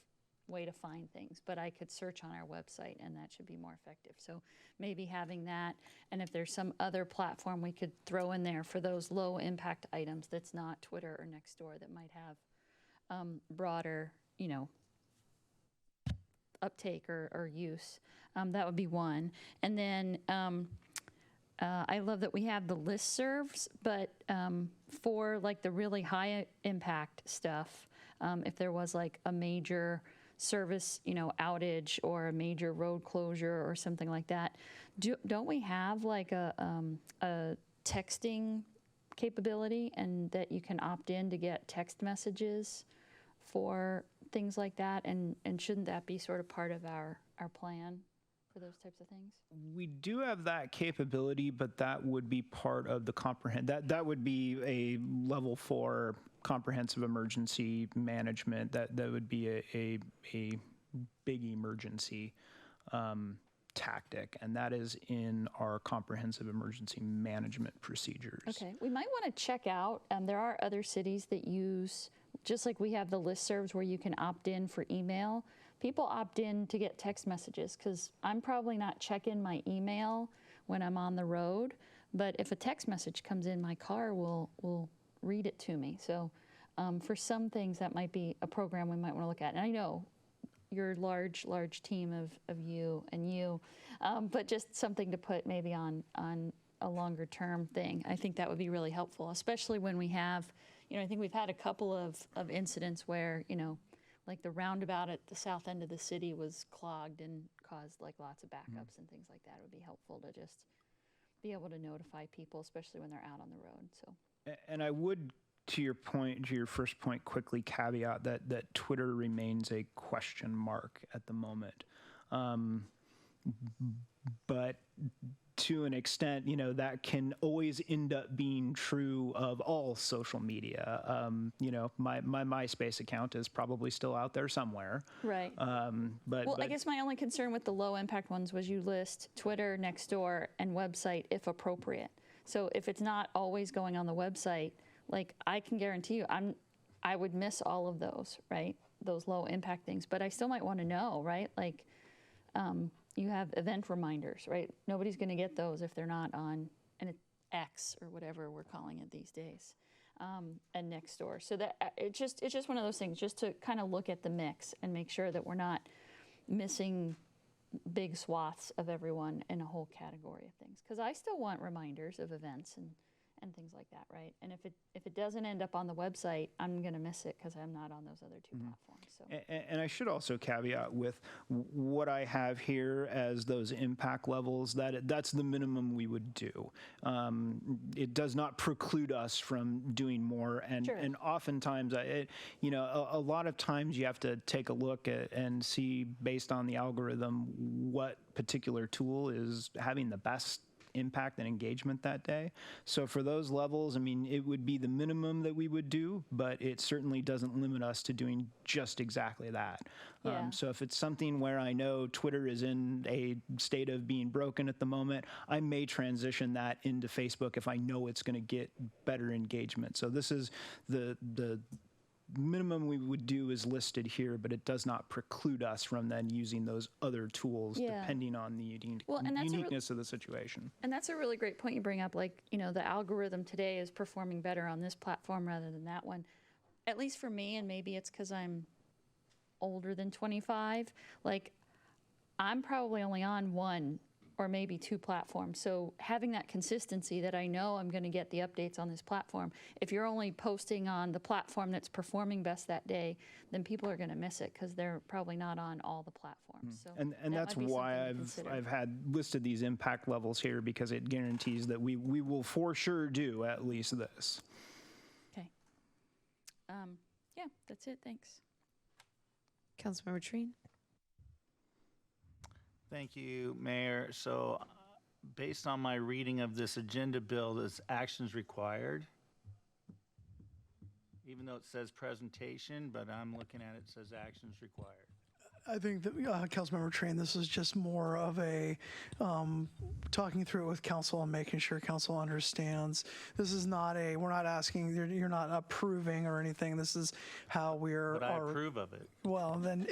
way to find things, but I could search on our website and that should be more effective. So maybe having that, and if there's some other platform we could throw in there for those low impact items that's not Twitter or Nextdoor, that might have broader, uptake or use, that would be one. And then I love that we have the listservs, but for like the really high impact stuff, if there was like a major service, outage or a major road closure or something like that, don't we have like a texting capability, and that you can opt in to get text messages for things like that? And shouldn't that be sort of part of our plan for those types of things? We do have that capability, but that would be part of the that would be a level 4 comprehensive emergency management. That would be a big emergency tactic, and that is in our comprehensive emergency management procedures. Okay, we might want to check out, there are other cities that use, just like we have the listservs where you can opt in for email, people opt in to get text messages, because I'm probably not checking my email when I'm on the road, but if a text message comes in, my car will read it to me. So for some things, that might be a program we might want to look at. And I know your large team of you, but just something to put maybe on a longer term thing. I think that would be really helpful, especially when we have, I think we've had a couple of incidents where, like the roundabout at the south end of the city was clogged and caused like lots of backups and things like that. It would be helpful to just be able to notify people, especially when they're out on the road. So, and I would, to your first point, quickly caveat that Twitter remains a question mark at the moment. But to an extent, that can always end up being true of all social media. My MySpace account is probably still out there somewhere. Right. But I guess my only concern with the low impact ones was you list Twitter, Nextdoor, and website if appropriate. So if it's not always going on the website, like I can guarantee you, I would miss all of those, right? Those low impact things, but I still might want to know, right? Like, you have event reminders, right? Nobody's going to get those if they're not on an X or whatever we're calling it these days, and Nextdoor. So that it's just one of those things, just to kind of look at the mix and make sure that we're not missing big swaths of everyone in a whole category of things. Because I still want reminders of events and things like that, right? And if it doesn't end up on the website, I'm going to miss it because I'm not on those other two platforms. So. And I should also caveat with what I have here as those impact levels, that's the minimum we would do. It does not preclude us from doing more. And, Sure. and oftentimes, a lot of times you have to take a look at and see, based on the algorithm, what particular tool is having the best impact and engagement that day. So for those levels, I mean, it would be the minimum that we would do, but it certainly doesn't limit us to doing just exactly that. Yeah. So if it's something where I know Twitter is in a state of being broken at the moment, I may transition that into Facebook if I know it's going to get better engagement. So this is the minimum we would do is listed here, but it does not preclude us from then using those other tools depending on the uniqueness of the situation. And that's a really great point you bring up. Like, the algorithm today is performing better on this platform rather than that one. At least for me, and maybe it's because I'm older than 25, like, I'm probably only on one or maybe two platforms. So having that consistency that I know I'm going to get the updates on this platform, if you're only posting on the platform that's performing best that day, then people are going to miss it because they're probably not on all the platforms. So and that's why I've had listed these impact levels here, because it guarantees that we will for sure do at least this. Okay. Yeah, that's it. Thanks. Councilmember Trine. Thank you, Mayor. So based on my reading of this agenda bill, is actions required? Even though it says presentation, but I'm looking at it, it says actions required. I think that, Councilmember Train, this is just more of a talking through it with council and making sure council understands. This is not we're not asking, you're not approving or anything. This is how we're. But I approve of it. Well, then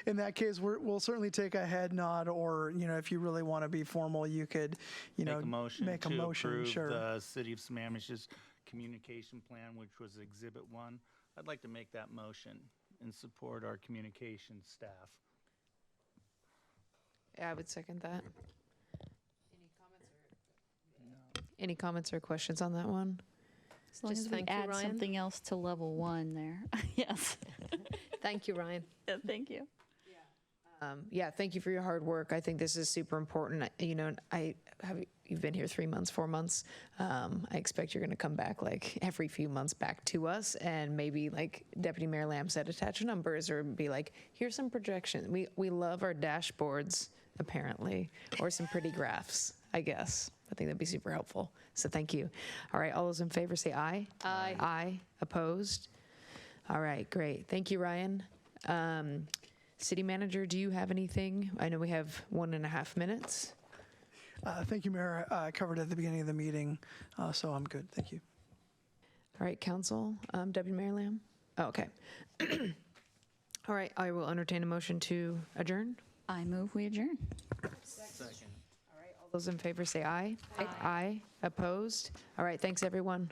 in that case, we'll certainly take a head nod, or, if you really want to be formal, you could, Make a motion make a to motion, approve sure. the City of Sammamish's communication plan, which was Exhibit 1. I'd like to make that motion and support our communications staff. Yeah, I would second that. Any comments or questions on that one? As long Just as we thank you, add Ryan. something else to level 1 there. Yes. Thank you, Ryan. Yeah, thank you. Yeah, thank you for your hard work. I think this is super important. You've been here 3 months, 4 months. I expect you're going to come back like every few months back to us, and maybe, like Deputy Mayor Lamb said, attach numbers or be like, here's some projections. We love our dashboards, apparently, or some pretty graphs, I guess. I think that'd be super helpful. So thank you. All right, all those in favor say aye. Aye. Aye. Opposed? All right, great. Thank you, Ryan. City Manager, do you have anything? I know we have 1.5 minutes. Thank you, Mayor. I covered at the beginning of the meeting, so I'm good. Thank you. All right, Council, Deputy Mayor Lamb? Oh, okay. All right, I will entertain a motion to adjourn. I move we adjourn. Second. All those in favor say aye. Aye. Opposed? All right, thanks, everyone.